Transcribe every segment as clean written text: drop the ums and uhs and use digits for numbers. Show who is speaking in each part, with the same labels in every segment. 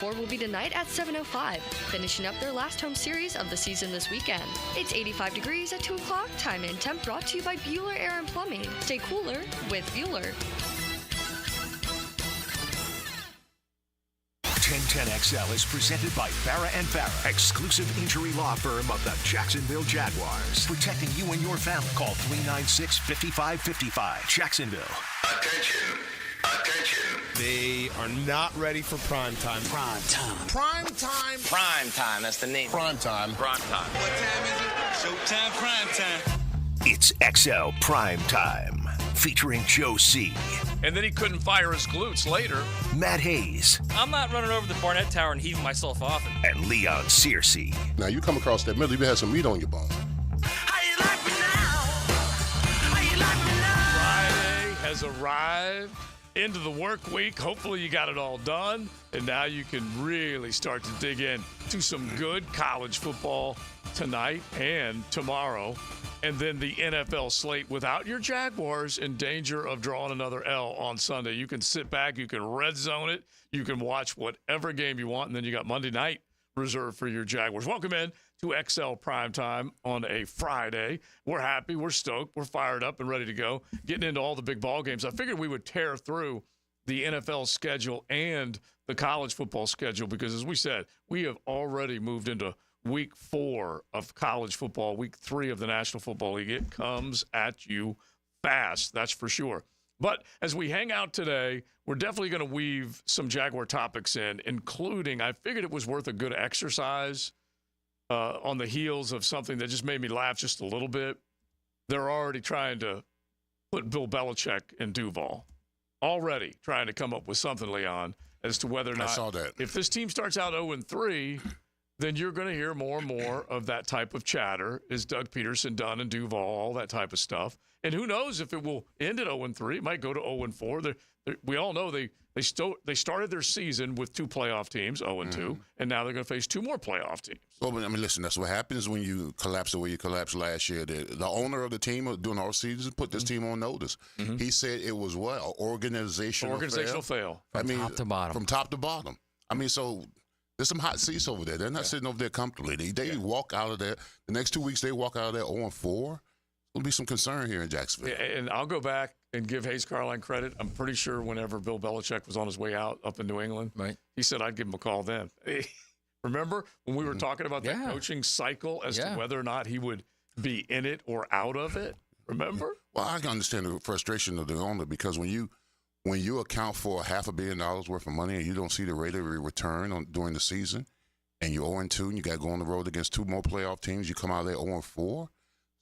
Speaker 1: War will be tonight at 7:05, finishing up their last home series of the season this weekend. It's 85 degrees at 2 o'clock. Time and temp brought to you by Bueller Air and Plumbing. Stay cooler with Bueller.
Speaker 2: 1010XL is presented by Farah and Farah, exclusive injury law firm of the Jacksonville Jaguars. Protecting you and your family. Call 396-5555. Jacksonville.
Speaker 3: Attention.
Speaker 4: They are not ready for prime time.
Speaker 3: Prime time.
Speaker 4: That's the name.
Speaker 3: Prime time.
Speaker 4: What time is it? Showtime, prime time.
Speaker 2: It's XL Prime Time, featuring Joe C.
Speaker 5: And then he couldn't fire his glutes later.
Speaker 2: Matt Hayes.
Speaker 6: I'm not running over the Barnett Tower and heaving myself off it.
Speaker 2: And Leon Searcy.
Speaker 7: Now, you come across that middle, you had some meat on your bone.
Speaker 5: Friday has arrived. Into the work week. Hopefully you got it all done. And now you can really start to dig in to some good college football tonight and tomorrow. And then the NFL slate without your Jaguars in danger of drawing another L on Sunday. You can sit back. You can red zone it. You can watch whatever game you want. And then you got Monday night reserved for your Jaguars. Welcome in to XL Primetime on a Friday. We're happy. We're stoked. We're fired up and ready to go. Getting into all the big ball games. I figured we would tear through the NFL schedule and the college football schedule because, as we said, we have already moved into week 4 of college football, week 3 of the National Football League. It comes at you fast, that's for sure. But as we hang out today, we're definitely going to weave some Jaguar topics in, including, I figured it was worth a good exercise on the heels of something that just made me laugh just a little bit. They're already trying to put Bill Belichick in Duval. Already trying to come up with something, Leon, as to whether or not.
Speaker 7: I saw that.
Speaker 5: If this team starts out 0-3, then you're going to hear more and more of that type of chatter. Is Doug Peterson done in Duval, all that type of stuff. And who knows if it will end at 0-3. It might go to 0-4. We all know they started their season with 2 playoff teams, 0-2, and now they're going to face 2 more playoff teams.
Speaker 7: Well, I mean, listen, that's what happens when you collapse the way you collapsed last year. The owner of the team during the offseason put this team on notice. He said it was what? An organizational
Speaker 5: fail.
Speaker 6: From top to bottom.
Speaker 7: From top to bottom. I mean, so there's some hot seats over there. They're not sitting over there comfortably. They walk out of there. The next 2 weeks, they walk out of there 0-4. There'll be some concern here in Jacksonville.
Speaker 5: Yeah, and I'll go back and give Hayes Carline credit. I'm pretty sure whenever Bill Belichick was on his way out up in New England, he said I'd give him a call then. Remember when we were talking about that coaching cycle as to whether or not he would be in it or out of it? Remember?
Speaker 7: Well, I can understand the frustration of the owner because when you account for $500 million worth of money and you don't see the rate of return during the season, and you're 0-2 and you got to go on the road against 2 more playoff teams, you come out of there 0-4.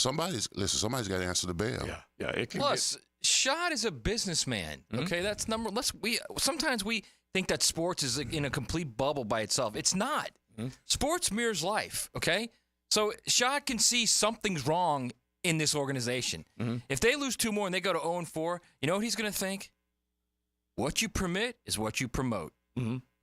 Speaker 7: Somebody's got to answer the bell.
Speaker 5: Yeah. It can
Speaker 6: Plus, Shad is a businessman. Okay, that's number. Sometimes we think that sports is in a complete bubble by itself. It's not. Sports mirrors life. Okay, so Shad can see something's wrong in this organization. If they lose 2 more and they go to 0-4, you know what he's going to think? What you permit is what you promote.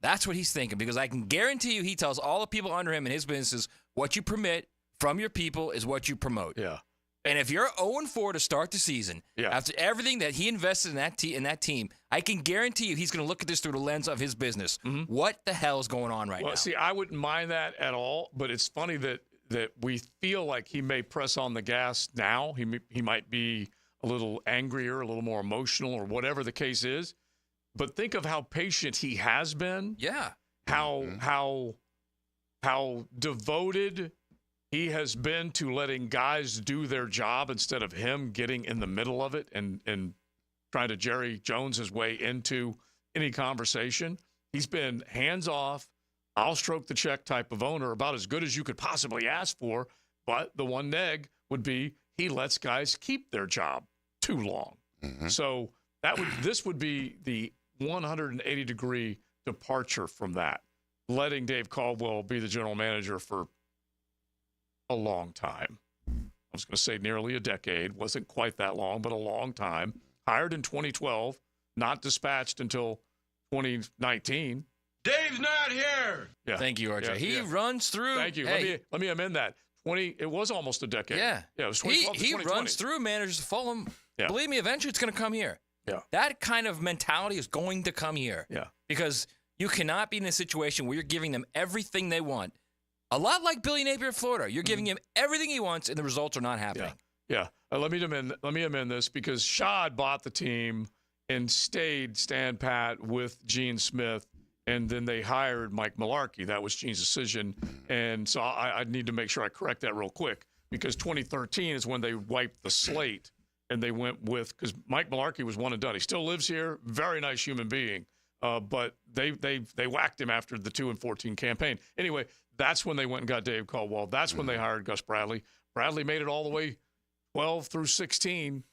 Speaker 6: That's what he's thinking because I can guarantee you he tells all the people under him in his businesses what you permit from your people is what you promote.
Speaker 5: Yeah.
Speaker 6: And if you're 0-4 to start the season, after everything that he invested in that team, I can guarantee you he's going to look at this through the lens of his business. What the hell is going on right now?
Speaker 5: Well, see, I wouldn't mind that at all, but it's funny that we feel like he may press on the gas now. He might be a little angrier, a little more emotional, or whatever the case is. But think of how patient he has been.
Speaker 6: Yeah.
Speaker 5: How devoted he has been to letting guys do their job instead of him getting in the middle of it and trying to Jerry Jones his way into any conversation. He's been hands-off, I'll stroke the check type of owner, about as good as you could possibly ask for. But the one neg would be he lets guys keep their job too long. So this would be the 180-degree departure from that, letting Dave Caldwell be the general manager for a long time. I was going to say nearly a decade. Wasn't quite that long, but a long time. Hired in 2012, not dispatched until 2019.
Speaker 4: Dave's not here.
Speaker 5: Yeah.
Speaker 6: Thank you, RJ. He runs through.
Speaker 5: Thank you.
Speaker 6: Hey,
Speaker 5: Let me amend that. It was almost a decade.
Speaker 6: Yeah.
Speaker 5: It was 2012 to 2020.
Speaker 6: He runs through managers to Fulham.
Speaker 5: Yeah.
Speaker 6: Believe me, eventually it's going to come here.
Speaker 5: Yeah.
Speaker 6: That kind of mentality is going to come here.
Speaker 5: Yeah.
Speaker 6: Because You cannot be in a situation where you're giving them everything they want. A lot like Billy Napier of Florida. You're giving him everything he wants, and the results are not happening.
Speaker 5: Yeah. Let me amend this because Shad bought the team and stayed stand pat with Gene Smith, and then they hired Mike Mularkey. That was Gene's decision. And so I need to make sure I correct that real quick because 2013 is when they wiped the slate and they went with – because Mike Mularkey was one and done. He still lives here, very nice human being. But they whacked him after the 2-14 campaign. Anyway, that's when they went and got Dave Caldwell. That's when they hired Gus Bradley. Bradley made it all the way 12 through 16,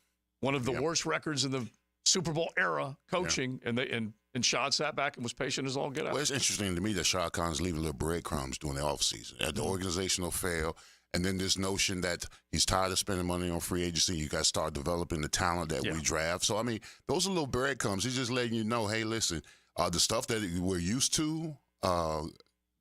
Speaker 5: one of the worst records in the Super Bowl era coaching, and Shad sat back and was patient as all get out.
Speaker 7: Well, it's interesting to me that Shad Khan's leaving little breadcrumbs during the offseason. The organizational fail, and then this notion that he's tired of spending money on free agency. You got to start developing the talent that we draft. So, I mean, those are little breadcrumbs. He's just letting you know, hey, listen, the stuff that we're used to,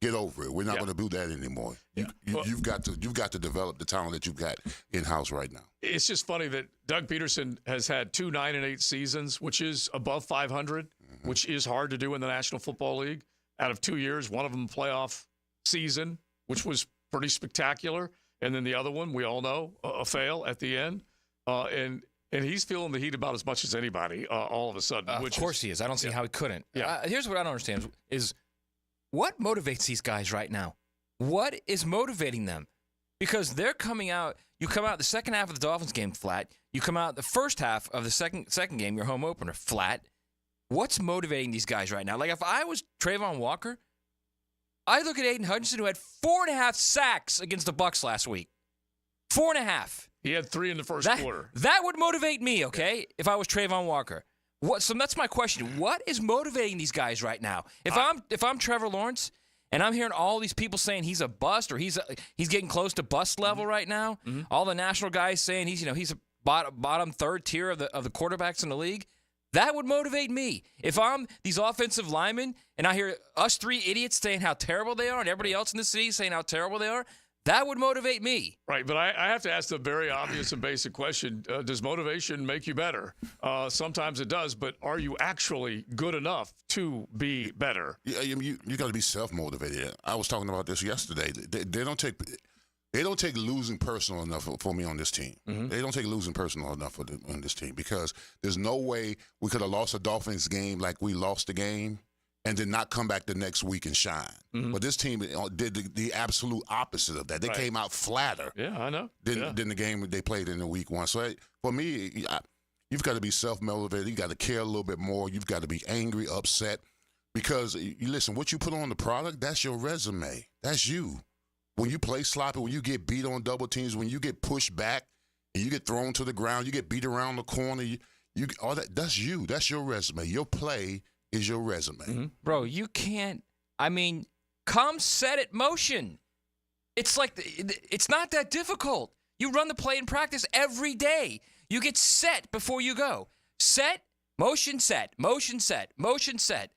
Speaker 7: get over it. We're not going to do that anymore. You've got to develop the talent that you've got in-house right now.
Speaker 5: It's just funny that Doug Peterson has had 2 9-8 seasons, which is above 500, which is hard to do in the National Football League. Out of 2 years, one of them playoff season, which was pretty spectacular, and then the other one, we all know, a fail at the end. And he's feeling the heat about as much as anybody all of a sudden.
Speaker 6: Of course he is. I don't see how he couldn't.
Speaker 5: Yeah.
Speaker 6: Here's what I don't understand is what motivates these guys right now? What is motivating them? Because they're coming out. You come out the second half of the Dolphins game flat. You come out the first half of the second game, your home opener, flat. What's motivating these guys right now? Like if I was Trayvon Walker, I look at Aiden Hutchinson, who had 4.5 sacks against the Bucs last week. 4.5.
Speaker 5: He had 3 in the first quarter.
Speaker 6: That would motivate me, okay, if I was Trayvon Walker. So that's my question. What is motivating these guys right now? If I'm Trevor Lawrence and I'm hearing all these people saying he's a bust or he's getting close to bust level right now, all the national guys saying he's a bottom third tier of the quarterbacks in the league, that would motivate me. If I'm these offensive linemen and I hear us 3 idiots saying how terrible they are and everybody else in the city saying how terrible they are, that would motivate me.
Speaker 5: Right, but I have to ask the very obvious and basic question. Does motivation make you better? Sometimes it does, but are you actually good enough to be better?
Speaker 7: Yeah, you got to be self-motivated. I was talking about this yesterday. They don't take losing personal enough for me on this team. They don't take losing personal enough on this team because there's no way we could have lost a Dolphins game like we lost the game and then not come back the next week and shine. But this team did the absolute opposite of that. They came out flatter
Speaker 5: I know.
Speaker 7: than the game they played in the week 1. So for me, you've got to be self-motivated. You got to care a little bit more. You've got to be angry, upset. Because, listen, what you put on the product, that's your resume. That's you. When you play sloppy, when you get beat on double teams, when you get pushed back and you get thrown to the ground, you get beat around the corner, all that's you. That's your resume. Your play is your resume.
Speaker 6: Bro, you can't, come set it motion. It's like, it's not that difficult. You run the play in practice every day. You get set before you go. Set, motion set, motion set, motion set.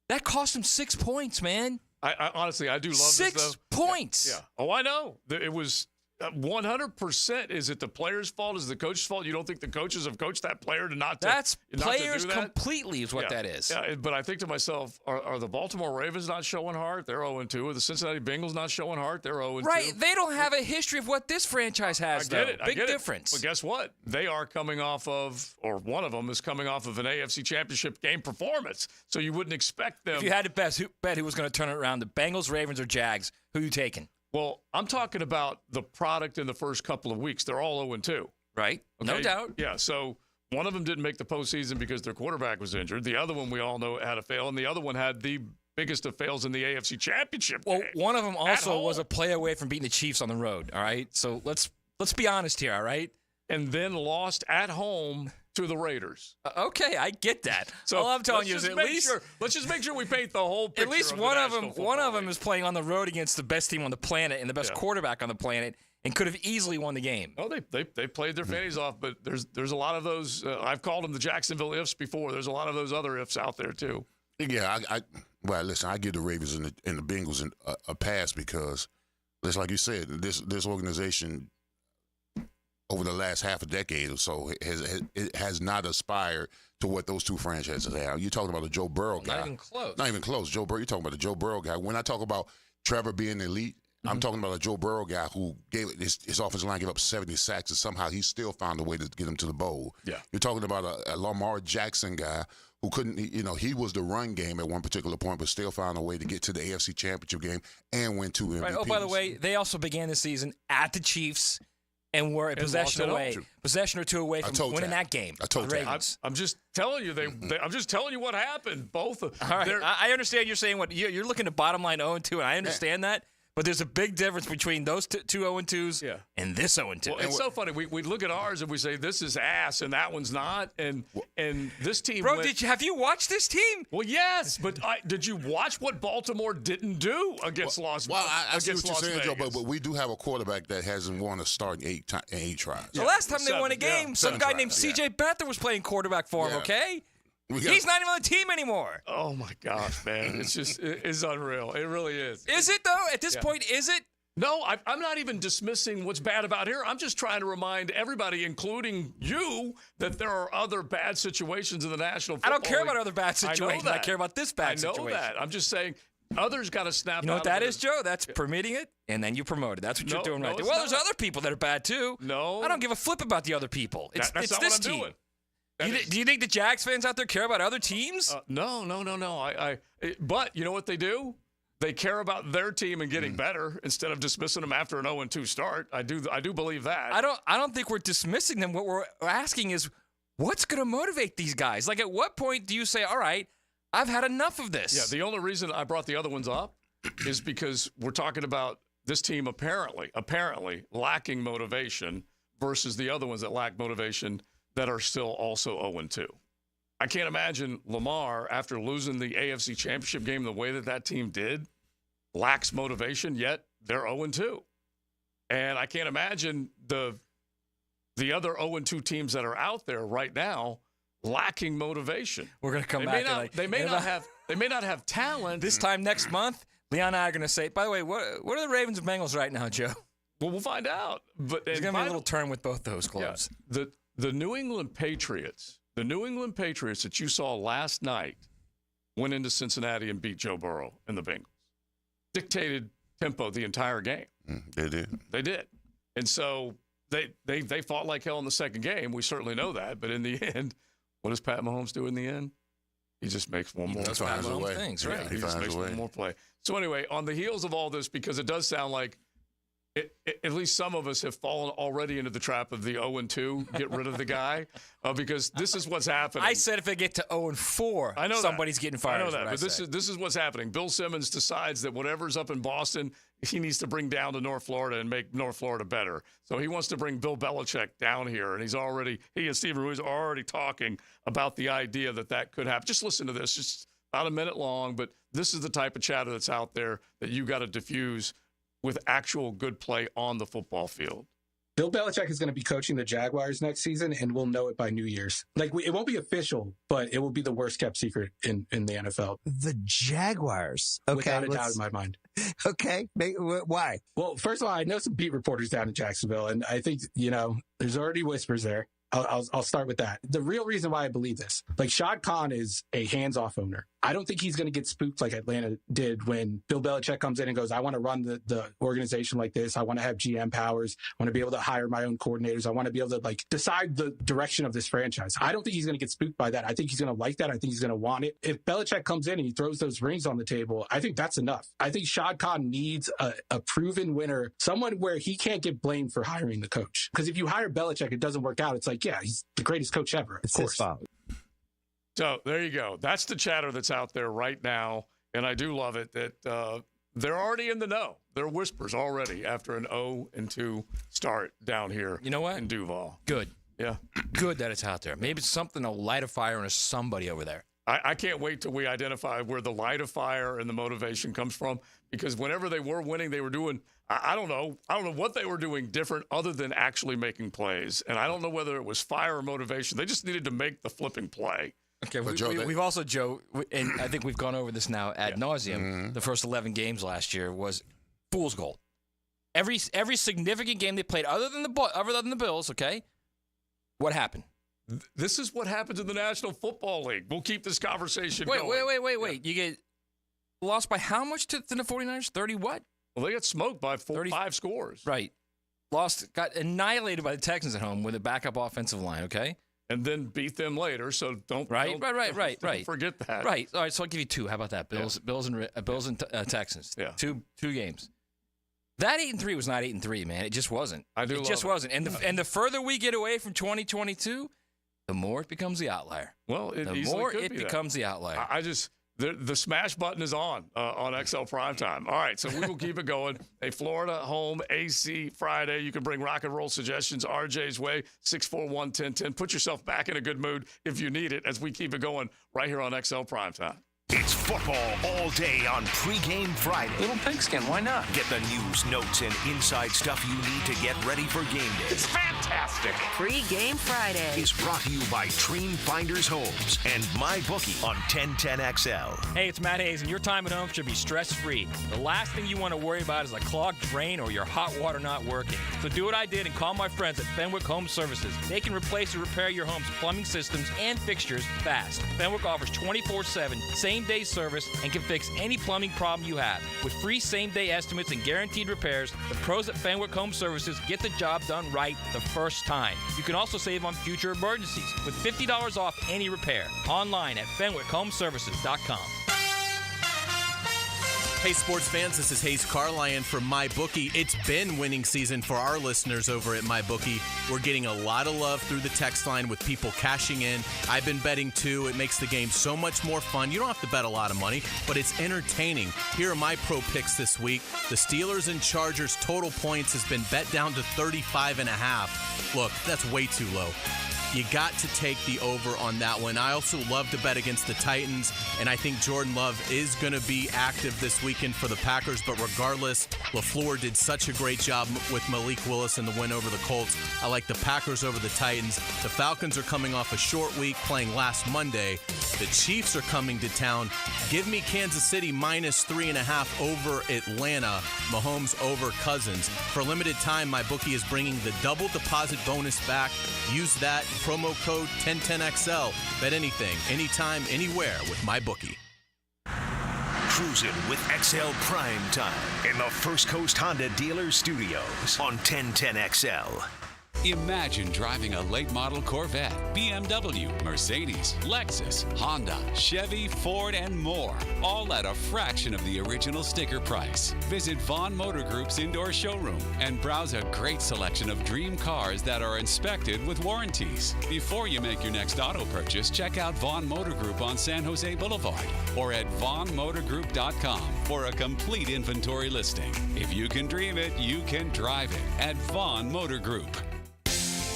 Speaker 6: That cost him 6 points, man.
Speaker 5: I honestly, I do love
Speaker 6: 6
Speaker 5: this, though.
Speaker 6: points.
Speaker 5: Yeah. Oh, I know. It was 100%. Is it the player's fault? Is it the coach's fault? You don't think the coaches have coached that player to not to
Speaker 6: That's
Speaker 5: not
Speaker 6: players
Speaker 5: to do that?
Speaker 6: completely is what that is.
Speaker 5: Yeah, but I think to myself, are the Baltimore Ravens not showing heart? They're 0-2. Are the Cincinnati Bengals not showing heart? They're 0-2.
Speaker 6: Right. They don't have a history of what this franchise has,
Speaker 5: I get
Speaker 6: though.
Speaker 5: it.
Speaker 6: Big
Speaker 5: I get
Speaker 6: difference.
Speaker 5: It. But guess what? They are coming off of, or one of them is coming off of an AFC Championship game performance. So you wouldn't expect them.
Speaker 6: If you had to bet who was going to turn it around, the Bengals, Ravens, or Jags, who you taking?
Speaker 5: Well, I'm talking about the product in the first couple of weeks. They're all 0-2.
Speaker 6: Right.
Speaker 5: Okay?
Speaker 6: No doubt.
Speaker 5: Yeah, so one of them didn't make the postseason because their quarterback was injured. The other one we all know had a fail, and the other one had the biggest of fails in the AFC Championship
Speaker 6: Well,
Speaker 5: game.
Speaker 6: one of them also was a play away from beating the Chiefs on the road, all right? So let's be honest here, all right?
Speaker 5: And then lost at home to the Raiders.
Speaker 6: Okay, I get that.
Speaker 5: So
Speaker 6: all I'm telling you is
Speaker 5: let's just make sure we paint the whole picture.
Speaker 6: At least one of them is playing on the road against the best team on the planet and the best quarterback on the planet and could have easily won the game.
Speaker 5: Oh, they played their fannies off, but there's a lot of those. I've called them the Jacksonville ifs before. There's a lot of those other ifs out there too.
Speaker 7: Yeah, well, listen, I give the Ravens and the Bengals a pass because, just like you said, this organization over the last half a decade or so has not aspired to what those two franchises have. You're talking about a Joe Burrow guy.
Speaker 6: Not even close.
Speaker 7: Not even close. Joe Burrow, you're talking about the Joe Burrow guy. When I talk about Trevor being elite, I'm talking about a Joe Burrow guy who gave his offensive line gave up 70 sacks, and somehow he still found a way to get him to the bowl.
Speaker 5: Yeah.
Speaker 7: You're talking about a Lamar Jackson guy who couldn't, he was the run game at one particular point, but still found a way to get to the AFC Championship game and win 2 MVPs.
Speaker 6: Right. Oh, by the way, they also began the season at the Chiefs and were a possession or two away from winning that game.
Speaker 7: I told you.
Speaker 5: I'm just telling you. I'm just telling you what happened. Both.
Speaker 6: All right. I understand you're saying what you're looking at bottom line 0-2, and I understand that. But there's a big difference between those two 0-2s and this 0-2.
Speaker 5: Well, it's so funny. We look at ours and we say this is ass and that one's not. And this team.
Speaker 6: Bro, have you watched this team?
Speaker 5: Well, yes, but did you watch what Baltimore didn't do against Las Vegas?
Speaker 7: Well, I see what you're saying, Joe, but we do have a quarterback that hasn't won a start in 8 tries.
Speaker 6: The last time they won a game, some guy named C.J. Beathard was playing quarterback for him. Okay. He's not even on the team anymore.
Speaker 5: Oh, my gosh, man. It's unreal. It really is.
Speaker 6: Is it, though? At this point, is it?
Speaker 5: No, I'm not even dismissing what's bad about here. I'm just trying to remind everybody, including you, that there are other bad situations in the National Football League.
Speaker 6: I don't care about other bad situations. I care about this bad situation.
Speaker 5: I know that. I'm just saying others got to snap out.
Speaker 6: You know what that is, Joe? That's permitting it, and then you promote it. That's what you're doing right there. Well, there's other people that are bad, too.
Speaker 5: No.
Speaker 6: I don't give a flip about the other people. It's
Speaker 5: not
Speaker 6: this
Speaker 5: what I'm
Speaker 6: team.
Speaker 5: doing.
Speaker 6: Do you think the Jags fans out there care about other teams?
Speaker 5: No. But you know what they do? They care about their team and getting better instead of dismissing them after an 0-2 start. I do believe that.
Speaker 6: I don't think we're dismissing them. What we're asking is, what's going to motivate these guys? Like, at what point do you say, all right, I've had enough of this?
Speaker 5: Yeah, the only reason I brought the other ones up is because we're talking about this team apparently lacking motivation versus the other ones that lack motivation that are still also 0-2. I can't imagine Lamar, after losing the AFC Championship game the way that team did, lacks motivation, yet they're 0-2. And I can't imagine the other 0-2 teams that are out there right now lacking motivation.
Speaker 6: We're going to come back.
Speaker 5: They may not have talent.
Speaker 6: This time next month, Leon and I are going to say, by the way, what are the Ravens and Bengals right now, Joe?
Speaker 5: Well, we'll find out. But
Speaker 6: there's going to be a little turn with both those clubs.
Speaker 5: Yeah, the New England Patriots that you saw last night went into Cincinnati and beat Joe Burrow and the Bengals. Dictated tempo the entire game. They did. And so they fought like hell in the second game. We certainly know that. But in the end, what does Pat Mahomes do in the end? He just makes one more play.
Speaker 7: Finds a way.
Speaker 6: Things, right?
Speaker 5: He just makes one more play. So anyway, on the heels of all this, because it does sound like at least some of us have fallen already into the trap of the 0-2, get rid of the guy, because this is what's happening.
Speaker 6: I said if they get to 0-4, somebody's getting fired.
Speaker 5: I know that, but this is what's happening. Bill Simmons decides that whatever's up in Boston, he needs to bring down to North Florida and make North Florida better. So he wants to bring Bill Belichick down here, and he and Stephen Ruiz are already talking about the idea that could happen. Just listen to this. Just about a minute long, but this is the type of chatter that's out there that you got to diffuse with actual good play on the football field.
Speaker 3: Bill Belichick is going to be coaching the Jaguars next season, and we'll know it by New Year's. It won't be official, but it will be the worst kept secret in the NFL.
Speaker 8: The Jaguars. Okay,
Speaker 3: without a doubt in my mind.
Speaker 8: Okay. Why?
Speaker 3: Well, first of all, I know some beat reporters down in Jacksonville, and I think, there's already whispers there. I'll start with that. The real reason why I believe this, Shad Khan is a hands-off owner. I don't think he's going to get spooked like Atlanta did when Bill Belichick comes in and goes, I want to run the organization like this. I want to have GM powers. I want to be able to hire my own coordinators. I want to be able to decide the direction of this franchise. I don't think he's going to get spooked by that. I think he's going to like that. I think he's going to want it. If Belichick comes in and he throws those rings on the table, I think that's enough. I think Shad Khan needs a proven winner, someone where he can't get blamed for hiring the coach. Because if you hire Belichick, it doesn't work out. It's yeah, he's the greatest coach ever.
Speaker 8: It's his fault.
Speaker 5: So there you go. That's the chatter that's out there right now. And I do love it that they're already in the know. There are whispers already after an 0-2 start down here.
Speaker 6: You know what?
Speaker 5: In Duval.
Speaker 6: Good.
Speaker 5: Yeah.
Speaker 6: Good that it's out there. Maybe it's something to light a fire under somebody over there.
Speaker 5: I can't wait till we identify where the light of fire and the motivation comes from, because whenever they were winning, they were doing, I don't know what they were doing different other than actually making plays. And I don't know whether it was fire or motivation. They just needed to make the flipping play.
Speaker 6: Okay, we've also, Joe, and I think we've gone over this now ad nauseum. Mm-hmm. The first 11 games last year was fool's gold. Every significant game they played, other than the Bills, okay, what happened?
Speaker 5: This is what happens in the National Football League. We'll keep this conversation going.
Speaker 6: Wait. You get lost by how much to the 49ers? 30 what?
Speaker 5: Well, they got smoked by 5 scores.
Speaker 6: Right. Got annihilated by the Texans at home with a backup offensive line, okay?
Speaker 5: And then beat them later, so don't
Speaker 6: Right.
Speaker 5: forget that.
Speaker 6: Right. All right, so I'll give you 2. How about that? Bills and Texans.
Speaker 5: Yeah.
Speaker 6: Two games. That 8-3 was not 8-3, man. It just wasn't. It just wasn't. And the further we get away from 2022, the more it becomes the outlier.
Speaker 5: Well,
Speaker 6: the more it becomes the outlier.
Speaker 5: The smash button is on XL Primetime. All right, so we will keep it going. A Florida home AC Friday. You can bring rock and roll suggestions RJ's way, 641-1010. Put yourself back in a good mood if you need it as we keep it going right here on XL Primetime.
Speaker 2: It's football all day on Pregame Friday.
Speaker 6: Little pigskin, why not?
Speaker 2: Get the news, notes, and inside stuff you need to get ready for game day.
Speaker 5: It's fantastic.
Speaker 9: Pregame Friday
Speaker 2: Is brought to you by Dream Finders Homes and MyBookie on 1010XL.
Speaker 6: Hey, it's Matt Hayes, and your time at home should be stress-free. The last thing you want to worry about is a clogged drain or your hot water not working. So do what I did and call my friends at Fenwick Home Services. They can replace or repair your home's plumbing systems and fixtures fast. Fenwick offers 24/7 same-day service and can fix any plumbing problem you have. With free same-day estimates and guaranteed repairs, the pros at Fenwick Home Services get the job done right the first time. You can also save on future emergencies with $50 off any repair. Online at FenwickHomeservices.com.
Speaker 10: Hey, sports fans, this is Hayes Carlyon from MyBookie. It's been winning season for our listeners over at MyBookie. We're getting a lot of love through the text line with people cashing in. I've been betting too. It makes the game so much more fun. You don't have to bet a lot of money, but it's entertaining. Here are my pro picks this week. The Steelers and Chargers total points has been bet down to 35.5. Look, that's way too low. You got to take the over on that one. I also love to bet against the Titans, and I think Jordan Love is going to be active this weekend for the Packers. But regardless, LaFleur did such a great job with Malik Willis in the win over the Colts. I like the Packers over the Titans. The Falcons are coming off a short week, playing last Monday. The Chiefs are coming to town. Give me Kansas City -3.5 over Atlanta. Mahomes over Cousins. For a limited time, MyBookie is bringing the double deposit bonus back. Use that promo code 1010XL. Bet anything, anytime, anywhere with MyBookie.
Speaker 2: Cruising with XL Primetime in the First Coast Honda Dealer Studios on 1010XL.
Speaker 11: Imagine driving a late model Corvette, BMW, Mercedes, Lexus, Honda, Chevy, Ford, and more, all at a fraction of the original sticker price. Visit Vaughn Motor Group's indoor showroom and browse a great selection of dream cars that are inspected with warranties. Before you make your next auto purchase, check out Vaughn Motor Group on San Jose Boulevard or at vaughnmotorgroup.com for a complete inventory listing. If you can dream it, you can drive it at Vaughn Motor Group.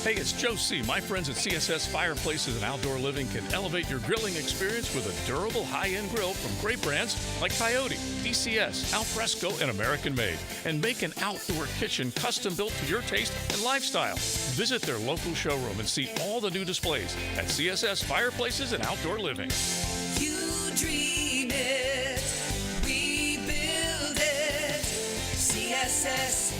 Speaker 5: Hey, it's Joe C. My friends at CSS Fireplaces and Outdoor Living can elevate your grilling experience with a durable, high-end grill from great brands like Coyote, DCS, Alfresco, and American Made, and make an outdoor kitchen custom-built to your taste and lifestyle. Visit their local showroom and see all the new displays at CSS Fireplaces and Outdoor Living.
Speaker 9: You dream it, we build it. CSS.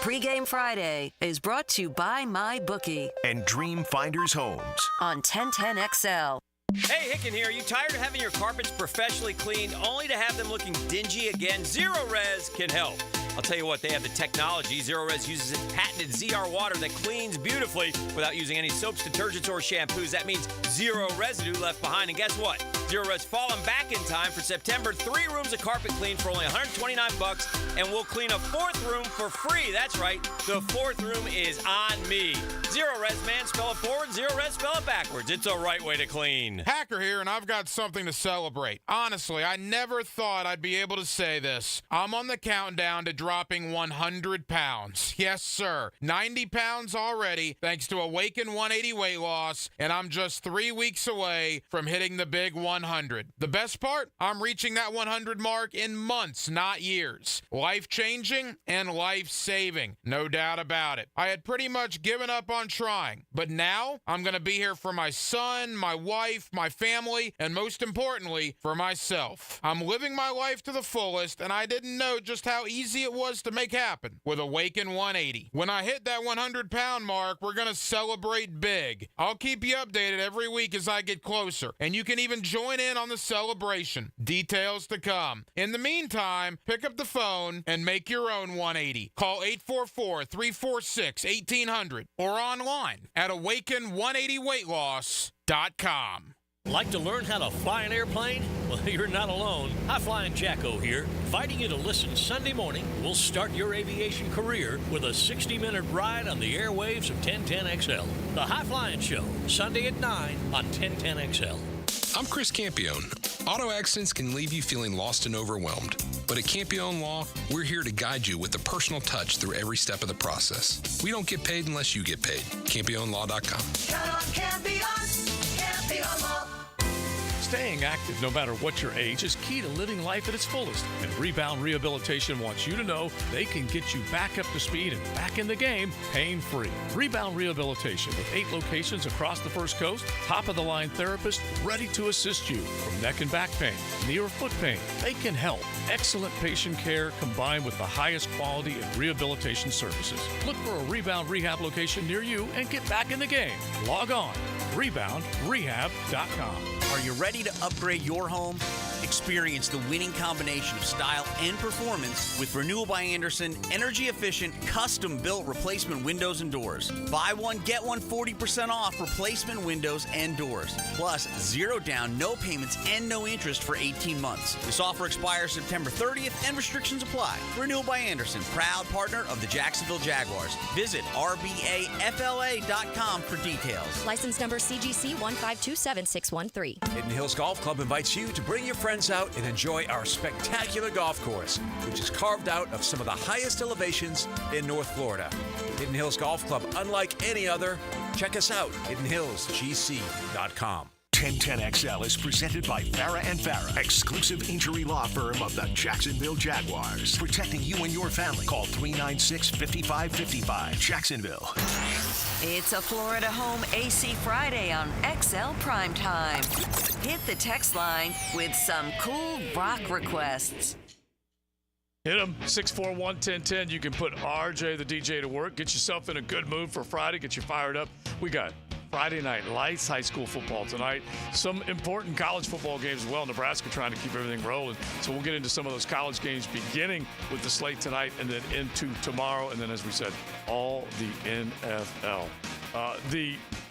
Speaker 9: Pregame Friday is brought to you by MyBookie
Speaker 2: And Dream Finders Homes
Speaker 9: on 1010XL.
Speaker 12: Hey, Hicken here. Are you tired of having your carpets professionally cleaned only to have them looking dingy again? Zero Res can help. I'll tell you what, they have the technology. Zero Res uses its patented ZR water that cleans beautifully without using any soaps, detergents, or shampoos. That means zero residue left behind. And guess what? Zero Res falling back in time for September. 3 rooms of carpet clean for only $129, and we'll clean a 4th room for free. That's right. The 4th room is on me. Zero Res, man. Spell it forward. Zero Res, spell it backwards. It's a right way to clean.
Speaker 13: Hacker here, and I've got something to celebrate. Honestly, I never thought I'd be able to say this. I'm on the countdown to dropping 100 pounds. Yes, sir. 90 pounds already, thanks to Awaken 180 weight loss, and I'm just 3 weeks away from hitting the big 100. 100. The best part? I'm reaching that 100 mark in months, not years. Life-changing and life-saving, no doubt about it. I had pretty much given up on trying, but now I'm going to be here for my son, my wife, my family, and most importantly, for myself. I'm living my life to the fullest, and I didn't know just how easy it was to make happen with Awaken 180. When I hit that 100-pound mark, we're going to celebrate big. I'll keep you updated every week as I get closer, and you can even join in on the celebration. Details to come. In the meantime, pick up the phone and make your own 180. Call 844-346-1800 or online at awaken180weightloss.com.
Speaker 14: Like to learn how to fly an airplane? Well, you're not alone. High Flying Jacko here, inviting you to listen Sunday morning. We'll start your aviation career with a 60-minute ride on the airwaves of 1010XL. The High Flying Show, Sunday at 9 on 1010XL.
Speaker 15: I'm Chris Campione. Auto accidents can leave you feeling lost and overwhelmed. But at Campione Law, we're here to guide you with a personal touch through every step of the process. We don't get paid unless you get paid. CampioneLaw.com.
Speaker 16: Count on Campione. Campione Law.
Speaker 5: Staying active no matter what your age is key to living life at its fullest. And Rebound Rehabilitation wants you to know they can get you back up to speed and back in the game pain-free. Rebound Rehabilitation with 8 locations across the First Coast, top-of-the-line therapists ready to assist you. From neck and back pain, knee or foot pain, they can help. Excellent patient care combined with the highest quality in rehabilitation services. Look for a Rebound Rehab location near you and get back in the game. Log on, reboundrehab.com.
Speaker 17: Are you ready to upgrade your home? Experience the winning combination of style and performance with Renewal by Andersen energy-efficient, custom-built replacement windows and doors. Buy one, get one 40% off replacement windows and doors. Plus, 0 down, no payments, and no interest for 18 months. This offer expires September 30th and restrictions apply. Renewal by Andersen, proud partner of the Jacksonville Jaguars. Visit rbafla.com for details.
Speaker 18: License number CGC 1527613.
Speaker 19: Hidden Hills Golf Club invites you to bring your friends out and enjoy our spectacular golf course, which is carved out of some of the highest elevations in North Florida. Hidden Hills Golf Club, unlike any other. Check us out, hiddenhillsgc.com.
Speaker 2: 1010XL is presented by Farah and Farah, exclusive injury law firm of the Jacksonville Jaguars. Protecting you and your family. Call 396-5555. Jacksonville.
Speaker 9: It's a Florida Home AC Friday on XL Primetime. Hit the text line with some cool rock requests.
Speaker 5: Hit them, 641-1010. You can put RJ, the DJ, to work. Get yourself in a good mood for Friday. Get you fired up. We got Friday Night Lights, high school football tonight. Some important college football games as well. Nebraska trying to keep everything rolling. So we'll get into some of those college games beginning with the slate tonight and then into tomorrow. And then, as we said, all the NFL.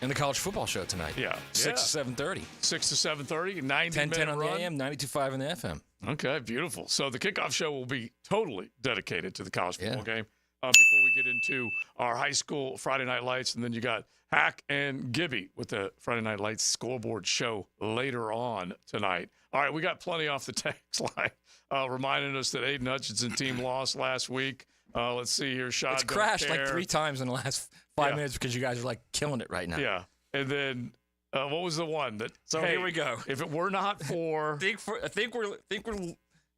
Speaker 6: And the college football show tonight.
Speaker 5: Yeah.
Speaker 6: 6 to 7:30.
Speaker 5: 6 to 7:30, 90-minute
Speaker 6: 10:10 on
Speaker 5: run.
Speaker 6: the AM, 92.5 on the FM.
Speaker 5: Okay, beautiful. So the kickoff show will be totally dedicated to the college football game. Before we get into our high school Friday Night Lights, and then you got Hack and Gibby with the Friday Night Lights scoreboard show later on tonight. All right, we got plenty off the text line reminding us that Aiden Hutchinson team lost last week. Let's see here. Shot
Speaker 6: It's crashed like 3 times in the last 5 minutes because you guys are like killing it right now.
Speaker 5: Yeah, and then what was the one that?
Speaker 6: So here we go.
Speaker 5: If it were not for,
Speaker 6: I think we're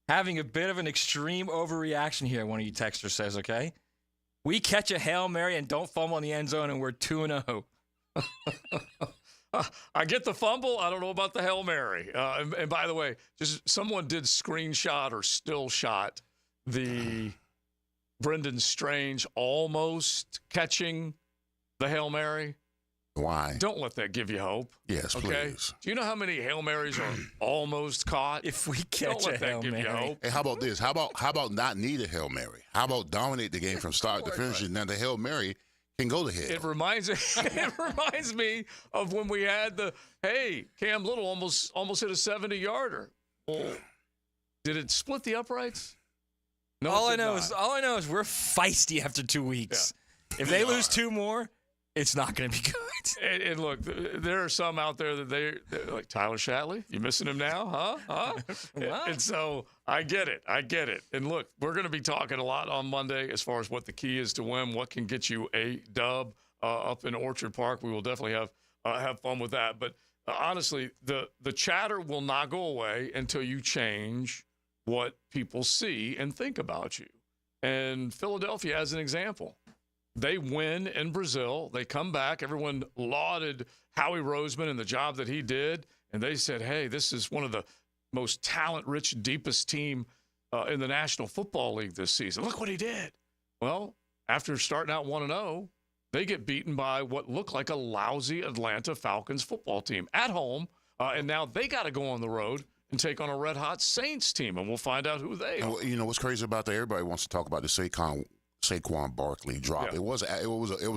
Speaker 6: having a bit of an extreme overreaction here. One of you texters says, "Okay, we catch a Hail Mary and don't fumble in the end zone, and we're 2-0."
Speaker 5: I get the fumble. I don't know about the Hail Mary. And by the way, just someone did screenshot or still shot the Brendan Strange almost catching the Hail Mary.
Speaker 7: Why?
Speaker 5: Don't let that give you hope.
Speaker 7: Yes,
Speaker 5: okay?
Speaker 7: please.
Speaker 5: Do you know how many Hail Marys are almost caught?
Speaker 6: If we catch
Speaker 5: Don't let that give you hope.
Speaker 7: Hey, how about this? How about not need a Hail Mary? How about dominate the game from start to finish, and then the Hail Mary can go to hell.
Speaker 5: It reminds me of when we had Cam Little almost hit a 70-yarder. Well, did it split the uprights? No,
Speaker 6: all I know is we're feisty after 2 weeks. Yeah. If they lose 2 more, it's not going to be good.
Speaker 5: And look, there are some out there that they're like, Tyler Shatley, you missing him now, huh? And so I get it. And look, we're going to be talking a lot on Monday as far as what the key is to win, what can get you a dub up in Orchard Park. We will definitely have fun with that. But honestly, the chatter will not go away until you change what people see and think about you. And Philadelphia, as an example, they win in Brazil. They come back. Everyone lauded Howie Roseman and the job that he did. And they said, hey, this is one of the most talent-rich, deepest team in the National Football League this season. Look what he did. Well, after starting out 1-0, they get beaten by what looked like a lousy Atlanta Falcons football team at home. And now they got to go on the road and take on a red-hot Saints team, and we'll find out who they are.
Speaker 7: You know what's crazy about that? Everybody wants to talk about the Saquon Barkley drop.
Speaker 5: Yeah.
Speaker 7: It was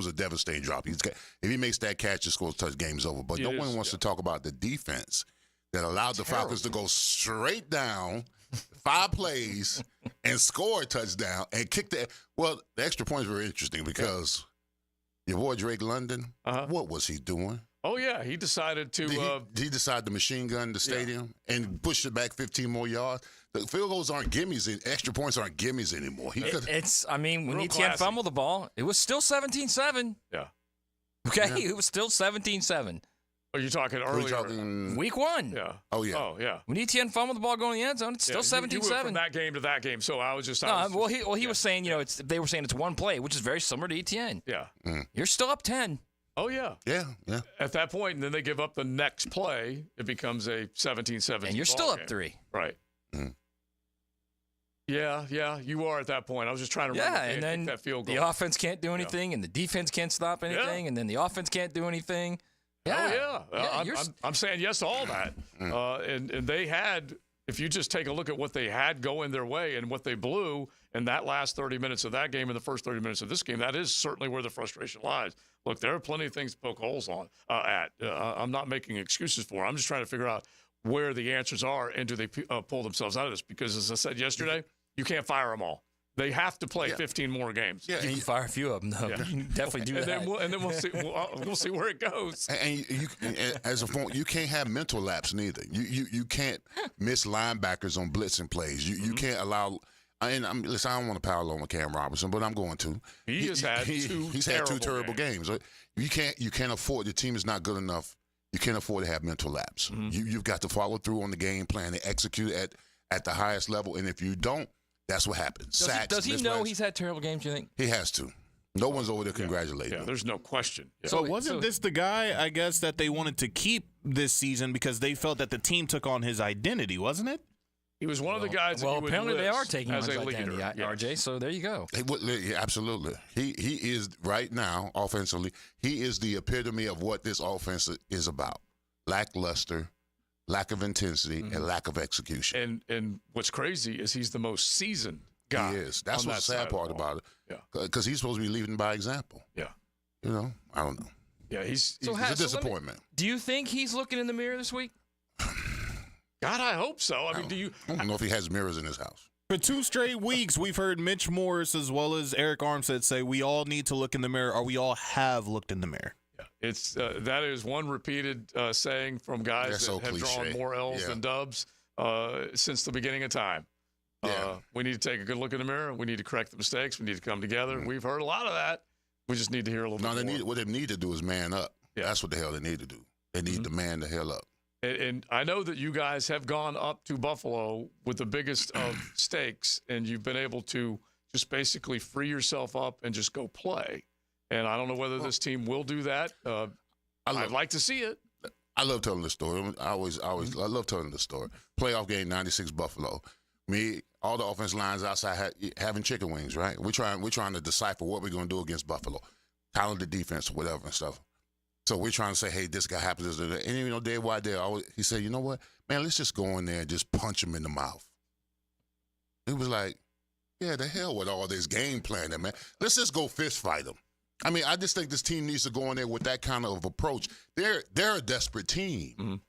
Speaker 7: a devastating drop. If he makes that catch, the score touch, game's over. But no one wants to talk about the defense that allowed the Falcons to go straight down 5 plays and score a touchdown and kick the. Well, the extra points were interesting because your boy Drake London, what was he doing?
Speaker 5: Oh, yeah. He decided to.
Speaker 7: He decided to machine gun the stadium and push it back 15 more yards. The field goals aren't gimmies, and extra points aren't gimmies anymore.
Speaker 6: When Etienne fumbled the ball, it was still 17-7.
Speaker 5: Yeah.
Speaker 6: Okay? Yeah. It was still 17-7.
Speaker 5: Are you talking earlier?
Speaker 6: Week 1.
Speaker 5: Yeah.
Speaker 7: Oh, yeah.
Speaker 5: Oh, yeah.
Speaker 6: When Etienne fumbled the ball going in the end zone, it's still 17-7.
Speaker 5: You went from that game to that game, so I was just.
Speaker 6: He was saying, they were saying it's one play, which is very similar to Etienne.
Speaker 5: Yeah.
Speaker 6: You're still up 10.
Speaker 5: Oh, yeah.
Speaker 7: Yeah, yeah.
Speaker 5: At that point, and then they give up the next play, it becomes a 17-17.
Speaker 6: And you're still up 3.
Speaker 5: Right. Yeah, you are at that point. I was just trying to remember
Speaker 6: and then
Speaker 5: that field goal.
Speaker 6: The offense can't do anything, and the defense can't stop anything, and then the offense can't do anything. Yeah.
Speaker 5: Oh, yeah. I'm saying yes to all that. And they had, if you just take a look at what they had going their way and what they blew in that last 30 minutes of that game and the first 30 minutes of this game, that is certainly where the frustration lies. Look, there are plenty of things to poke holes on at. I'm not making excuses for it. I'm just trying to figure out where the answers are and do they pull themselves out of this. Because as I said yesterday, you can't fire them all. They have to play 15 more games.
Speaker 6: Yeah, you can fire a few of them, though. Yeah. You can definitely do that.
Speaker 5: And then we'll see. We'll see where it goes.
Speaker 7: And as a form, you can't have mental lapse neither. You can't miss linebackers on blitzing plays. You can't allow. Listen, I don't want to power on with Cam Robinson, but I'm going to.
Speaker 5: He's had two
Speaker 7: terrible games. You can't afford. The team is not good enough. You can't afford to have mental lapse. You've got to follow through on the game plan and execute at the highest level. And if you don't, that's what happens.
Speaker 6: Does he know he's had terrible games, you think?
Speaker 7: He has to. No one's over there congratulating him.
Speaker 5: There's no question. Yeah.
Speaker 20: So wasn't this the guy, I guess, that they wanted to keep this season because they felt that the team took on his identity, wasn't it?
Speaker 5: He was one of the guys.
Speaker 6: Well,
Speaker 5: that you
Speaker 6: apparently
Speaker 5: would
Speaker 6: they are taking
Speaker 5: as
Speaker 6: his
Speaker 5: a
Speaker 6: identity,
Speaker 5: leader.
Speaker 6: RJ. So there you go.
Speaker 7: Absolutely. He is right now offensively. He is the epitome of what this offense is about: lackluster, lack of intensity, and lack of execution.
Speaker 5: And what's crazy is he's the most seasoned guy.
Speaker 7: He is. That's what's the sad part about it.
Speaker 5: Yeah.
Speaker 7: Because he's supposed to be leading by example.
Speaker 5: Yeah.
Speaker 7: I don't know.
Speaker 5: Yeah, he's
Speaker 7: a disappointment.
Speaker 6: Do you think he's looking in the mirror this week?
Speaker 5: God, I hope so. I mean,
Speaker 7: I don't know if he has mirrors in his house.
Speaker 20: For 2 straight weeks, we've heard Mitch Morris as well as Eric Armstead say we all need to look in the mirror, or we all have looked in the mirror.
Speaker 5: Yeah. It's that is one repeated saying from guys that have drawn more L's than dubs since the beginning of time. We need to take a good look in the mirror. We need to correct the mistakes. We need to come together. We've heard a lot of that. We just need to hear a little bit more.
Speaker 7: What they need to do is man up. Yeah. That's what the hell they need to do. They need to man the hell up.
Speaker 5: And I know that you guys have gone up to Buffalo with the biggest of stakes, and you've been able to just basically free yourself up and just go play. And I don't know whether this team will do that. I'd like to see it.
Speaker 7: I love telling the story. I love telling the story. Playoff game, 96 Buffalo. Me, all the offense lines outside having chicken wings, right? We're trying to decipher what we're going to do against Buffalo. Talented defense, whatever and stuff. So we're trying to say, hey, this guy happens to do that. And, Dave Whitedale, he said, you know what? Man, let's just go in there and just punch him in the mouth. It was like, yeah, the hell with all this game planning, man. Let's just go fist fight them. I mean, I just think this team needs to go in there with that kind of approach. They're a desperate team.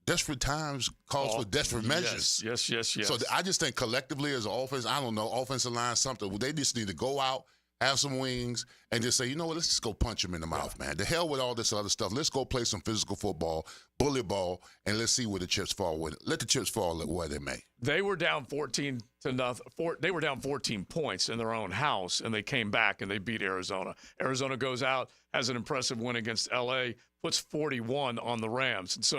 Speaker 7: Desperate times calls for desperate measures.
Speaker 5: Yes.
Speaker 7: So I just think collectively as an offense, I don't know, offensive line, something, they just need to go out, have some wings, and just say, you know what, let's just go punch him in the mouth, man. The hell with all this other stuff. Let's go play some physical football, bully ball, and let's see where the chips fall with it. Let the chips fall where they may.
Speaker 5: They were down 14-0. They were down 14 points in their own house, and they came back and they beat Arizona. Arizona goes out, has an impressive win against L.A., puts 41 on the Rams.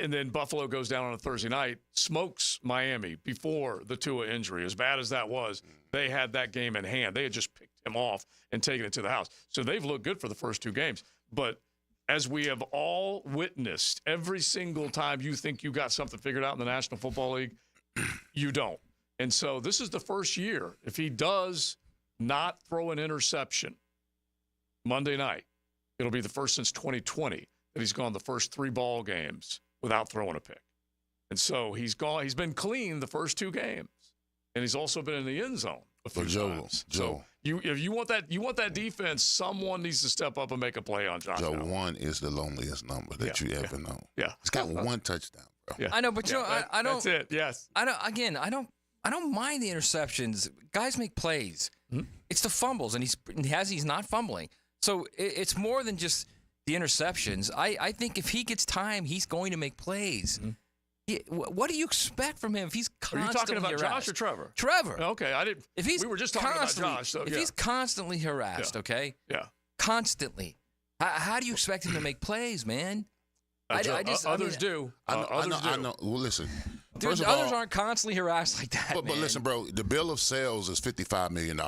Speaker 5: And then Buffalo goes down on a Thursday night, smokes Miami before the Tua injury. As bad as that was, they had that game in hand. They had just picked him off and taken it to the house. So they've looked good for the first two games. But as we have all witnessed, every single time you think you got something figured out in the National Football League, you don't. And so this is the first year. If he does not throw an interception Monday night, it'll be the first since 2020 that he's gone the first 3 ball games without throwing a pick. And so he's been clean the first 2 games. And he's also been in the end zone a few times. So if you want that defense, someone needs to step up and make a play on Josh Allen.
Speaker 7: 1 is the loneliest number that you ever know.
Speaker 5: Yeah.
Speaker 7: He's got 1 touchdown, bro.
Speaker 5: Yeah.
Speaker 6: I know, but I don't.
Speaker 5: That's it. Yes.
Speaker 6: I don't mind the interceptions. Guys make plays.
Speaker 5: Mm-hmm.
Speaker 6: It's the fumbles, and he's not fumbling. So it's more than just the interceptions. I think if he gets time, he's going to make plays.
Speaker 5: Mm-hmm.
Speaker 6: What do you expect from him if he's constantly
Speaker 5: Are you talking about
Speaker 6: harassed?
Speaker 5: Josh or Trevor?
Speaker 6: Trevor.
Speaker 5: Okay, I didn't.
Speaker 6: If
Speaker 5: we were just talking about Josh. So,
Speaker 6: if he's constantly harassed, okay?
Speaker 5: Yeah.
Speaker 6: Constantly. How do you expect him to make plays, man?
Speaker 5: Others do.
Speaker 7: I know. Well, listen.
Speaker 6: Dude,
Speaker 7: First of
Speaker 6: others
Speaker 7: all,
Speaker 6: aren't constantly harassed like that.
Speaker 7: But listen, bro. The bill of sales is $55 million.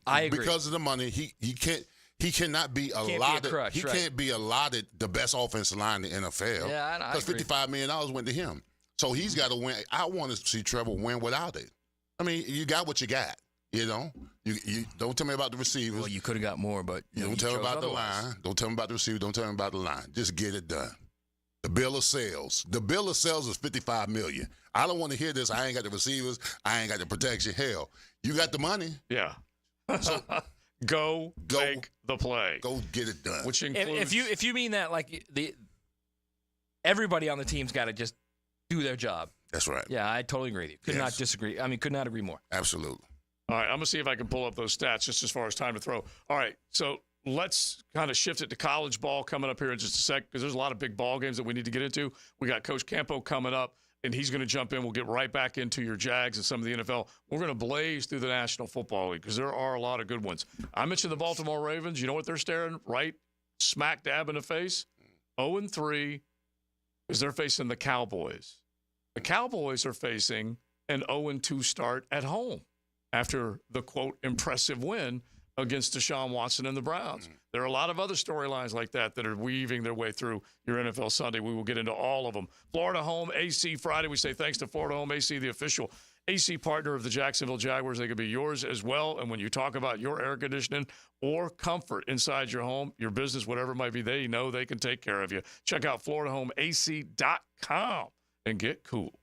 Speaker 6: I agree.
Speaker 7: Because of the money. He can't. He cannot be allotted. He can't be allotted the best offensive line in the NFL.
Speaker 6: Yeah, I
Speaker 7: because $55 million went to him. So he's got to win. I want to see Trevor win without it. I mean, you got what you got. You know, you don't tell me about the receivers.
Speaker 6: Well, you could have got more, but
Speaker 7: don't tell me about the line. Don't tell me about the receiver. Don't tell me about the line. Just get it done. The bill of sales. The bill of sales is $55 million. I don't want to hear this. I ain't got the receivers. I ain't got the protection. Hell, you got the money.
Speaker 5: Yeah. So go make the play.
Speaker 7: Go get it done.
Speaker 5: Which includes
Speaker 6: if you mean that, like everybody on the team's got to just do their job.
Speaker 7: That's right.
Speaker 6: Yeah, I totally agree with you. Could not disagree. I mean, could not agree more.
Speaker 7: Absolutely.
Speaker 5: All right, I'm going to see if I can pull up those stats just as far as time to throw. All right, so let's kind of shift it to college ball coming up here in just a sec because there's a lot of big ball games that we need to get into. We got Coach Campo coming up, and he's going to jump in. We'll get right back into your Jags and some of the NFL. We're going to blaze through the National Football League because there are a lot of good ones. I mentioned the Baltimore Ravens. You know what they're staring right smack dab in the face? 0-3 because they're facing the Cowboys. The Cowboys are facing an 0-2 start at home after the, quote, impressive win against Deshaun Watson and the Browns. There are a lot of other storylines like that are weaving their way through your NFL Sunday. We will get into all of them. Florida Home AC Friday. We say thanks to Florida Home AC, the official AC partner of the Jacksonville Jaguars. They could be yours as well. And when you talk about your air conditioning or comfort inside your home, your business, whatever it might be, they know they can take care of you. Check out FloridaHomeAC.com and get cool.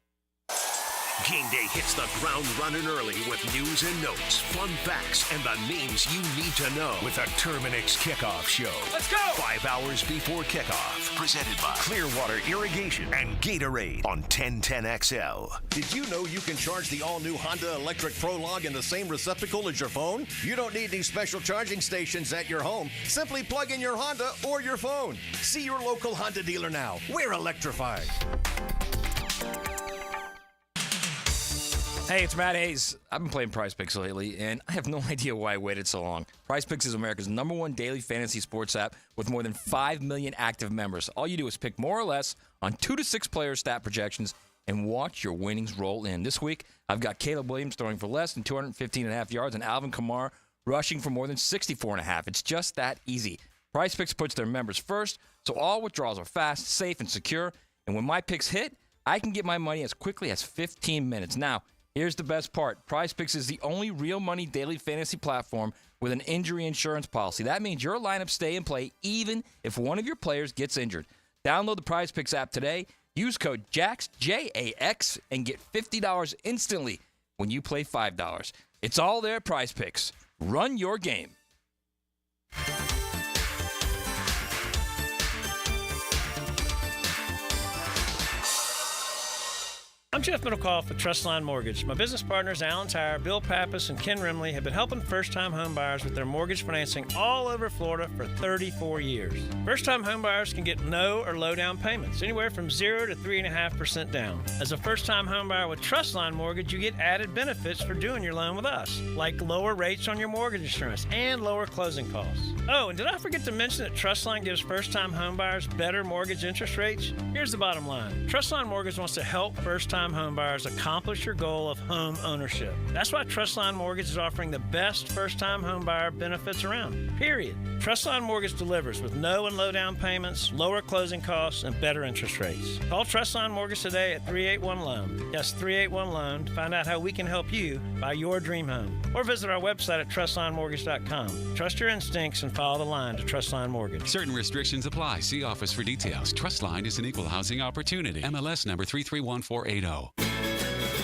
Speaker 2: Game day hits the ground running early with news and notes, fun facts, and the names you need to know with the Terminix Kickoff Show.
Speaker 14: Let's go!
Speaker 2: 5 hours before kickoff. Presented by Clearwater Irrigation and Gatorade on 1010XL.
Speaker 21: Did you know you can charge the all-new Honda Electric Prologue in the same receptacle as your phone? You don't need any special charging stations at your home. Simply plug in your Honda or your phone. See your local Honda dealer now. We're electrified.
Speaker 6: Hey, it's Matt Hayes. I've been playing Prize Picks lately, and I have no idea why I waited so long. Prize Picks is America's #1 daily fantasy sports app with more than 5 million active members. All you do is pick more or less on 2 to 6 player stat projections and watch your winnings roll in. This week, I've got Caleb Williams throwing for less than 215.5 yards and Alvin Kamara rushing for more than 64.5. It's just that easy. Prize Picks puts their members first, so all withdrawals are fast, safe, and secure. And when my picks hit, I can get my money as quickly as 15 minutes. Now, here's the best part. PrizePicks is the only real money daily fantasy platform with an injury insurance policy. That means your lineups stay in play even if one of your players gets injured. Download the PrizePicks app today. Use code JAX, J-A-X, and get $50 instantly when you play $5. It's all there at PrizePicks. Run your game.
Speaker 1: I'm Jeff Middlecoff with Trustline Mortgage. My business partners, Alan Tyre, Bill Pappas, and Ken Rimley, have been helping first-time home buyers with their mortgage financing all over Florida for 34 years. First-time home buyers can get no or low down payments, anywhere from 0 to 3.5% down. As a first-time home buyer with Trustline Mortgage, you get added benefits for doing your loan with us, like lower rates on your mortgage insurance and lower closing costs. Oh, and did I forget to mention that Trustline gives first-time home buyers better mortgage interest rates? Here's the bottom line. Trustline Mortgage wants to help first-time home buyers accomplish your goal of home ownership. That's why Trustline Mortgage is offering the best first-time home buyer benefits around, period. Trustline Mortgage delivers with no and low down payments, lower closing costs, and better interest rates. Call Trustline Mortgage today at 381-LOAN. Yes, 381-LOAN to find out how we can help you buy your dream home. Or visit our website at TrustlineMortgage.com. Trust your instincts and follow the line to Trustline Mortgage.
Speaker 11: Certain restrictions apply. See office for details. Trustline is an equal housing opportunity. MLS number 331480.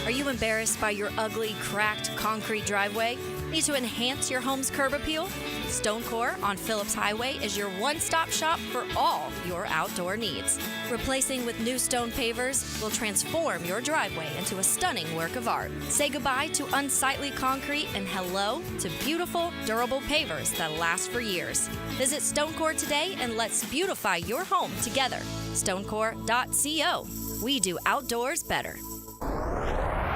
Speaker 18: Are you embarrassed by your ugly, cracked concrete driveway? Need to enhance your home's curb appeal? Stonecore on Phillips Highway is your one-stop shop for all your outdoor needs. Replacing with new stone pavers will transform your driveway into a stunning work of art. Say goodbye to unsightly concrete and hello to beautiful, durable pavers that last for years. Visit Stonecore today and let's beautify your home together. Stonecore.co. We do outdoors better.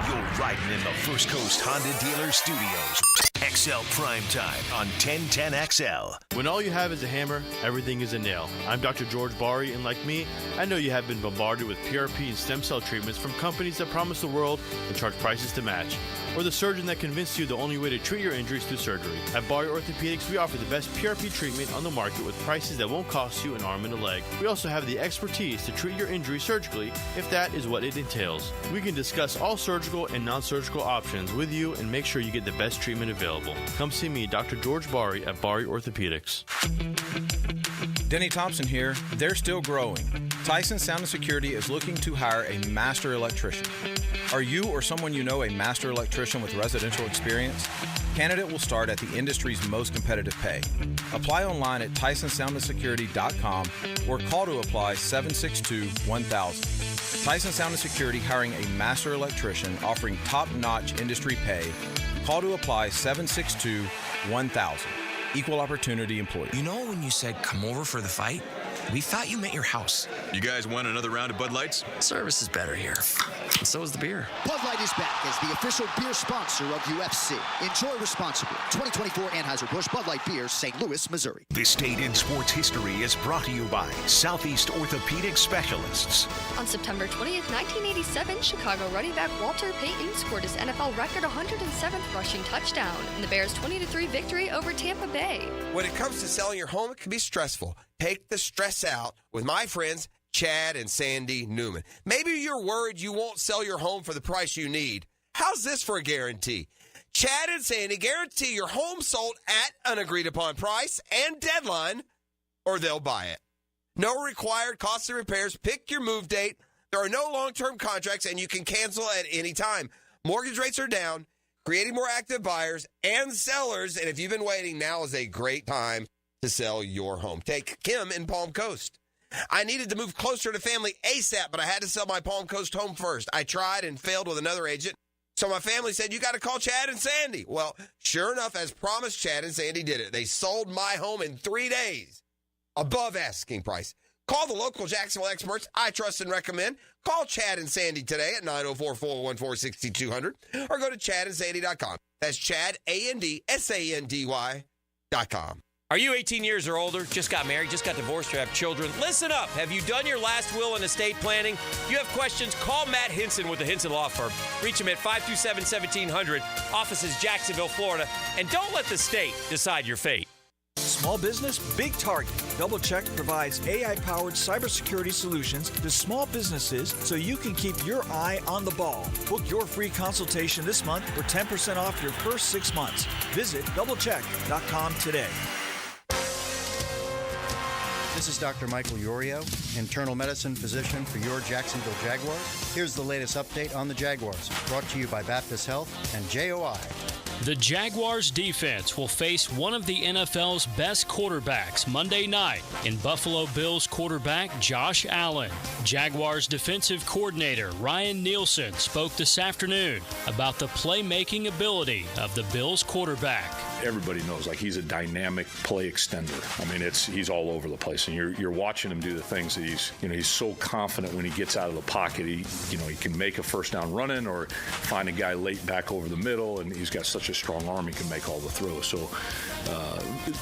Speaker 2: You're riding in the First Coast Honda Dealer Studios. XL Primetime on 1010XL.
Speaker 22: When all you have is a hammer, everything is a nail. I'm Dr. George Bari, and like me, I know you have been bombarded with PRP and stem cell treatments from companies that promise the world and charge prices to match. Or the surgeon that convinced you the only way to treat your injuries through surgery. At Bari Orthopedics, we offer the best PRP treatment on the market with prices that won't cost you an arm and a leg. We also have the expertise to treat your injury surgically if that is what it entails. We can discuss all surgical and non-surgical options with you and make sure you get the best treatment available. Come see me, Dr. George Bari at Bari Orthopedics.
Speaker 23: Denny Thompson here. They're still growing. Tyson Sound and Security is looking to hire a master electrician. Are you or someone you know a master electrician with residential experience? Candidate will start at the industry's most competitive pay. Apply online at TysonSoundandSecurity.com or call to apply 762-1000. Tyson Sound and Security hiring a master electrician offering top-notch industry pay. Call to apply 762-1000. Equal opportunity employee.
Speaker 24: You know when you said come over for the fight? We thought you meant your house.
Speaker 25: You guys want another round of Bud Lights?
Speaker 24: Service is better here. And so is the beer.
Speaker 26: Bud Light is back as the official beer sponsor of UFC. Enjoy responsibly. 2024 Anheuser-Busch Bud Light Beer, St. Louis, Missouri.
Speaker 2: This Date in Sports History is brought to you by Southeast Orthopedic Specialists.
Speaker 27: On September 20th, 1987, Chicago running back Walter Payton scored his NFL record 107th rushing touchdown in the Bears' 20-3 victory over Tampa Bay.
Speaker 28: When it comes to selling your home, it can be stressful. Take the stress out with my friends, Chad and Sandy Newman. Maybe you're worried you won't sell your home for the price you need. How's this for a guarantee? Chad and Sandy guarantee your home sold at an agreed-upon price and deadline, or they'll buy it. No required costly repairs. Pick your move date. There are no long-term contracts, and you can cancel at any time. Mortgage rates are down, creating more active buyers and sellers, and if you've been waiting, now is a great time to sell your home. Take Kim in Palm Coast. I needed to move closer to family ASAP, but I had to sell my Palm Coast home first. I tried and failed with another agent, so my family said, you got to call Chad and Sandy. Well, sure enough, as promised, Chad and Sandy did it. They sold my home in 3 days, above asking price. Call the local Jacksonville experts I trust and recommend. Call Chad and Sandy today at 904-414-6200 or go to chadandsandy.com. That's Chad, ANDSANDY.com.
Speaker 12: Are you 18 years or older, just got married, just got divorced, or have children? Listen up. Have you done your last will and estate planning? You have questions? Call Matt Hinson with the Hinson Law Firm. Reach him at 527-1700. Office is Jacksonville, Florida. And don't let the state decide your fate.
Speaker 29: Small business, big target. DoubleCheck provides AI-powered cybersecurity solutions to small businesses so you can keep your eye on the ball. Book your free consultation this month for 10% off your first 6 months. Visit doublecheck.com today.
Speaker 30: This is Dr. Michael Iorio, internal medicine physician for your Jacksonville Jaguars. Here's the latest update on the Jaguars, brought to you by Baptist Health and JOI.
Speaker 3: The Jaguars defense will face one of the NFL's best quarterbacks Monday night in Buffalo Bills quarterback Josh Allen. Jaguars defensive coordinator Ryan Nielsen spoke this afternoon about the playmaking ability of the Bills quarterback.
Speaker 4: Everybody knows, like, he's a dynamic play extender. I mean, he's all over the place, and you're watching him do the things that he's so confident when he gets out of the pocket. He can make a first down running or find a guy late back over the middle, and he's got such a strong arm he can make all the throws. So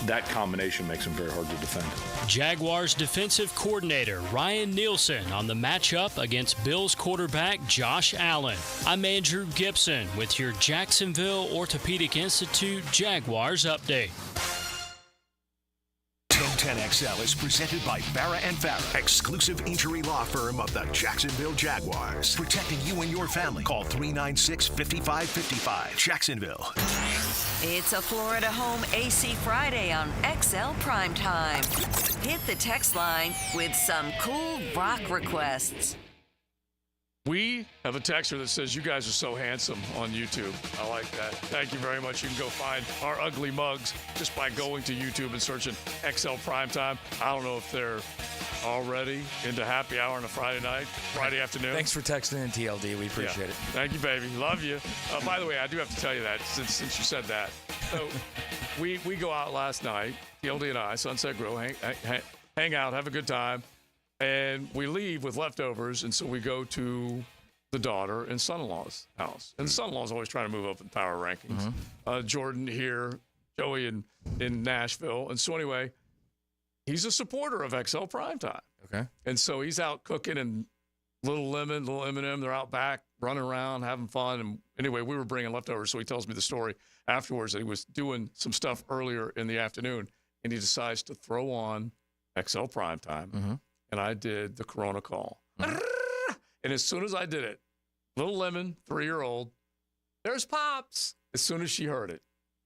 Speaker 4: that combination makes him very hard to defend.
Speaker 3: Jaguars defensive coordinator Ryan Nielsen on the matchup against Bills quarterback Josh Allen. I'm Andrew Gibson with your Jacksonville Orthopedic Institute Jaguars update.
Speaker 2: 1010XL is presented by Farah & Farah, exclusive injury law firm of the Jacksonville Jaguars. Protecting you and your family. Call 396-5555. Jacksonville.
Speaker 8: It's a Florida Home AC Friday on XL Primetime. Hit the text line with some cool rock requests.
Speaker 5: We have a texter that says, "You guys are so handsome" on YouTube. I like that. Thank you very much. You can go find our ugly mugs just by going to YouTube and searching XL Primetime. I don't know if they're already into happy hour on a Friday night, Friday afternoon.
Speaker 6: Thanks for texting in, TLD. We appreciate it.
Speaker 5: Thank you, baby. Love you. By the way, I do have to tell you that since you said that. So we go out last night, TLD and I, Sunset Grill, hang out, have a good time. And we leave with leftovers, and so we go to the daughter and son-in-law's house. And the son-in-law's always trying to move up in power rankings. Jordan here, Joey in Nashville. And so anyway, he's a supporter of XL Primetime.
Speaker 6: Okay.
Speaker 5: And so he's out cooking, and little Lemon, little Eminem, they're out back running around, having fun. And anyway, we were bringing leftovers, so he tells me the story afterwards that he was doing some stuff earlier in the afternoon, and he decides to throw on XL Primetime. And I did the Corona call. And as soon as I did it, little Lemon, 3-year-old, there's Pops. As soon as she heard it.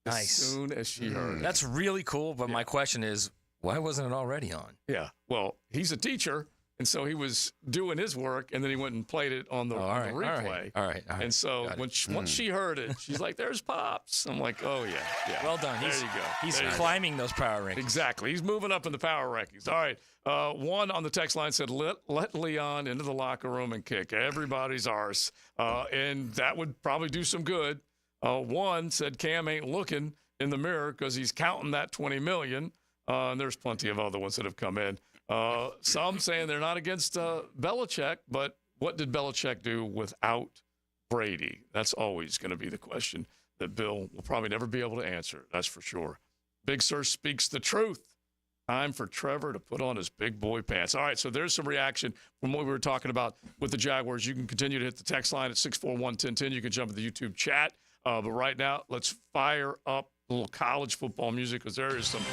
Speaker 6: Nice.
Speaker 5: As soon as she heard it.
Speaker 6: That's really cool, but my question is, why wasn't it already on?
Speaker 5: Yeah. Well, he's a teacher, and so he was doing his work, and then he went and played it on the replay.
Speaker 6: All right.
Speaker 5: And so once she heard it, she's like, "There's Pops." I'm like, "Oh, yeah.
Speaker 6: Well done.
Speaker 5: There you go.
Speaker 6: He's climbing those power rankings.
Speaker 5: Exactly. He's moving up in the power rankings. All right. One on the text line said, let Leon into the locker room and kick everybody's arse. And that would probably do some good. One said, Cam ain't looking in the mirror because he's counting that $20 million. And there's plenty of other ones that have come in. Some saying they're not against Belichick, but what did Belichick do without Brady? That's always going to be the question that Bill will probably never be able to answer. That's for sure. Big Sir speaks the truth. Time for Trevor to put on his big boy pants. All right, so there's some reaction from what we were talking about with the Jaguars. You can continue to hit the text line at 641-1010. You can jump to the YouTube chat. But right now, let's fire up a little college football music because there is some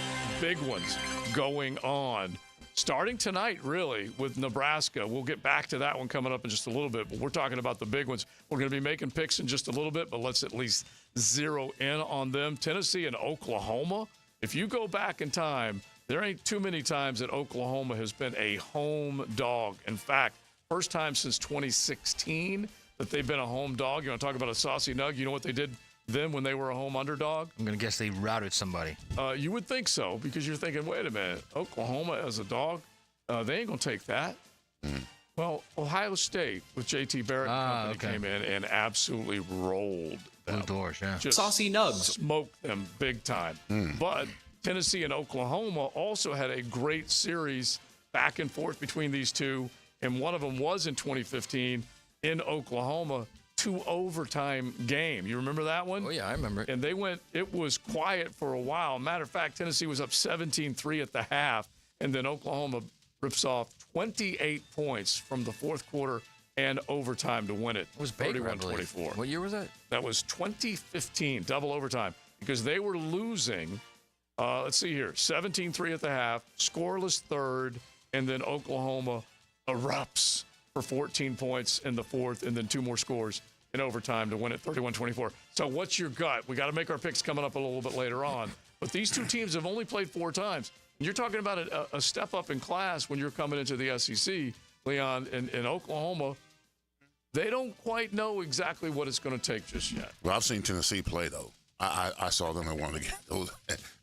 Speaker 5: big ones going on. Starting tonight, really, with Nebraska. We'll get back to that one coming up in just a little bit, but we're talking about the big ones. We're going to be making picks in just a little bit, but let's at least zero in on them. Tennessee and Oklahoma. If you go back in time, there ain't too many times that Oklahoma has been a home dog. In fact, first time since 2016 that they've been a home dog. You want to talk about a saucy nug? You know what they did then when they were a home underdog?
Speaker 6: I'm going to guess they routed somebody.
Speaker 5: You would think so because you're thinking, wait a minute, Oklahoma as a dog? They ain't going to take that. Well, Ohio State with J.T. Barrett and company came in and absolutely rolled them.
Speaker 6: Blue doors, yeah.
Speaker 5: Just
Speaker 9: saucy nugs.
Speaker 5: Smoked them big time. But Tennessee and Oklahoma also had a great series back and forth between these two, and one of them was in 2015 in Oklahoma, 2 overtime game. You remember that one?
Speaker 6: Oh, yeah, I remember it.
Speaker 5: And it was quiet for a while. Matter of fact, Tennessee was up 17-3 at the half, and then Oklahoma rips off 28 points from the fourth quarter and overtime to win it.
Speaker 6: It was Baker, 31-24. What year was that?
Speaker 5: That was 2015, double overtime, because they were losing. Let's see here, 17-3 at the half, scoreless third, and then Oklahoma erupts for 14 points in the fourth, and then 2 more scores in overtime to win it 31-24. So what's your gut? We got to make our picks coming up a little bit later on. But these two teams have only played 4 times. And you're talking about a step up in class when you're coming into the SEC, Leon, in Oklahoma. They don't quite know exactly what it's going to take just yet.
Speaker 7: Well, I've seen Tennessee play, though. I saw them at one of the games.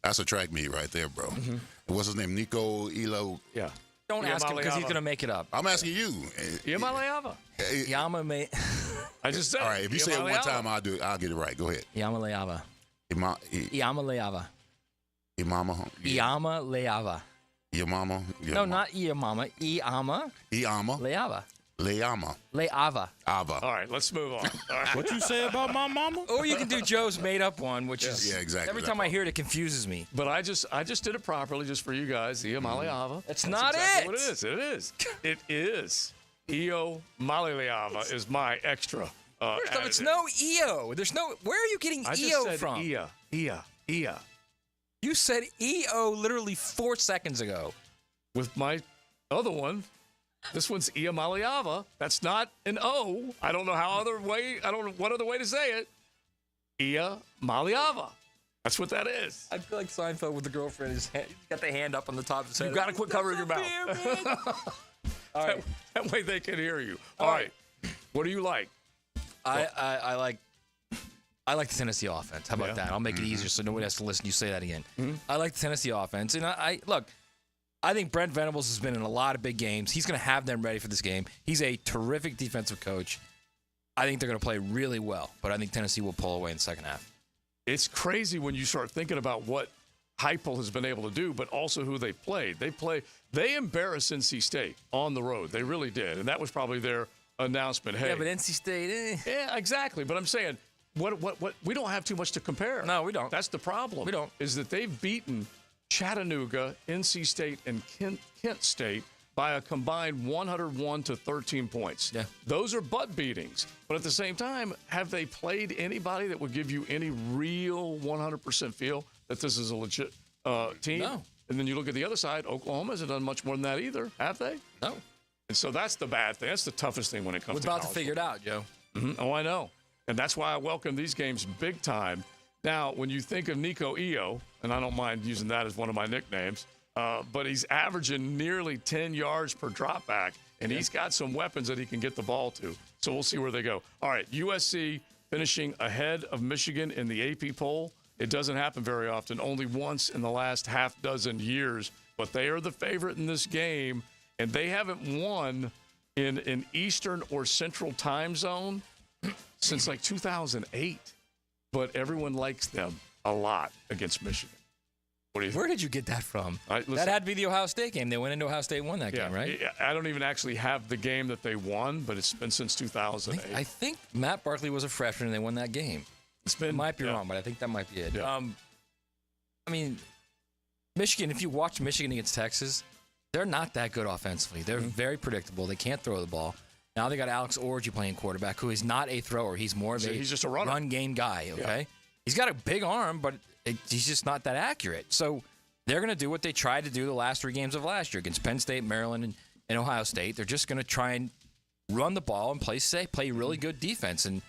Speaker 7: That's a track meet right there, bro. Mm-hmm. What's his name? Nico Elo.
Speaker 5: Yeah.
Speaker 6: Don't ask him because he's going to make it up.
Speaker 7: I'm asking you.
Speaker 5: Yamaleava. I just said.
Speaker 7: All right, if you say it one time, I'll do it. I'll get it right. Go ahead.
Speaker 6: Yamaleava.
Speaker 7: Yamaleava.
Speaker 6: Yamaleava.
Speaker 7: Yamama.
Speaker 6: No, not Iamama. Iama. Leava. Leava.
Speaker 5: All right, let's move on. All right.
Speaker 22: What you say about my mama?
Speaker 6: Or you can do Joe's made up one, which is
Speaker 7: exactly.
Speaker 6: Every time I hear it, it confuses me.
Speaker 5: But I just did it properly just for you guys. Iamaleava.
Speaker 6: That's not
Speaker 5: exactly
Speaker 6: it.
Speaker 5: What it is. It is. It is. Iamaleava is my extra.
Speaker 6: First off, it's no EO. There's no. Where are you getting EO from?
Speaker 5: Ia.
Speaker 6: You said EO literally 4 seconds ago.
Speaker 5: With my other one, this one's Iamaleava. That's not an O. I don't know what other way to say it. Iamaleava. That's what that is.
Speaker 6: I feel like Seinfeld with the girlfriend. He's got the hand up on the top of his head.
Speaker 5: You got to quit covering your mouth. All right. That way they can hear you. All right. What do you like?
Speaker 6: I like the Tennessee offense. How about that? I'll make it easier so nobody has to listen to you say that again. Mm-hmm. I like the Tennessee offense. And I think Brent Venables has been in a lot of big games. He's going to have them ready for this game. He's a terrific defensive coach. I think they're going to play really well, but I think Tennessee will pull away in the second half.
Speaker 5: It's crazy when you start thinking about what Heupel has been able to do, but also who they played. They embarrassed NC State on the road. They really did, and that was probably their announcement. Hey,
Speaker 6: yeah, but NC State,
Speaker 5: Yeah, exactly. But I'm saying, what? We don't have too much to compare.
Speaker 6: No, we don't.
Speaker 5: That's the problem.
Speaker 6: We don't.
Speaker 5: Is that they've beaten Chattanooga, NC State, and Kent State by a combined 101 to 13 points.
Speaker 6: Yeah.
Speaker 5: Those are butt beatings. But at the same time, have they played anybody that would give you any real 100% feel that this is a legit team?
Speaker 6: No.
Speaker 5: And then you look at the other side, Oklahoma hasn't done much more than that either, have they?
Speaker 6: No.
Speaker 5: And so that's the bad thing. That's the toughest thing when it comes to college.
Speaker 6: We're about to figure it out, Joe.
Speaker 5: Mm-hmm. Oh, I know. And that's why I welcome these games big time. Now, when you think of Nico Eo, and I don't mind using that as one of my nicknames, but he's averaging nearly 10 yards per drop back, and he's got some weapons that he can get the ball to. So we'll see where they go. All right, USC finishing ahead of Michigan in the AP poll. It doesn't happen very often, only once in the last half dozen years. But they are the favorite in this game, and they haven't won in an Eastern or Central time zone since like 2008. But everyone likes them a lot against Michigan. What do you think?
Speaker 6: Where did you get that from?
Speaker 5: Listen,
Speaker 6: that had to be the Ohio State game. They went into Ohio State and won that game, right?
Speaker 5: I don't even actually have the game that they won, but it's been since 2008.
Speaker 6: I think Matt Barkley was a freshman and they won that game. Might be wrong, but I think that might be it.
Speaker 5: Yeah.
Speaker 6: I mean, Michigan, if you watch Michigan against Texas, they're not that good offensively. They're very predictable. They can't throw the ball. Now they got Alex Orji playing quarterback, who is not a thrower. He's more of
Speaker 5: he's just a runner.
Speaker 6: Run game guy, okay?
Speaker 5: Yeah.
Speaker 6: He's got a big arm, but he's just not that accurate. So they're going to do what they tried to do the last 3 games of last year against Penn State, Maryland, and Ohio State. They're just going to try and run the ball and play really good defense, and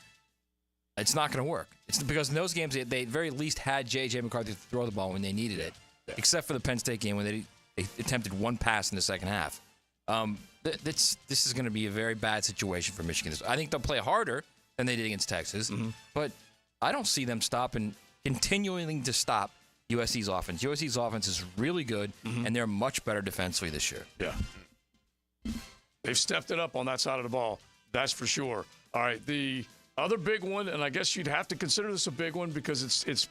Speaker 6: it's not going to work. It's because in those games, they at very least had J.J. McCarthy to throw the ball when they needed it, except for the Penn State game when they attempted one pass in the second half. This is going to be a very bad situation for Michigan. I think they'll play harder than they did against Texas, but I don't see them continuing to stop USC's offense. USC's offense is really good, and they're much better defensively this year.
Speaker 5: Yeah. They've stepped it up on that side of the ball. That's for sure. All right, the other big one, and I guess you'd have to consider this a big one because it's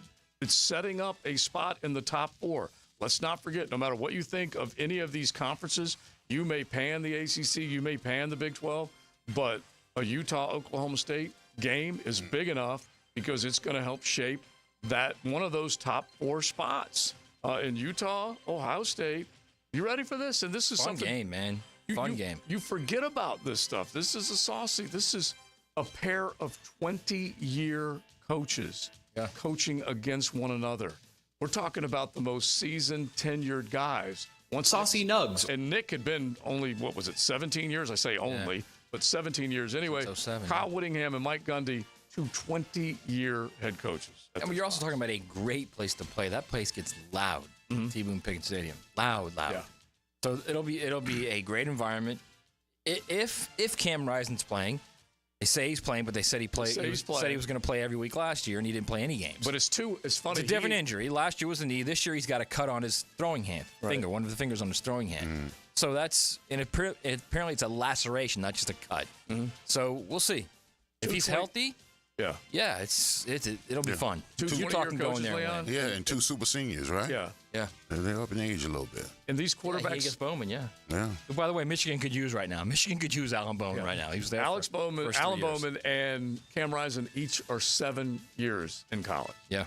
Speaker 5: setting up a spot in the top 4. Let's not forget, no matter what you think of any of these conferences, you may pan the ACC, you may pan the Big 12, but a Utah-Oklahoma State game is big enough because it's going to help shape that one of those top 4 spots. In Utah, Ohio State, you ready for this? And this is
Speaker 6: Fun game, man. Fun game.
Speaker 5: You forget about this stuff. This is a pair of 20-year coaches coaching against one another. We're talking about the most seasoned, tenured guys.
Speaker 9: Saucy Nugs.
Speaker 5: And Nick had been only, 17 years? I say only, but 17 years anyway. Kyle Whittingham and Mike Gundy, 2 20-year head coaches.
Speaker 6: And you're also talking about a great place to play. That place gets loud, T-Boone Pickens Stadium. Loud. Yeah. So it'll be a great environment. If Cam Rising's playing, They say he's playing, but they said he said he was going to play every week last year, and he didn't play any games.
Speaker 5: But it's funny.
Speaker 6: It's a different injury. Last year was a knee. This year he's got a cut on his throwing hand, finger, one of the fingers on his throwing hand. So apparently it's a laceration, not just a cut. So we'll see. If he's healthy, it'll be fun.
Speaker 5: Two talking going there, Leon?
Speaker 7: Yeah, and 2 super seniors, right?
Speaker 5: Yeah.
Speaker 7: They're up in age a little bit.
Speaker 5: And these quarterbacks.
Speaker 6: He gets Bowman,
Speaker 7: Yeah.
Speaker 6: Who, by the way, Michigan could use right now. Michigan could use Alan Bowman right now. He was there.
Speaker 5: Alan Bowman, and Cam Rising each are 7 years in college.
Speaker 6: Yeah.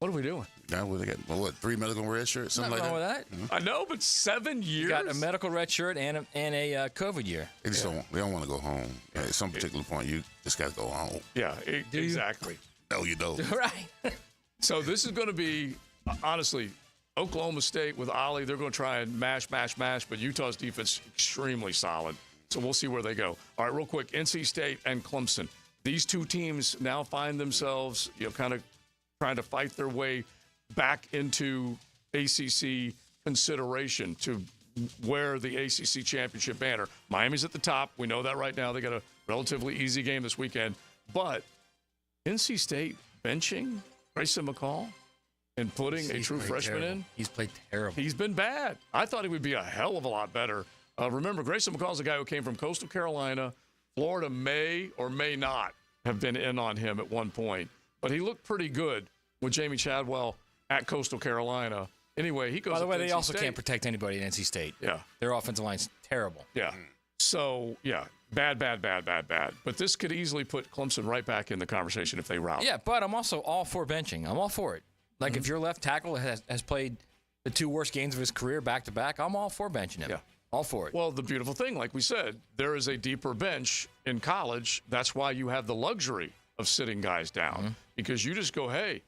Speaker 5: What are we doing?
Speaker 7: Now they got 3 medical red shirts, something
Speaker 6: Nothing
Speaker 7: like
Speaker 6: wrong
Speaker 7: that.
Speaker 6: with that.
Speaker 5: I know, but 7 years.
Speaker 6: You got a medical red shirt and a COVID year.
Speaker 7: They just they don't want to go home. At some particular point, you just got to go home.
Speaker 5: Yeah, exactly.
Speaker 7: No, you don't.
Speaker 6: Right.
Speaker 5: So this is going to be, honestly, Oklahoma State with Ollie. They're going to try and mash, but Utah's defense extremely solid. So we'll see where they go. All right, real quick, NC State and Clemson. These two teams now find themselves, kind of trying to fight their way back into ACC consideration to wear the ACC championship banner. Miami's at the top. We know that right now. They got a relatively easy game this weekend. But NC State benching Grayson McCall and putting a true freshman in.
Speaker 6: He's played terrible.
Speaker 5: He's been bad. I thought he would be a hell of a lot better. Remember, Grayson McCall's a guy who came from Coastal Carolina. Florida may or may not have been in on him at one point. But he looked pretty good with Jamie Chadwell at Coastal Carolina. Anyway, he goes.
Speaker 6: By the way, they
Speaker 5: NC
Speaker 6: also
Speaker 5: State.
Speaker 6: can't protect anybody at NC State.
Speaker 5: Yeah.
Speaker 6: Their offensive line's terrible.
Speaker 5: Yeah. So, bad. But this could easily put Clemson right back in the conversation if they route.
Speaker 6: Yeah, but I'm also all for benching. I'm all for it. Like, if your left tackle has played the 2 worst games of his career back-to-back, I'm all for benching him.
Speaker 5: Yeah.
Speaker 6: All for it.
Speaker 5: Well, the beautiful thing, like we said, there is a deeper bench in college. That's why you have the luxury of sitting guys down because you just go, hey,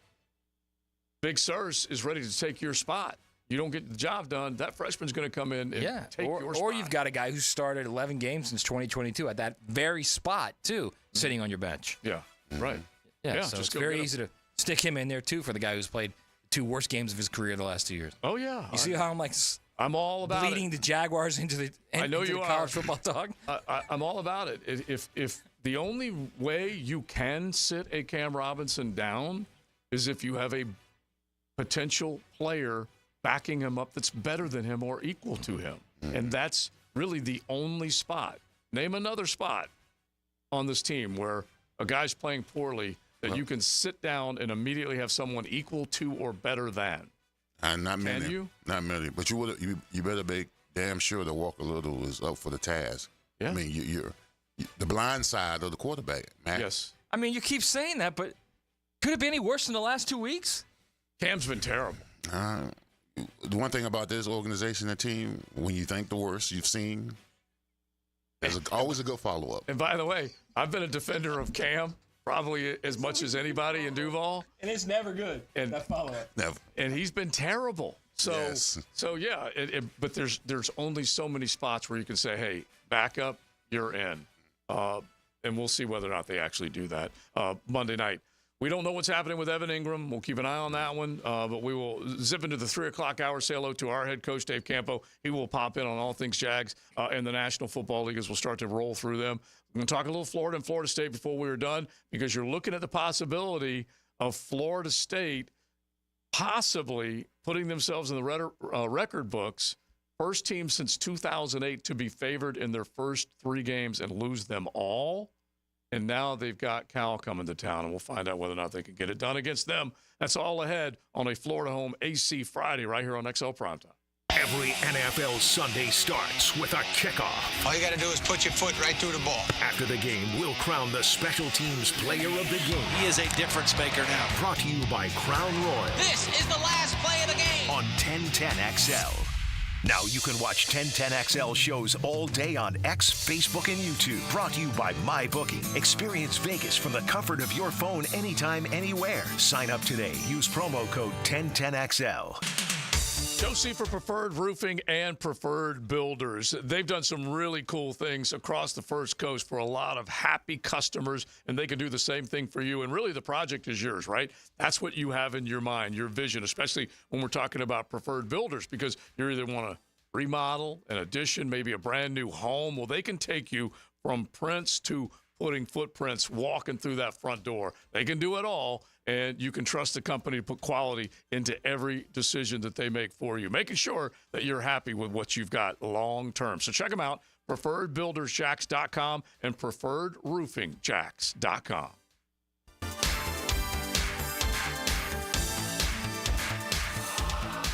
Speaker 5: Big Searcy is ready to take your spot. You don't get the job done, that freshman's going to come in and take your spot.
Speaker 6: Or you've got a guy who started 11 games since 2022 at that very spot, too, sitting on your bench.
Speaker 5: Yeah, right.
Speaker 6: Yeah, so it's very easy to stick him in there, too, for the guy who's played the 2 worst games of his career the last 2 years.
Speaker 5: Oh, yeah.
Speaker 6: You see how
Speaker 5: I'm all about
Speaker 6: bleeding the Jaguars into the college football dog?
Speaker 5: I'm all about it. If the only way you can sit a Cam Robinson down is if you have a potential player backing him up that's better than him or equal to him. And that's really the only spot. Name another spot on this team where a guy's playing poorly that you can sit down and immediately have someone equal to or better than.
Speaker 7: Not many.
Speaker 5: Can you?
Speaker 7: Not many. But you better be damn sure that Walker Little is up for the task.
Speaker 5: Yeah.
Speaker 7: I mean, you're the blind side of the quarterback, man.
Speaker 5: Yes.
Speaker 6: I mean, you keep saying that, but could it be any worse than the last 2 weeks?
Speaker 5: Cam's been terrible.
Speaker 7: The one thing about this organization and team, when you think the worst you've seen, there's always a good follow-up.
Speaker 5: And by the way, I've been a defender of Cam probably as much as anybody in Duval.
Speaker 6: And it's never good, that follow-up.
Speaker 7: Never.
Speaker 5: And he's been terrible. So, but there's only so many spots where you can say, hey, back up, you're in. And we'll see whether or not they actually do that Monday night. We don't know what's happening with Evan Ingram. We'll keep an eye on that one. But we will zip into the 3 o'clock hour. Say hello to our head coach, Dave Campo. He will pop in on all things Jags and the National Football League as we'll start to roll through them. We're going to talk a little Florida and Florida State before we're done because you're looking at the possibility of Florida State possibly putting themselves in the record books. First team since 2008 to be favored in their first 3 games and lose them all. And now they've got Cal coming to town, and we'll find out whether or not they can get it done against them. That's all ahead on a Florida Home AC Friday right here on XL Primetime.
Speaker 2: Every NFL Sunday starts with a kickoff.
Speaker 9: All you got to do is put your foot right through the ball.
Speaker 2: After the game, we'll crown the special teams player of the game.
Speaker 9: He is a difference maker now.
Speaker 2: Brought to you by Crown Royal.
Speaker 9: This is the last play of the game.
Speaker 2: On 1010XL. Now you can watch 1010XL shows all day on X, Facebook, and YouTube. Brought to you by MyBookie. Experience Vegas from the comfort of your phone anytime, anywhere. Sign up today. Use promo code 1010XL.
Speaker 5: Josie for Preferred Roofing and Preferred Builders. They've done some really cool things across the First Coast for a lot of happy customers, and they can do the same thing for you. And really, the project is yours, right? That's what you have in your mind, your vision, especially when we're talking about Preferred Builders, because you either want to remodel, an addition, maybe a brand new home. Well, they can take you from prints to putting footprints, walking through that front door. They can do it all, and you can trust the company to put quality into every decision that they make for you, making sure that you're happy with what you've got long term. So check them out, preferredbuildersjacks.com and preferredroofingjacks.com.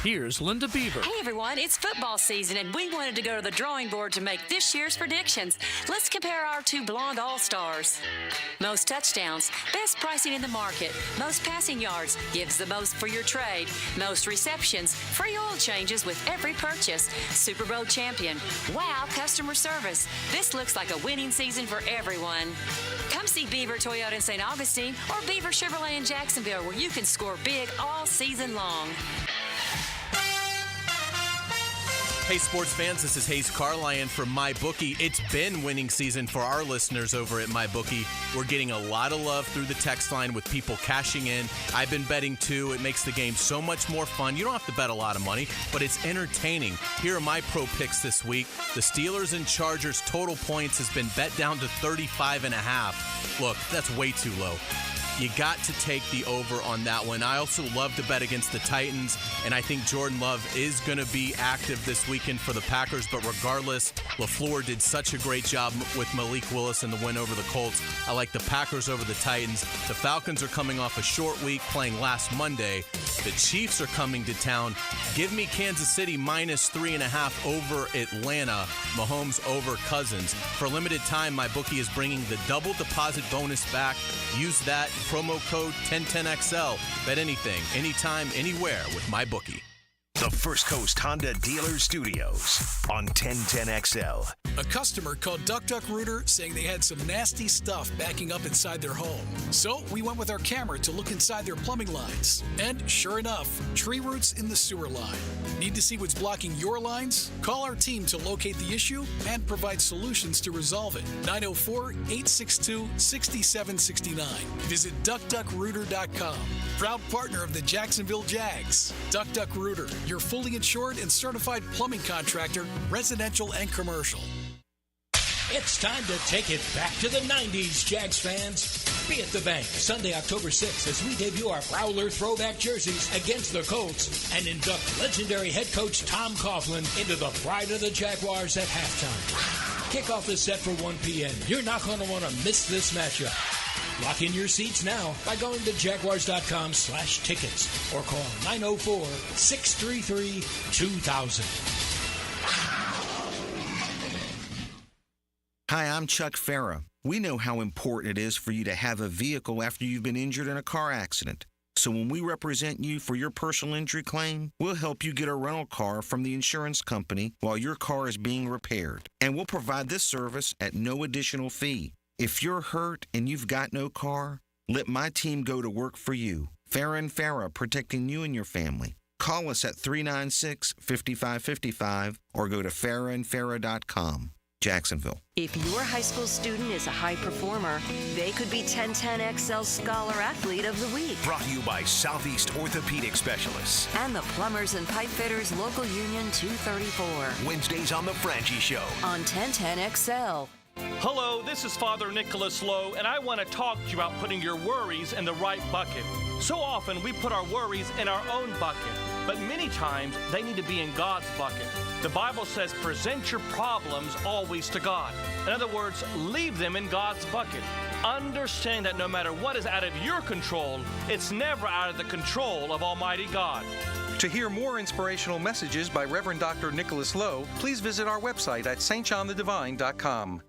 Speaker 1: Here's Linda Beaver.
Speaker 10: Hey everyone, it's football season and we wanted to go to the drawing board to make this year's predictions. Let's compare our two blonde all-stars. Most touchdowns, best pricing in the market. Most passing yards, gives the most for your trade. Most receptions, free oil changes with every purchase. Super Bowl champion, wow customer service. This looks like a winning season for everyone. Come see Beaver Toyota in St. Augustine or Beaver Chevrolet in Jacksonville, where you can score big all season long.
Speaker 13: Hey, sports fans, this is Hayes Carlyon from MyBookie. It's been winning season for our listeners over at MyBookie. We're getting a lot of love through the text line with people cashing in. I've been betting too. It makes the game so much more fun. You don't have to bet a lot of money, but it's entertaining. Here are my pro picks this week. The Steelers and Chargers total points has been bet down to 35.5. Look, that's way too low. You got to take the over on that one. I also love to bet against the Titans, and I think Jordan Love is going to be active this weekend for the Packers. But regardless, LaFleur did such a great job with Malik Willis in the win over the Colts. I like the Packers over the Titans. The Falcons are coming off a short week, playing last Monday. The Chiefs are coming to town. Give me Kansas City minus 3.5 over Atlanta. Mahomes over Cousins. For a limited time, MyBookie is bringing the double deposit bonus back. Use that promo code 1010XL. Bet anything, anytime, anywhere with MyBookie.
Speaker 2: The First Coast Honda Dealer Studios on 1010XL.
Speaker 14: A customer called Duck Rooter saying they had some nasty stuff backing up inside their home. So we went with our camera to look inside their plumbing lines. And sure enough, tree roots in the sewer line. Need to see what's blocking your lines? Call our team to locate the issue and provide solutions to resolve it. 904-862-6769. Visit DuckDuckRooter.com. Proud partner of the Jacksonville Jags. Duck Rooter, your fully insured and certified plumbing contractor, residential and commercial.
Speaker 15: It's time to take it back to the 90s, Jags fans. Be at the bank Sunday, October 6th, as we debut our Prowler throwback jerseys against the Colts and induct legendary head coach Tom Coughlin into the pride of the Jaguars at halftime. Kickoff is set for 1 p.m. You're not going to want to miss this matchup. Lock in your seats now by going to jaguars.com/tickets or call 904-633-2000.
Speaker 16: Hi, I'm Chuck Farah. We know how important it is for you to have a vehicle after you've been injured in a car accident. So when we represent you for your personal injury claim, we'll help you get a rental car from the insurance company while your car is being repaired. And we'll provide this service at no additional fee. If you're hurt and you've got no car, let my team go to work for you. Farah & Farah, protecting you and your family. Call us at 396-5555 or go to farahandfarah.com. Jacksonville.
Speaker 8: If your high school student is a high performer, they could be 1010XL Scholar Athlete of the Week.
Speaker 2: Brought to you by Southeast Orthopedic Specialists.
Speaker 8: And the Plumbers and Pipe Fitters Local Union 234.
Speaker 2: Wednesdays on The Franchi Show.
Speaker 8: On 1010XL.
Speaker 17: Hello, this is Father Nicholas Lowe, and I want to talk to you about putting your worries in the right bucket. So often we put our worries in our own bucket, but many times they need to be in God's bucket. The Bible says, present your problems always to God. In other words, leave them in God's bucket. Understand that no matter what is out of your control, it's never out of the control of Almighty God.
Speaker 19: To hear more inspirational messages by Reverend Dr. Nicholas Lowe, please visit our website at stjohnthedivine.com.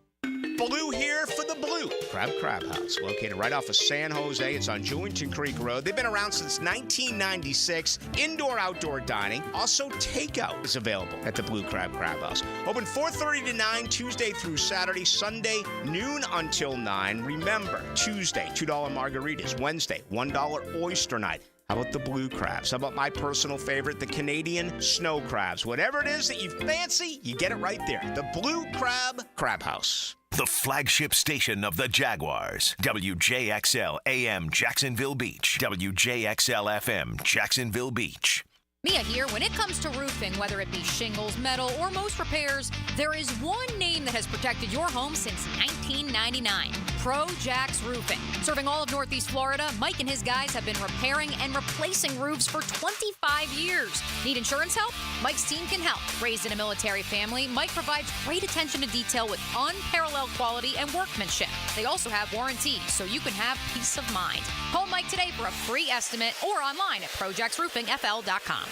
Speaker 20: Blue here for the Blue Crab House, located right off of San Jose. It's on Julington Creek Road. They've been around since 1996. Indoor-outdoor dining. Also, takeout is available at the Blue Crab House. Open 4:30 to 9, Tuesday through Saturday. Sunday, noon until 9. Remember, Tuesday, $2 margaritas. Wednesday, $1 oyster night. How about the blue crabs? How about my personal favorite, the Canadian snow crabs? Whatever it is that you fancy, you get it right there. The Blue Crab House.
Speaker 2: The flagship station of the Jaguars. WJXL AM Jacksonville Beach. WJXL FM Jacksonville Beach.
Speaker 21: Mia here. When it comes to roofing, whether it be shingles, metal, or most repairs, there is one name that has protected your home since 1999. Pro-Jax Roofing. Serving all of Northeast Florida, Mike and his guys have been repairing and replacing roofs for 25 years. Need insurance help? Mike's team can help. Raised in a military family, Mike provides great attention to detail with unparalleled quality and workmanship. They also have warranties, so you can have peace of mind. Call Mike today for a free estimate or online at projaxroofingfl.com.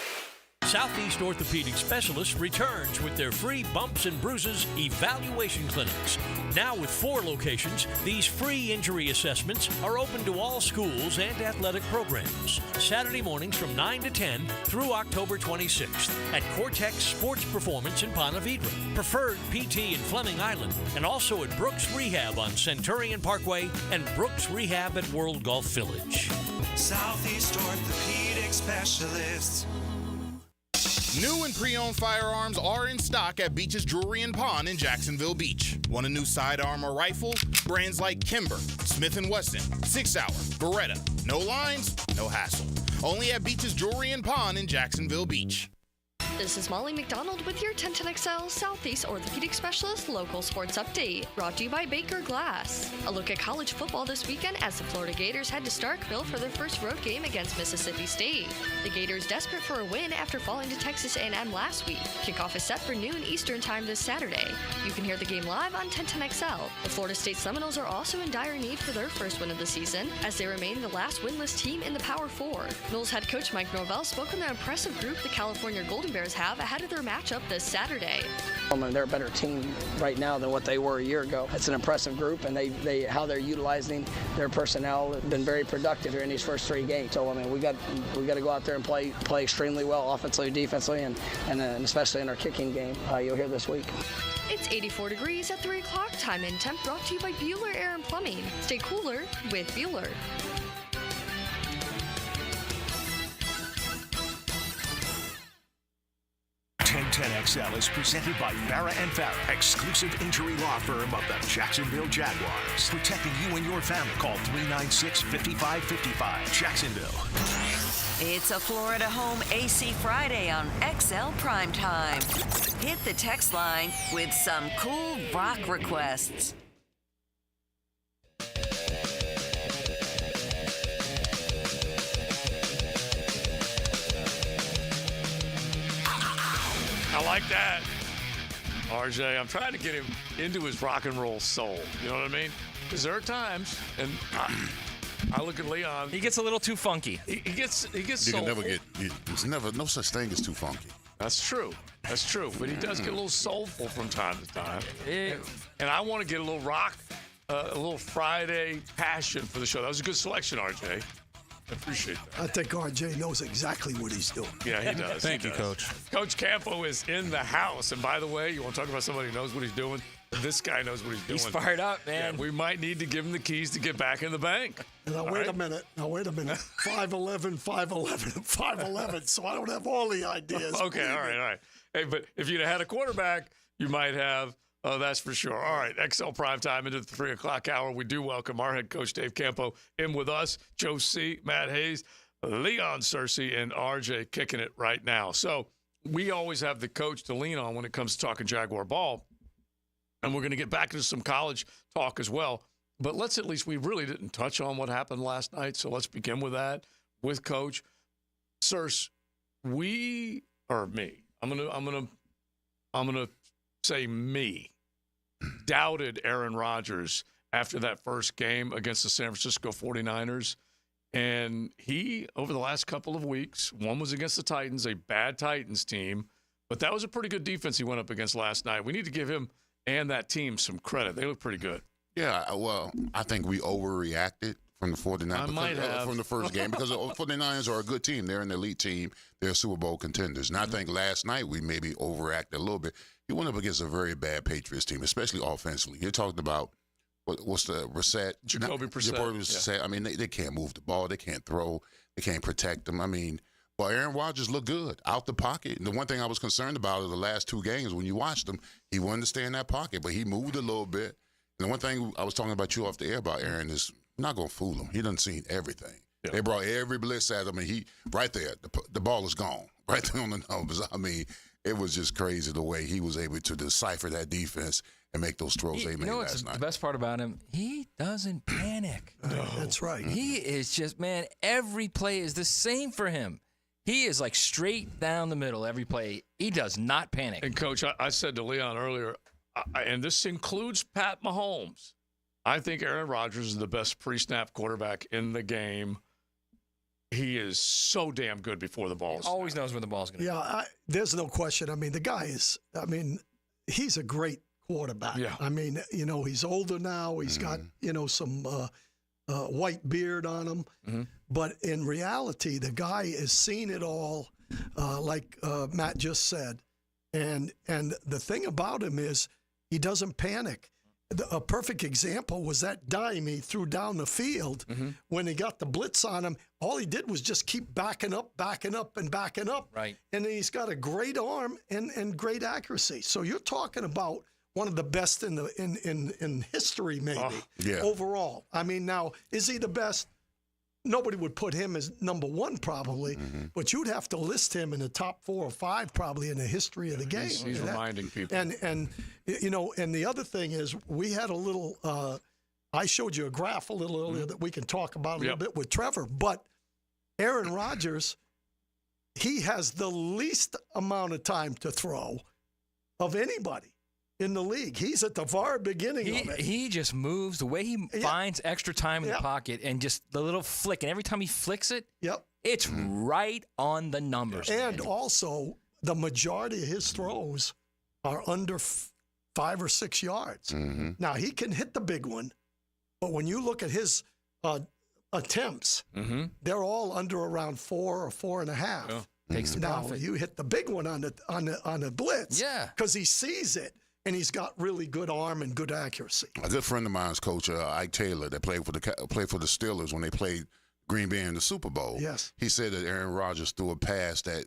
Speaker 15: Southeast Orthopedic Specialists returns with their free bumps and bruises evaluation clinics. Now with 4 locations, these free injury assessments are open to all schools and athletic programs. Saturday mornings from 9 to 10 through October 26th at Cortex Sports Performance in Ponte Vedra, Preferred PT in Fleming Island, and also at Brooks Rehab on Centurion Parkway and Brooks Rehab at World Golf Village.
Speaker 1: Southeast Orthopedic Specialists.
Speaker 11: New and pre-owned firearms are in stock at Beach's Jewelry and Pawn in Jacksonville Beach. Want a new sidearm or rifle? Brands like Kimber, Smith & Wesson, 6 Hour, Beretta. No lines, no hassle. Only at Beach's Jewelry and Pawn in Jacksonville Beach.
Speaker 12: This is Molly McDonald with your 1010XL Southeast Orthopedic Specialist Local Sports Update, brought to you by Baker Glass. A look at college football this weekend as the Florida Gators head to Starkville for their first road game against Mississippi State. The Gators desperate for a win after falling to Texas A&M last week. Kickoff is set for noon Eastern Time this Saturday. You can hear the game live on 1010XL. The Florida State Seminoles are also in dire need for their first win of the season, as they remain the last winless team in the Power Four. Noles head coach Mike Norvell spoke on the impressive group the California Golden Bears have ahead of their matchup this Saturday.
Speaker 18: They're a better team right now than what they were a year ago. It's an impressive group, and they how they're utilizing their personnel have been very productive here in these first 3 games. So we got to go out there and play extremely well, offensively, defensively, and especially in our kicking game. You'll hear this week.
Speaker 12: It's 84 degrees at 3 o'clock. Time and temp brought to you by Bueller Air and Plumbing. Stay cooler with Bueller.
Speaker 2: 1010XL is presented by Farah & Farah, exclusive injury law firm of the Jacksonville Jaguars. Protecting you and your family. Call 396-5555. Jacksonville.
Speaker 8: It's a Florida Home AC Friday on XL Primetime. Hit the text line with some cool rock requests.
Speaker 5: I like that. RJ, I'm trying to get him into his rock and roll soul. You know what I mean? Because there are times, and I look at Leon.
Speaker 6: He gets a little too funky.
Speaker 5: He gets
Speaker 7: You
Speaker 5: soulful.
Speaker 7: can never get. There's never no such thing as too funky.
Speaker 5: That's true. That's true. But he does get a little soulful from time to time. And I want to get a little rock, a little Friday passion for the show. That was a good selection, RJ. I appreciate that.
Speaker 23: I think RJ knows exactly what he's doing.
Speaker 5: Yeah, he does.
Speaker 23: Thank you,
Speaker 5: Coach. Coach Campo is in the house. And by the way, you want to talk about somebody who knows what he's doing? This guy knows what he's doing.
Speaker 6: He's fired up, man.
Speaker 5: Yeah, we might need to give him the keys to get back in the bank.
Speaker 23: Now, wait a minute. 5'11", 5'11", 5'11", so I don't have all the ideas.
Speaker 5: Okay, all right. Hey, but if you'd have had a quarterback, you might have. Oh, that's for sure. All right, XL Primetime into the 3 o'clock hour. We do welcome our head coach, Dave Campo, in with us. Joe C., Matt Hayes, Leon Searcy, and RJ kicking it right now. So we always have the coach to lean on when it comes to talking Jaguar ball. And we're going to get back into some college talk as well. But let's at least, we really didn't touch on what happened last night. So let's begin with that, with Coach Searcy. Me. I'm gonna say me doubted Aaron Rodgers after that first game against the San Francisco 49ers. And he, over the last couple of weeks, one was against the Titans, a bad Titans team, but that was a pretty good defense he went up against last night. We need to give him and that team some credit. They look pretty good.
Speaker 7: Yeah, well, I think we overreacted from the 49ers from the first game because the 49ers are a good team. They're an elite team. They're Super Bowl contenders. And I think last night we maybe overreacted a little bit. He went up against a very bad Patriots team, especially offensively. You're talking about what's the Brissett?
Speaker 5: Jacoby Brissett.
Speaker 7: Yeah. I mean, they can't move the ball. They can't throw. They can't protect them. I mean, but Aaron Rodgers looked good out the pocket. And the one thing I was concerned about is the last 2 games when you watched him, he wanted to stay in that pocket, but he moved a little bit. And the one thing I was talking about you off the air about Aaron is I'm not going to fool him. He doesn't see everything. Yeah. They brought every blitz at him, and he right there, the ball is gone. Right there on the numbers. I mean, it was just crazy the way he was able to decipher that defense and make those throws they made last night.
Speaker 6: The best part about him? He doesn't panic.
Speaker 23: No. That's right.
Speaker 6: He is just, man, every play is the same for him. He is like straight down the middle every play. He does not panic.
Speaker 5: And, Coach, I said to Leon earlier, and this includes Pat Mahomes, I think Aaron Rodgers is the best pre-snap quarterback in the game. He is so damn good before the ball.
Speaker 6: He always knows where the ball's going to
Speaker 23: go. There's no question. I mean, the guy is, he's a great quarterback.
Speaker 5: Yeah.
Speaker 23: I mean, he's older now. He's got, some white beard on him.
Speaker 5: Mm-hmm.
Speaker 23: But in reality, the guy has seen it all, like Matt just said. And the thing about him is he doesn't panic. A perfect example was that dime he threw down the field when he got the blitz on him. All he did was just keep backing up.
Speaker 6: Right.
Speaker 23: And he's got a great arm and great accuracy. So you're talking about one of the best in history, maybe, overall. I mean, now, is he the best? Nobody would put him as number one probably, but you'd have to list him in the top 4 or 5 probably in the history of the game.
Speaker 5: He's reminding people.
Speaker 23: And and the other thing is we had a little, I showed you a graph a little earlier that we can talk about a little bit with Trevor, but Aaron Rodgers, he has the least amount of time to throw of anybody in the league. He's at the very beginning of it.
Speaker 6: He just moves the way he finds extra time in the pocket and just the little flick. And every time he flicks it, it's right on the numbers.
Speaker 23: And also, the majority of his throws are under 5 or 6 yards. Now, he can hit the big one, but when you look at his attempts, they're all under around 4 or 4.5.
Speaker 6: Takes the
Speaker 23: now,
Speaker 6: profit.
Speaker 23: you hit the big one on the blitz because he sees it. And he's got really good arm and good accuracy.
Speaker 7: A good friend of mine's coach, Ike Taylor, that played for the Steelers when they played Green Bay in the Super Bowl.
Speaker 23: Yes.
Speaker 7: He said that Aaron Rodgers threw a pass that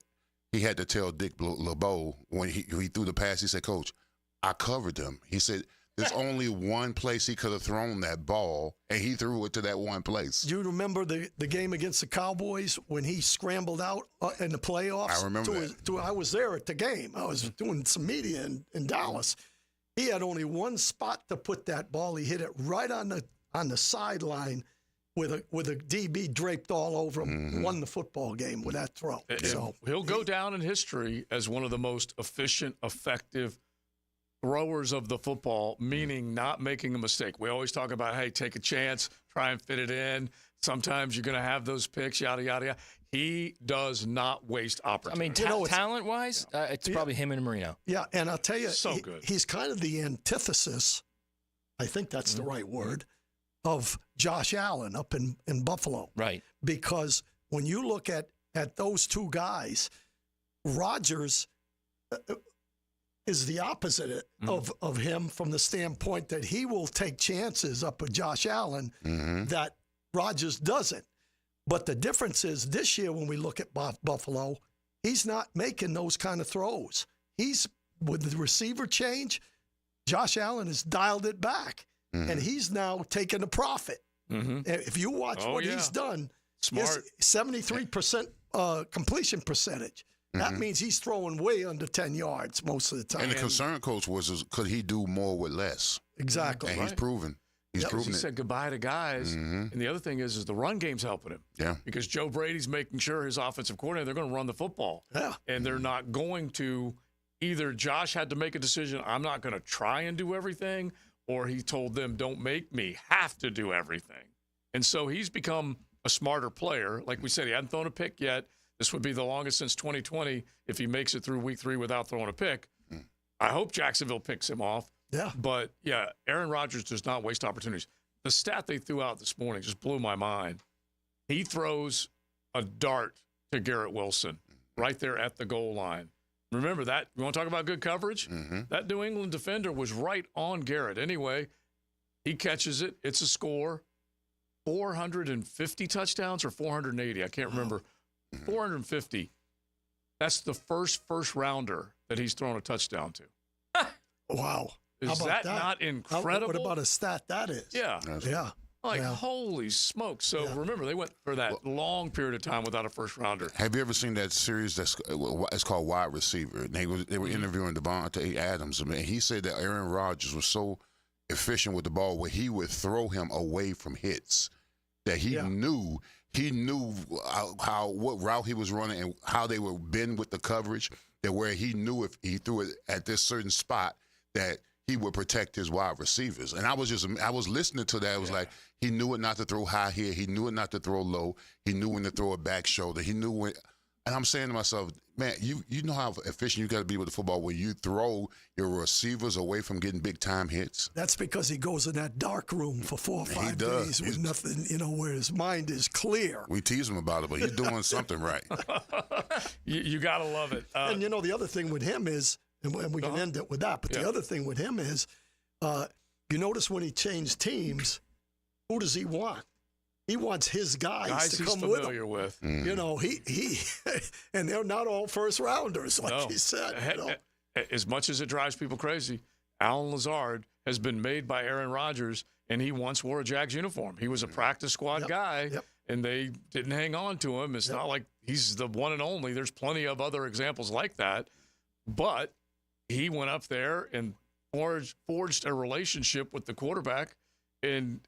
Speaker 7: he had to tell Dick LeBeau when he threw the pass. He said, "Coach, I covered him." He said, "There's only one place he could have thrown that ball, and he threw it to that one place."
Speaker 23: Do you remember the game against the Cowboys when he scrambled out in the playoffs?
Speaker 7: I remember that.
Speaker 23: I was there at the game. I was doing some media in Dallas. He had only one spot to put that ball. He hit it right on the sideline with a DB draped all over him. Won the football game with that throw. So
Speaker 5: he'll go down in history as one of the most efficient, effective throwers of the football, meaning not making a mistake. We always talk about, hey, take a chance, try and fit it in. Sometimes you're going to have those picks, yada, yada, yada. He does not waste opportunity.
Speaker 6: I mean, talent-wise, it's probably him and Marino.
Speaker 23: Yeah, and I'll tell you,
Speaker 5: good.
Speaker 23: He's kind of the antithesis, I think that's the right word, of Josh Allen up in Buffalo.
Speaker 6: Right.
Speaker 23: Because when you look at those two guys, Rodgers is the opposite of him from the standpoint that he will take chances up with Josh Allen that Rodgers doesn't. But the difference is this year when we look at Buffalo, he's not making those kind of throws. He's, with the receiver change, Josh Allen has dialed it back, and he's now taking the profit. If you watch what he's done,
Speaker 5: Smart.
Speaker 23: 73% completion percentage. That means he's throwing way under 10 yards most of the time.
Speaker 7: And the concern, coach, was could he do more with less?
Speaker 23: Exactly.
Speaker 7: And he's proven. He's proven
Speaker 5: he
Speaker 7: it.
Speaker 5: said goodbye to guys. And the other thing is the run game's helping him.
Speaker 7: Yeah.
Speaker 5: Because Joe Brady's making sure his offensive coordinator, they're going to run the football.
Speaker 23: Yeah.
Speaker 5: And they're not going to either Josh had to make a decision, I'm not going to try and do everything, or he told them, don't make me have to do everything. And so he's become a smarter player. Like we said, he hadn't thrown a pick yet. This would be the longest since 2020 if he makes it through week 3 without throwing a pick. I hope Jacksonville picks him off.
Speaker 23: Yeah.
Speaker 5: But, yeah, Aaron Rodgers does not waste opportunities. The stat they threw out this morning just blew my mind. He throws a dart to Garrett Wilson right there at the goal line. Remember that? You want to talk about good coverage? That New England defender was right on Garrett. Anyway, he catches it. It's a score. 450 touchdowns or 480? I can't remember. 450. That's the first rounder that he's thrown a touchdown to.
Speaker 23: Wow.
Speaker 5: Is that not incredible?
Speaker 23: What about a stat that is?
Speaker 5: Yeah.
Speaker 23: Yeah.
Speaker 5: Like, holy smokes. So remember, they went for that long period of time without a first rounder.
Speaker 7: Have you ever seen that series it's called Wide Receiver? And they were interviewing Devontae Adams, and he said that Aaron Rodgers was so efficient with the ball where he would throw him away from hits, that he knew what route he was running and how they would bend with the coverage, that where he knew if he threw it at this certain spot that he would protect his wide receivers. And I was listening to that. It was like he knew it not to throw high here. He knew it not to throw low. He knew when to throw a back shoulder. He knew when. And I'm saying to myself, man, you know how efficient you got to be with the football when you throw your receivers away from getting big-time hits?
Speaker 23: That's because he goes in that dark room for 4 or 5 days with nothing, where his mind is clear.
Speaker 7: We tease him about it, but he's doing something right.
Speaker 5: You got to love it.
Speaker 23: And, the other thing with him is, and we can end it with that, but the other thing with him is, you notice when he changed teams, who does he want? He wants his guys to come with him.
Speaker 5: Guys he's familiar with.
Speaker 23: He and they're not all first rounders, like he said.
Speaker 5: As much as it drives people crazy, Alan Lazard has been made by Aaron Rodgers, and he once wore a Jags uniform. He was a practice squad guy, and they didn't hang on to him. It's not like he's the one and only. There's plenty of other examples like that. But he went up there and forged a relationship with the quarterback, and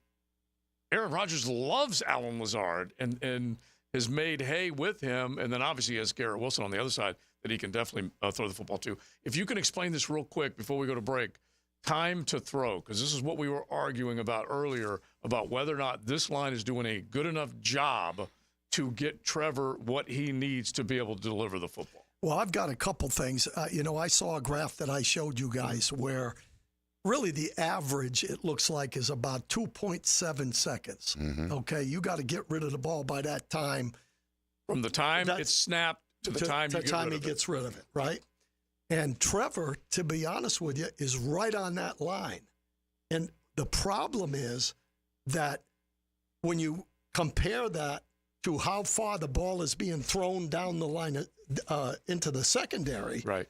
Speaker 5: Aaron Rodgers loves Alan Lazard and has made hay with him. And then obviously he has Garrett Wilson on the other side that he can definitely throw the football to. If you can explain this real quick before we go to break, time to throw, because this is what we were arguing about earlier, about whether or not this line is doing a good enough job to get Trevor what he needs to be able to deliver the football.
Speaker 23: Well, I've got a couple things. I saw a graph that I showed you guys where really the average, it looks like, is about 2.7 seconds.
Speaker 7: Mm-hmm.
Speaker 23: Okay, you got to get rid of the ball by that time.
Speaker 5: From the time it's snapped to the time
Speaker 23: he gets rid of it, right? And Trevor, to be honest with you, is right on that line. And the problem is that when you compare that to how far the ball is being thrown down the line into the secondary,
Speaker 5: right?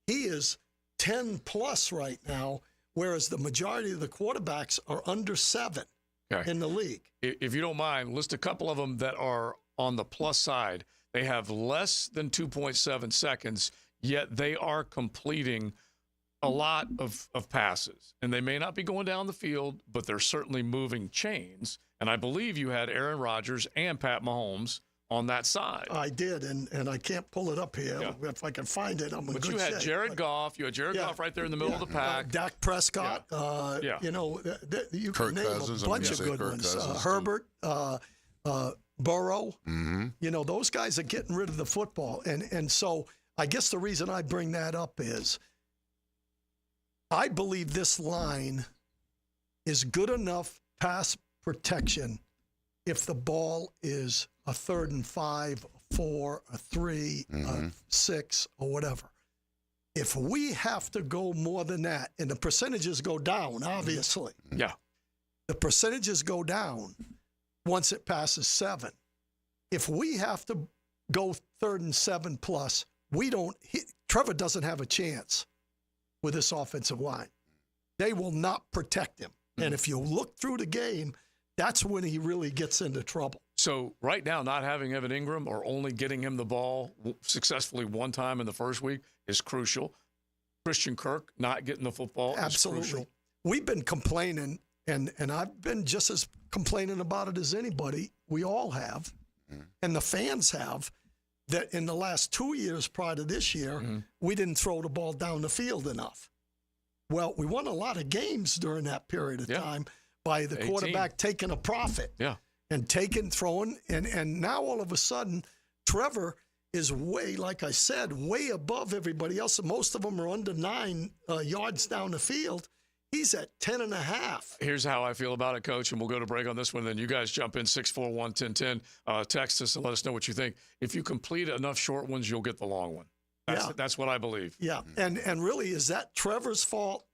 Speaker 23: He is 10 plus right now, whereas the majority of the quarterbacks are under 7 in the league.
Speaker 5: If you don't mind, list a couple of them that are on the plus side. They have less than 2.7 seconds, yet they are completing a lot of passes. And they may not be going down the field, but they're certainly moving chains. And I believe you had Aaron Rodgers and Pat Mahomes on that side.
Speaker 23: I did, and I can't pull it up here. Yeah. If I can find it, I'm in good shape.
Speaker 5: But you had Jared Goff. You had Jared Goff right there in the middle of the pack.
Speaker 23: Dak Prescott. You can name
Speaker 7: Cousins,
Speaker 23: a bunch of good ones. Herbert, Burrow.
Speaker 7: Mm-hmm.
Speaker 23: Those guys are getting rid of the football. And so I guess the reason I bring that up is I believe this line is good enough pass protection if the ball is a 3rd and 5, a 4, a 3, a 6, or whatever. If we have to go more than that, and the percentages go down, obviously.
Speaker 5: Yeah.
Speaker 23: The percentages go down once it passes 7. If we have to go 3rd and 7 plus, Trevor doesn't have a chance with this offensive line. They will not protect him. And if you look through the game, that's when he really gets into trouble.
Speaker 5: So right now, not having Evan Ingram or only getting him the ball successfully one time in the first week is crucial. Christian Kirk not getting the football is crucial.
Speaker 23: We've been complaining, and I've been just as complaining about it as anybody. We all have, and the fans have, that in the last 2 years prior to this year, we didn't throw the ball down the field enough. Well, we won a lot of games during that period of time by the quarterback taking a profit and throwing. And now all of a sudden, Trevor is way, like I said, way above everybody else. Most of them are under 9 yards down the field. He's at 10.5.
Speaker 5: Here's how I feel about it, Coach, and we'll go to break on this one. Then you guys jump in 641-1010. Text us and let us know what you think. If you complete enough short ones, you'll get the long one. That's what I believe.
Speaker 23: Yeah, and really, is that Trevor's fault,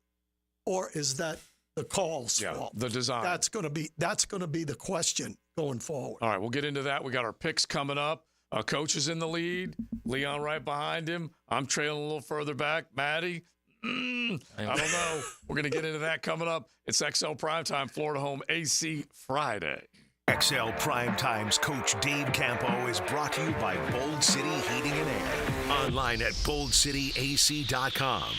Speaker 23: or is that the call's fault?
Speaker 5: The design.
Speaker 23: That's going to be the question going forward.
Speaker 5: All right, we'll get into that. We got our picks coming up. Coach is in the lead. Leon right behind him. I'm trailing a little further back. Maddie, I don't know. We're going to get into that coming up. It's XL Primetime, Florida Home AC Friday.
Speaker 2: XL Primetime's Coach Dave Campo is brought to you by Bold City Heating and Air. Online at boldcityac.com.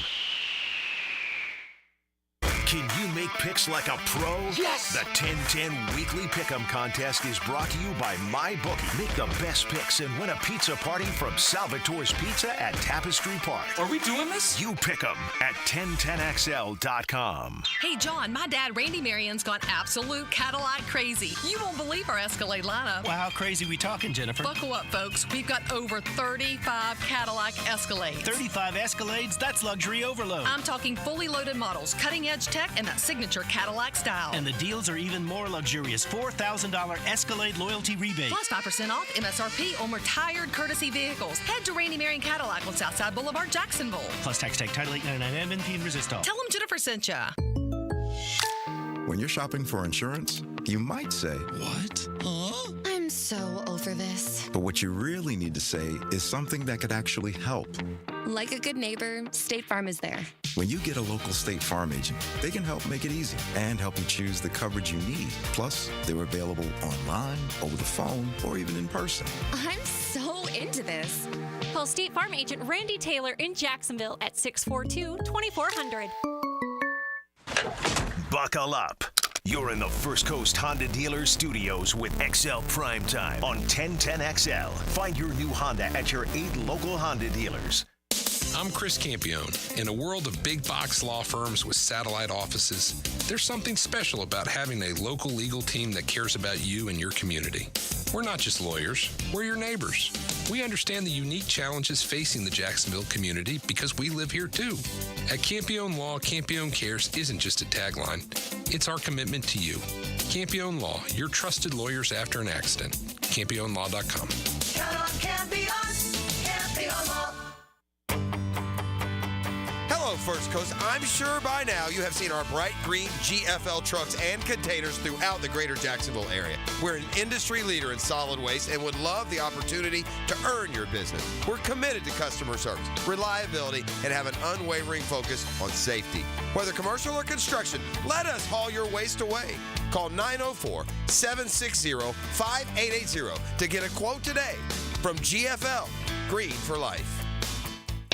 Speaker 2: Can you make picks like a pro?
Speaker 1: Yes!
Speaker 2: The 10-10 Weekly Pick'em Contest is brought to you by MyBookie. Make the best picks and win a pizza party from Salvatore's Pizza at Tapestry Park.
Speaker 3: Are we doing this?
Speaker 2: You pick 'em at 1010xl.com.
Speaker 4: Hey, John, my dad, Randy Marion's gone absolute Cadillac crazy. You won't believe our Escalade lineup.
Speaker 3: Well, how crazy we talking, Jennifer?
Speaker 4: Buckle up, folks. We've got over 35 Cadillac Escalades.
Speaker 3: 35 Escalades? That's luxury overload.
Speaker 4: I'm talking fully loaded models, cutting-edge tech, and that signature Cadillac style.
Speaker 3: And the deals are even more luxurious. $4,000 Escalade loyalty rebate.
Speaker 4: Plus 5% off MSRP on retired courtesy vehicles. Head to Randy Marion Cadillac on Southside Boulevard, Jacksonville.
Speaker 3: Plus tax tag title $899 MNP and resistol.
Speaker 4: Tell them Jennifer sent ya.
Speaker 22: When you're shopping for insurance, you might say,
Speaker 3: "What? Huh?"
Speaker 24: I'm so over this.
Speaker 22: But what you really need to say is something that could actually help.
Speaker 24: Like a good neighbor, State Farm is there.
Speaker 22: When you get a local State Farm agent, they can help make it easy and help you choose the coverage you need. Plus, they're available online, over the phone, or even in person.
Speaker 24: I'm so into this.
Speaker 25: Call State Farm agent Randy Taylor in Jacksonville at 642-2400.
Speaker 2: Buckle up. You're in the First Coast Honda Dealer Studios with XL Primetime on 1010XL. Find your new Honda at your 8 local Honda dealers.
Speaker 26: I'm Chris Campione. In a world of big box law firms with satellite offices, there's something special about having a local legal team that cares about you and your community. We're not just lawyers, we're your neighbors. We understand the unique challenges facing the Jacksonville community because we live here too. At Campione Law, Campione Cares isn't just a tagline, it's our commitment to you. Campione Law, your trusted lawyers after an accident. CampioneLaw.com.
Speaker 1: Count on Campione, Campione Law.
Speaker 27: Hello, First Coast. I'm sure by now you have seen our bright green GFL trucks and containers throughout the greater Jacksonville area. We're an industry leader in solid waste and would love the opportunity to earn your business. We're committed to customer service, reliability, and have an unwavering focus on safety. Whether commercial or construction, let us haul your waste away. Call 904-760-5880 to get a quote today from GFL, Green for Life.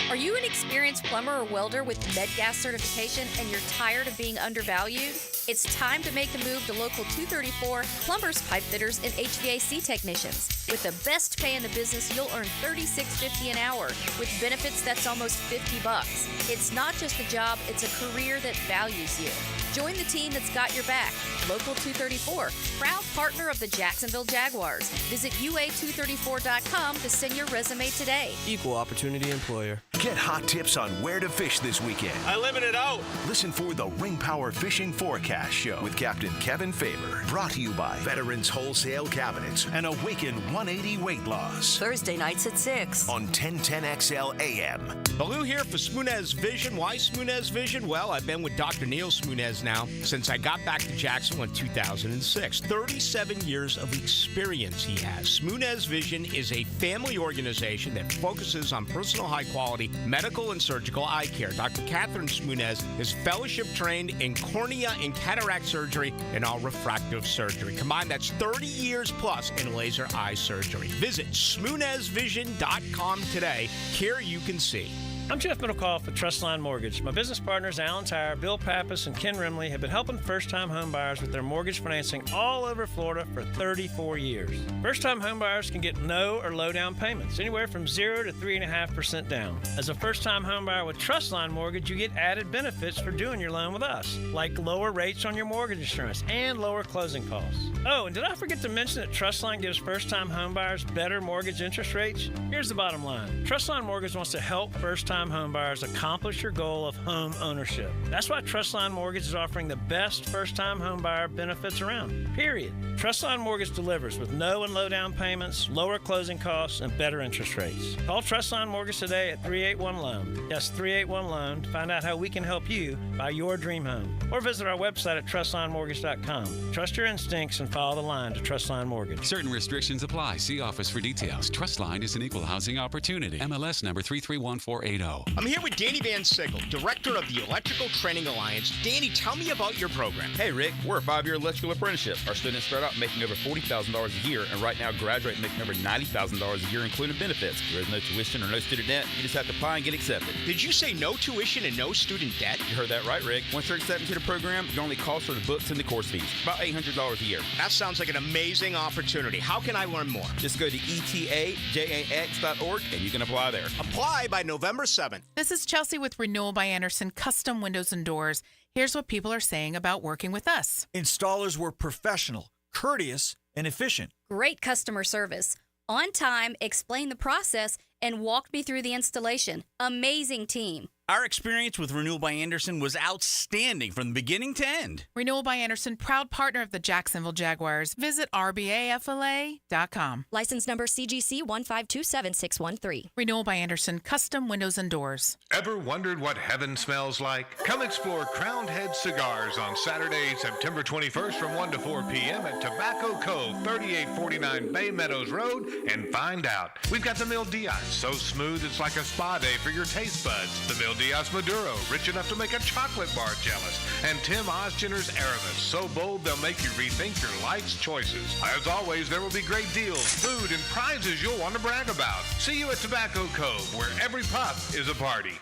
Speaker 21: Are you an experienced plumber or welder with MedGas certification and you're tired of being undervalued? It's time to make the move to Local 234 plumbers, pipe fitters, and HVAC technicians. With the best pay in the business, you'll earn $36.50 an hour with benefits that's almost $50. It's not just a job, it's a career that values you. Join the team that's got your back. Local 234, proud partner of the Jacksonville Jaguars. Visit UA234.com to send your resume today.
Speaker 28: Equal opportunity employer.
Speaker 2: Get hot tips on where to fish this weekend.
Speaker 28: I limit it out.
Speaker 2: Listen for the Ring Power Fishing Forecast Show with Captain Kevin Faber. Brought to you by Veterans Wholesale Cabinets and Awaken 180 Weight Loss.
Speaker 8: Thursday nights at 6
Speaker 2: on 1010XL AM.
Speaker 20: Baloo here for Smoonez Vision. Why Smoonez Vision? Well, I've been with Dr. Neil Smoonez now since I got back to Jacksonville in 2006. 37 years of experience he has. Smoonez Vision is a family organization that focuses on personal high-quality medical and surgical eye care. Dr. Catherine Smoonez is fellowship-trained in cornea and cataract surgery and all refractive surgery. Combined, that's 30 years plus in laser eye surgery. Visit SmoonezVision.com today. Care you can see.
Speaker 17: I'm Jeff Middlecoff with Trustline Mortgage. My business partners, Alan Tyre, Bill Pappas, and Ken Rimley, have been helping first-time home buyers with their mortgage financing all over Florida for 34 years. First-time home buyers can get no or low down payments, anywhere from 0 to 3.5% down. As a first-time home buyer with Trustline Mortgage, you get added benefits for doing your loan with us, like lower rates on your mortgage insurance and lower closing costs. Oh, and did I forget to mention that Trustline gives first-time home buyers better mortgage interest rates? Here's the bottom line. Trustline Mortgage wants to help first-time home buyers accomplish your goal of home ownership. That's why Trustline Mortgage is offering the best first-time home buyer benefits around, period. Trustline Mortgage delivers with no and low down payments, lower closing costs, and better interest rates. Call Trustline Mortgage today at 381-LOAN. Yes, 381-LOAN to find out how we can help you buy your dream home. Or visit our website at TrustlineMortgage.com. Trust your instincts and follow the line to Trustline Mortgage.
Speaker 29: Certain restrictions apply. See office for details. Trustline is an equal housing opportunity. MLS number 331480.
Speaker 9: now.
Speaker 20: I'm here with Danny Van Sickle, Director of the Electrical Training Alliance. Danny, tell me about your program.
Speaker 10: Hey, Rick, we're a 5-year electrical apprenticeship. Our students start out making over $40,000 a year, and right now graduate making over $90,000 a year, including benefits. There is no tuition or no student debt. You just have to apply and get accepted.
Speaker 20: Did you say no tuition and no student debt?
Speaker 10: You heard that right, Rick. Once you're accepted to the program, your only cost for the books and the course fees. About $800 a year.
Speaker 20: That sounds like an amazing opportunity. How can I learn more?
Speaker 10: Just go to etajax.org and you can apply there.
Speaker 20: Apply by November 7th.
Speaker 11: This is Chelsea with Renewal by Andersen Custom Windows and Doors. Here's what people are saying about working with us.
Speaker 13: Installers were professional, courteous, and efficient.
Speaker 14: Great customer service. On time, explained the process, and walked me through the installation. Amazing team.
Speaker 13: Our experience with Renewal by Andersen was outstanding from the beginning to end.
Speaker 11: Renewal by Andersen, proud partner of the Jacksonville Jaguars. Visit rbafla.com.
Speaker 14: License number CGC 1527613.
Speaker 11: Renewal by Andersen, custom windows and doors.
Speaker 15: Ever wondered what heaven smells like? Come explore Crowned Head Cigars on Saturday, September 21st from 1 to 4 p.m. at Tobacco Cove, 3849 Bay Meadows Road, and find out. We've got the Mil Diaz, so smooth it's like a spa day for your taste buds. The Mil Diaz Maduro, rich enough to make a chocolate bar jealous. And Tim Osgener's Aramis, so bold they'll make you rethink your life's choices. As always, there will be great deals, food, and prizes you'll want to brag about. See you at Tobacco Cove, where every puff is a party.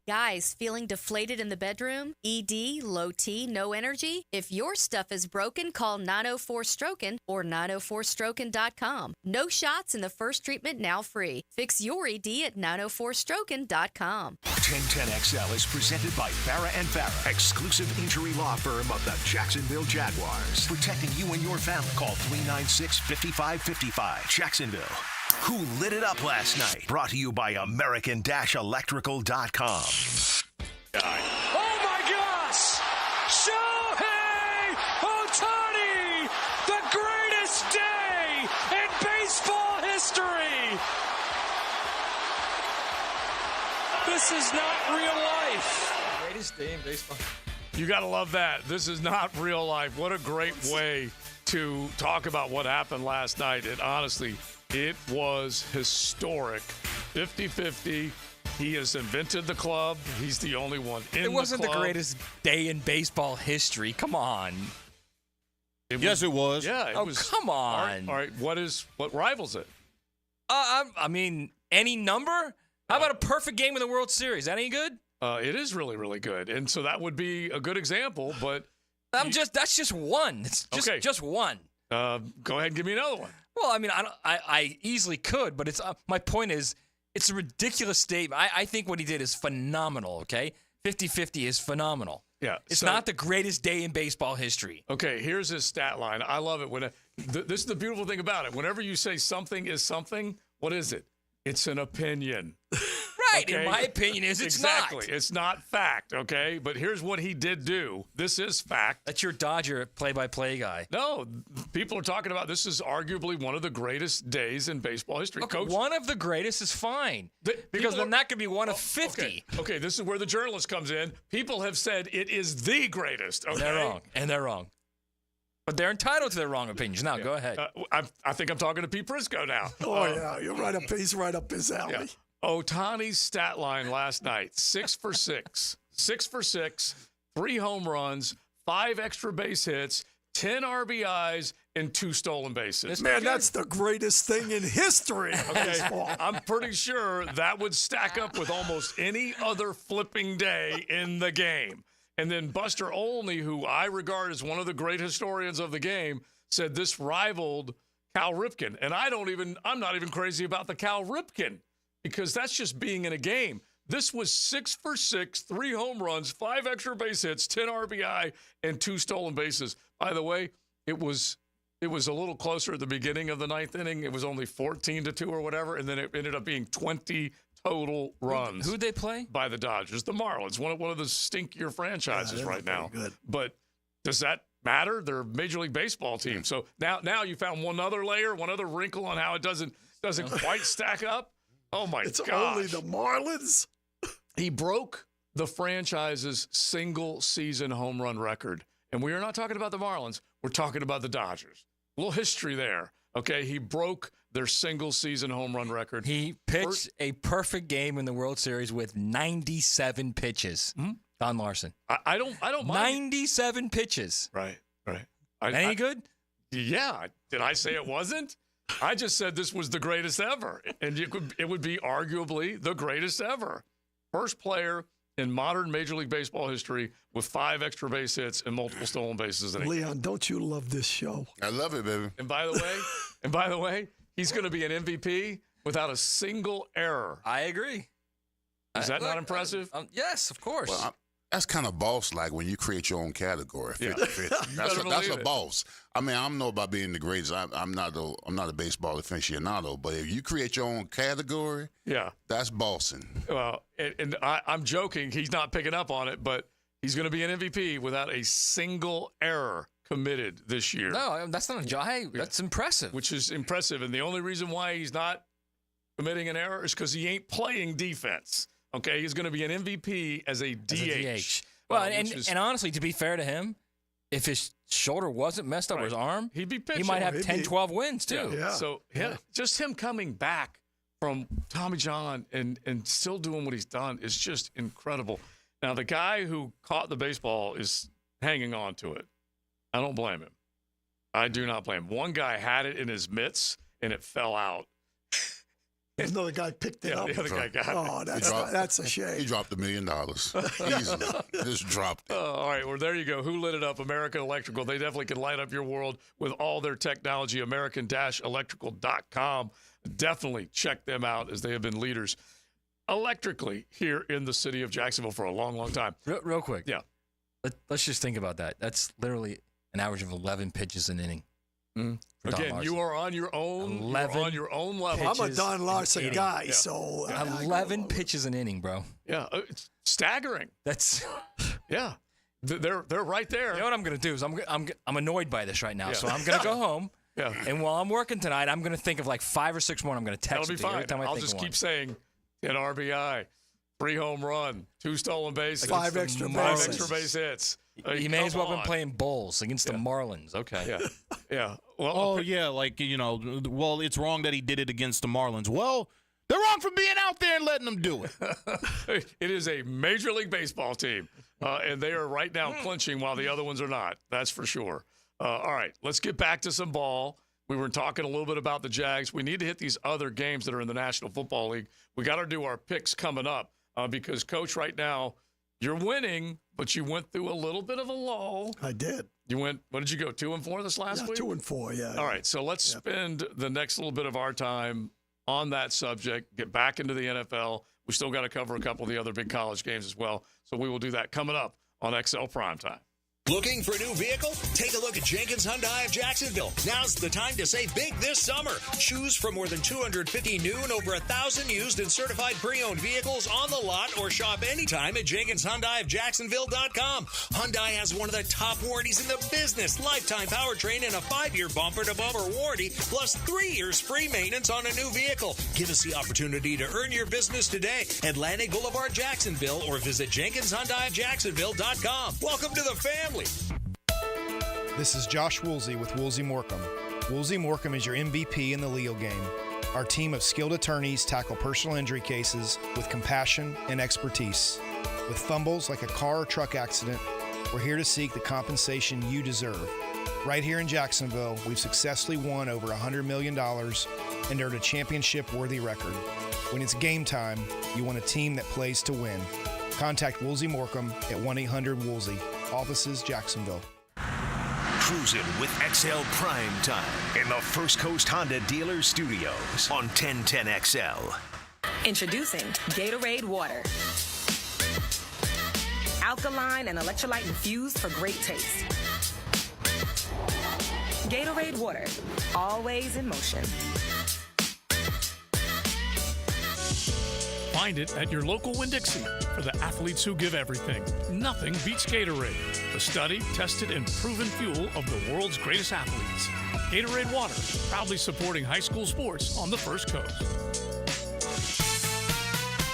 Speaker 14: Guys, feeling deflated in the bedroom? ED, low T, no energy? If your stuff is broken, call 904-STROKEN or 904stroken.com. No shots and the first treatment now free. Fix your ED at 904stroken.com.
Speaker 2: 1010XL is presented by Farah and Farah, exclusive injury law firm of the Jacksonville Jaguars. Protecting you and your family. Call 396-5555. Jacksonville. Who lit it up last night? Brought to you by American-Electrical.com.
Speaker 5: Oh my gosh! Shohei Ohtani! The greatest day in baseball history! This is not real life.
Speaker 6: Greatest day in baseball.
Speaker 5: You got to love that. This is not real life. What a great way to talk about what happened last night. And honestly, it was historic. 50-50. He has invented the club. He's the only one in the club.
Speaker 6: It wasn't the greatest day in baseball history. Come on.
Speaker 13: Yes, it was.
Speaker 5: Yeah, it was.
Speaker 6: Come on.
Speaker 5: All right. What rivals it?
Speaker 6: I mean, any number? How about a perfect game in the World Series? That any good?
Speaker 5: It is really, really good. And so that would be a good example, but
Speaker 6: that's just one. It's just one.
Speaker 5: Go ahead and give me another one.
Speaker 6: Well, I mean, I easily could, but it's my point is it's a ridiculous statement. I think what he did is phenomenal, okay? 50-50 is phenomenal.
Speaker 5: Yeah.
Speaker 6: It's not the greatest day in baseball history.
Speaker 5: Okay, here's his stat line. I love it. This is the beautiful thing about it. Whenever you say something is something, what is it? It's an opinion.
Speaker 6: Right.
Speaker 5: Okay?
Speaker 6: In my opinion, it's
Speaker 5: exactly.
Speaker 6: not.
Speaker 5: It's not fact, okay? But here's what he did do. This is fact.
Speaker 6: That's your Dodger play-by-play guy.
Speaker 5: No, people are talking about this is arguably one of the greatest days in baseball history.
Speaker 6: Okay,
Speaker 5: Coach,
Speaker 6: one of the greatest is fine. Because then that could be one of 50.
Speaker 5: Okay, this is where the journalist comes in. People have said it is the greatest. Okay?
Speaker 6: They're wrong. But they're entitled to their wrong opinions. Now, go ahead.
Speaker 5: I think I'm talking to Pete Prisco now.
Speaker 23: Yeah, he's right up his alley.
Speaker 5: Yeah. Ohtani's stat line last night, 6 for 6. 6 for 6, 3 home runs, 5 extra base hits, 10 RBIs, and 2 stolen bases.
Speaker 23: Man, that's the greatest thing in history.
Speaker 5: Okay, I'm pretty sure that would stack up with almost any other flipping day in the game. And then Buster Olney, who I regard as one of the great historians of the game, said this rivaled Cal Ripken. And I'm not even crazy about the Cal Ripken because that's just being in a game. This was 6 for 6, 3 home runs, 5 extra base hits, 10 RBI, and 2 stolen bases. By the way, it was a little closer at the beginning of the 9th inning. It was only 14-2 or whatever, and then it ended up being 20 total runs.
Speaker 6: Who'd they play?
Speaker 5: By the Dodgers. The Marlins, one of the stinkier franchises right now.
Speaker 23: Good.
Speaker 5: But does that matter? They're a Major League Baseball team. So now you found one other layer, one other wrinkle on how it doesn't quite stack up. Oh, my gosh.
Speaker 23: It's only the Marlins?
Speaker 5: He broke the franchise's single-season home run record. And we are not talking about the Marlins. We're talking about the Dodgers. A little history there. Okay, he broke their single-season home run record.
Speaker 6: He pitched a perfect game in the World Series with 97 pitches. Don Larson.
Speaker 5: I don't mind.
Speaker 6: 97 pitches.
Speaker 5: Right.
Speaker 6: Any good?
Speaker 5: Yeah. Did I say it wasn't? I just said this was the greatest ever. And it would be arguably the greatest ever. First player in modern Major League Baseball history with 5 extra base hits and multiple stolen bases.
Speaker 23: Leon, don't you love this show?
Speaker 27: I love it, baby.
Speaker 5: And by the way, he's going to be an MVP without a single error.
Speaker 6: I agree.
Speaker 5: Is that not impressive?
Speaker 6: Yes, of course.
Speaker 3: Well, that's kind of boss-like when you create your own category. 50-50. That's a boss. I mean, I don't know about being the greatest. I'm not a baseball aficionado, but if you create your own category, that's bossing.
Speaker 5: Well, and I'm joking. He's not picking up on it, but he's going to be an MVP without a single error committed this year.
Speaker 6: No, that's not a joke. That's impressive.
Speaker 5: Which is impressive. And the only reason why he's not committing an error is because he ain't playing defense. Okay, he's going to be an MVP as a DH.
Speaker 6: Well, and honestly, to be fair to him, if his shoulder wasn't messed up or his arm,
Speaker 5: he'd be pitching.
Speaker 6: He might have 10, 12 wins, too.
Speaker 5: Yeah. So just him coming back from Tommy John and still doing what he's done is just incredible. Now, the guy who caught the baseball is hanging on to it. I don't blame him. I do not blame him. One guy had it in his mitts, and it fell out.
Speaker 23: Another guy picked it up.
Speaker 5: The other guy got it.
Speaker 23: Oh, that's a shame.
Speaker 3: He dropped $1 million. Easily. Just dropped it.
Speaker 5: All right, well, there you go. Who lit it up? American Electrical. They definitely can light up your world with all their technology. American-electrical.com. Definitely check them out as they have been leaders electrically here in the city of Jacksonville for a long, long time.
Speaker 6: Real quick.
Speaker 5: Yeah.
Speaker 6: Let's just think about that. That's literally an average of 11 pitches an inning.
Speaker 5: Again, you are on your own. You're on your own level.
Speaker 23: I'm a Don Larson guy, so
Speaker 6: 11 pitches an inning, bro.
Speaker 5: Yeah, it's staggering.
Speaker 6: That's
Speaker 5: they're right there.
Speaker 6: You know what I'm gonna do is I'm annoyed by this right now, so I'm gonna go home.
Speaker 5: Yeah.
Speaker 6: And while I'm working tonight, I'm gonna think of like 5 or 6 more. I'm gonna text
Speaker 5: That'll be
Speaker 6: you
Speaker 5: fine.
Speaker 6: every time I
Speaker 5: I'll
Speaker 6: think
Speaker 5: just
Speaker 6: of
Speaker 5: keep
Speaker 6: one.
Speaker 5: saying 10 RBI, 3 home run, 2 stolen bases,
Speaker 23: 5 extra
Speaker 5: base hits.
Speaker 6: He may as well have been playing bowls against the Marlins. Okay.
Speaker 5: Yeah. Well,
Speaker 4: well, it's wrong that he did it against the Marlins. Well, they're wrong for being out there and letting them do it.
Speaker 5: It is a Major League Baseball team, and they are right now clinching while the other ones are not. That's for sure. All right, let's get back to some ball. We were talking a little bit about the Jags. We need to hit these other games that are in the National Football League. We got to do our picks coming up because, Coach, right now, you're winning, but you went through a little bit of a lull.
Speaker 23: I did.
Speaker 5: You went, what did you go, 2-4 this last week?
Speaker 23: 2-4, yeah.
Speaker 5: All right, so let's spend the next little bit of our time on that subject, get back into the NFL. We still got to cover a couple of the other big college games as well, so we will do that coming up on XL Primetime.
Speaker 7: Looking for a new vehicle? Take a look at Jenkins Hyundai of Jacksonville. Now's the time to save big this summer. Choose from more than 250 new and over 1,000 used and certified pre-owned vehicles on the lot or shop anytime at JenkinsHyundaiofJacksonville.com. Hyundai has one of the top warranties in the business. Lifetime powertrain and a 5-year bumper-to-bumper warranty, plus 3 years free maintenance on a new vehicle. Give us the opportunity to earn your business today. Atlantic Boulevard, Jacksonville, or visit JenkinsHyundaiofJacksonville.com. Welcome to the family.
Speaker 9: This is Josh Woolsey with Woolsey Morecambe. Woolsey Morecambe is your MVP in the legal game. Our team of skilled attorneys tackle personal injury cases with compassion and expertise. With fumbles like a car or truck accident, we're here to seek the compensation you deserve. Right here in Jacksonville, we've successfully won over $100 million and earned a championship-worthy record. When it's game time, you want a team that plays to win. Contact Woolsey Morecambe at 1-800-WOOLSEY. Offices, Jacksonville.
Speaker 2: Cruising with XL Prime Time in the First Coast Honda Dealer Studios on 1010XL.
Speaker 12: Introducing Gatorade Water. Alkaline and electrolyte infused for great taste. Gatorade Water, always in motion.
Speaker 16: Find it at your local Winn-Dixie. For the athletes who give everything, nothing beats Gatorade, the studied, tested, and proven fuel of the world's greatest athletes. Gatorade Water, proudly supporting high school sports on the First Coast.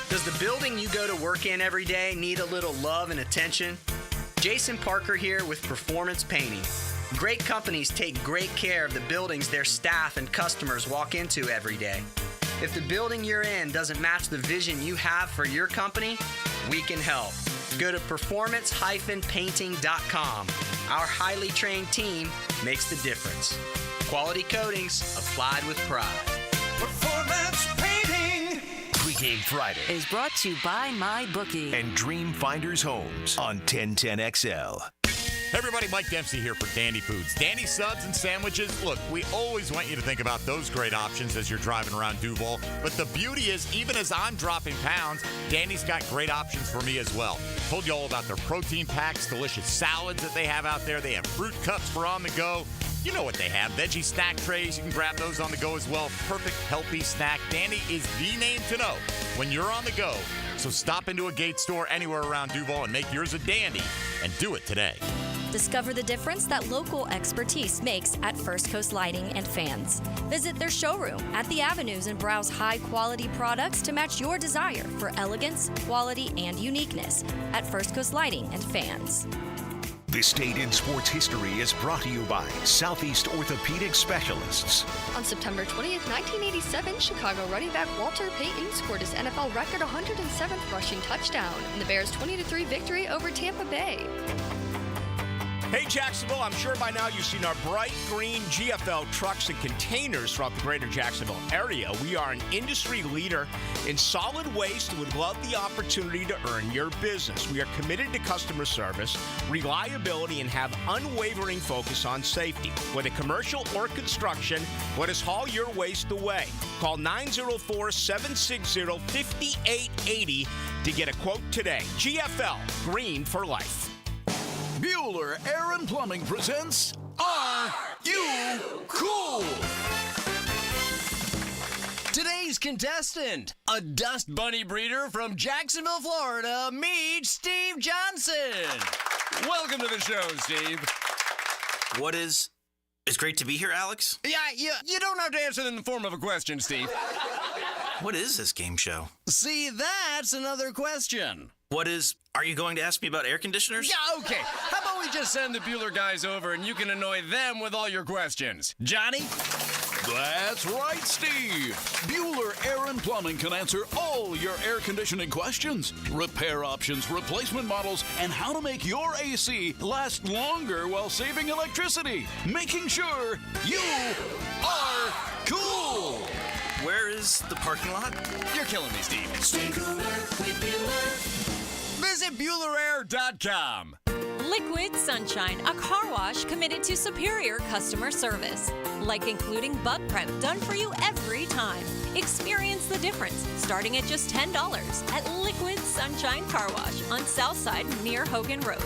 Speaker 18: Does the building you go to work in every day need a little love and attention? Jason Parker here with Performance Painting. Great companies take great care of the buildings their staff and customers walk into every day. If the building you're in doesn't match the vision you have for your company, we can help. Go to performance-painting.com. Our highly trained team makes the difference. Quality coatings applied with pride.
Speaker 2: Performance Painting. Pregame Friday
Speaker 8: is brought to you by MyBookie
Speaker 2: and Dream Finders Homes on 1010XL.
Speaker 1: Hey everybody, Mike Dempsey here for Dandy Foods. Dandy subs and sandwiches. Look, we always want you to think about those great options as you're driving around Duval. But the beauty is, even as I'm dropping pounds, Dandy's got great options for me as well. Told you all about their protein packs, delicious salads that they have out there. They have fruit cups for on the go. You know what they have. Veggie snack trays. You can grab those on the go as well. Perfect, healthy snack. Dandy is the name to know when you're on the go. So stop into a Gate store anywhere around Duval and make yours a Dandy, and do it today.
Speaker 19: Discover the difference that local expertise makes at First Coast Lighting and Fans. Visit their showroom at the Avenues and browse high-quality products to match your desire for elegance, quality, and uniqueness at First Coast Lighting and Fans.
Speaker 2: This date in sports history is brought to you by Southeast Orthopedic Specialists.
Speaker 21: On September 20th, 1987, Chicago running back Walter Payton scored his NFL record 107th rushing touchdown in the Bears' 20-3 victory over Tampa Bay.
Speaker 20: Hey, Jacksonville, I'm sure by now you've seen our bright green GFL trucks and containers throughout the greater Jacksonville area. We are an industry leader in solid waste and would love the opportunity to earn your business. We are committed to customer service, reliability, and have unwavering focus on safety. Whether commercial or construction, let us haul your waste away. Call 904-760-5880 to get a quote today. GFL, green for life.
Speaker 22: Bueller Air and Plumbing presents Are You Cool?
Speaker 24: Today's contestant, a dust bunny breeder from Jacksonville, Florida, meet Steve Johnson. Welcome to the show, Steve.
Speaker 25: It's great to be here, Alex.
Speaker 24: Yeah, you don't have to answer in the form of a question, Steve.
Speaker 25: What is this game show?
Speaker 24: See, that's another question.
Speaker 25: Are you going to ask me about air conditioners?
Speaker 24: Yeah, okay. How about we just send the Bueller guys over and you can annoy them with all your questions? Johnny?
Speaker 22: That's right, Steve. Bueller Air and Plumbing can answer all your air conditioning questions, repair options, replacement models, and how to make your AC last longer while saving electricity, making sure you are cool.
Speaker 25: Where is the parking lot?
Speaker 24: You're killing me, Steve.
Speaker 22: Stay cooler with Bueller.
Speaker 24: Visit BuellerAir.com.
Speaker 26: Liquid Sunshine, a car wash committed to superior customer service. Like including bug prep done for you every time. Experience the difference starting at just $10 at Liquid Sunshine Car Wash on Southside near Hogan Road.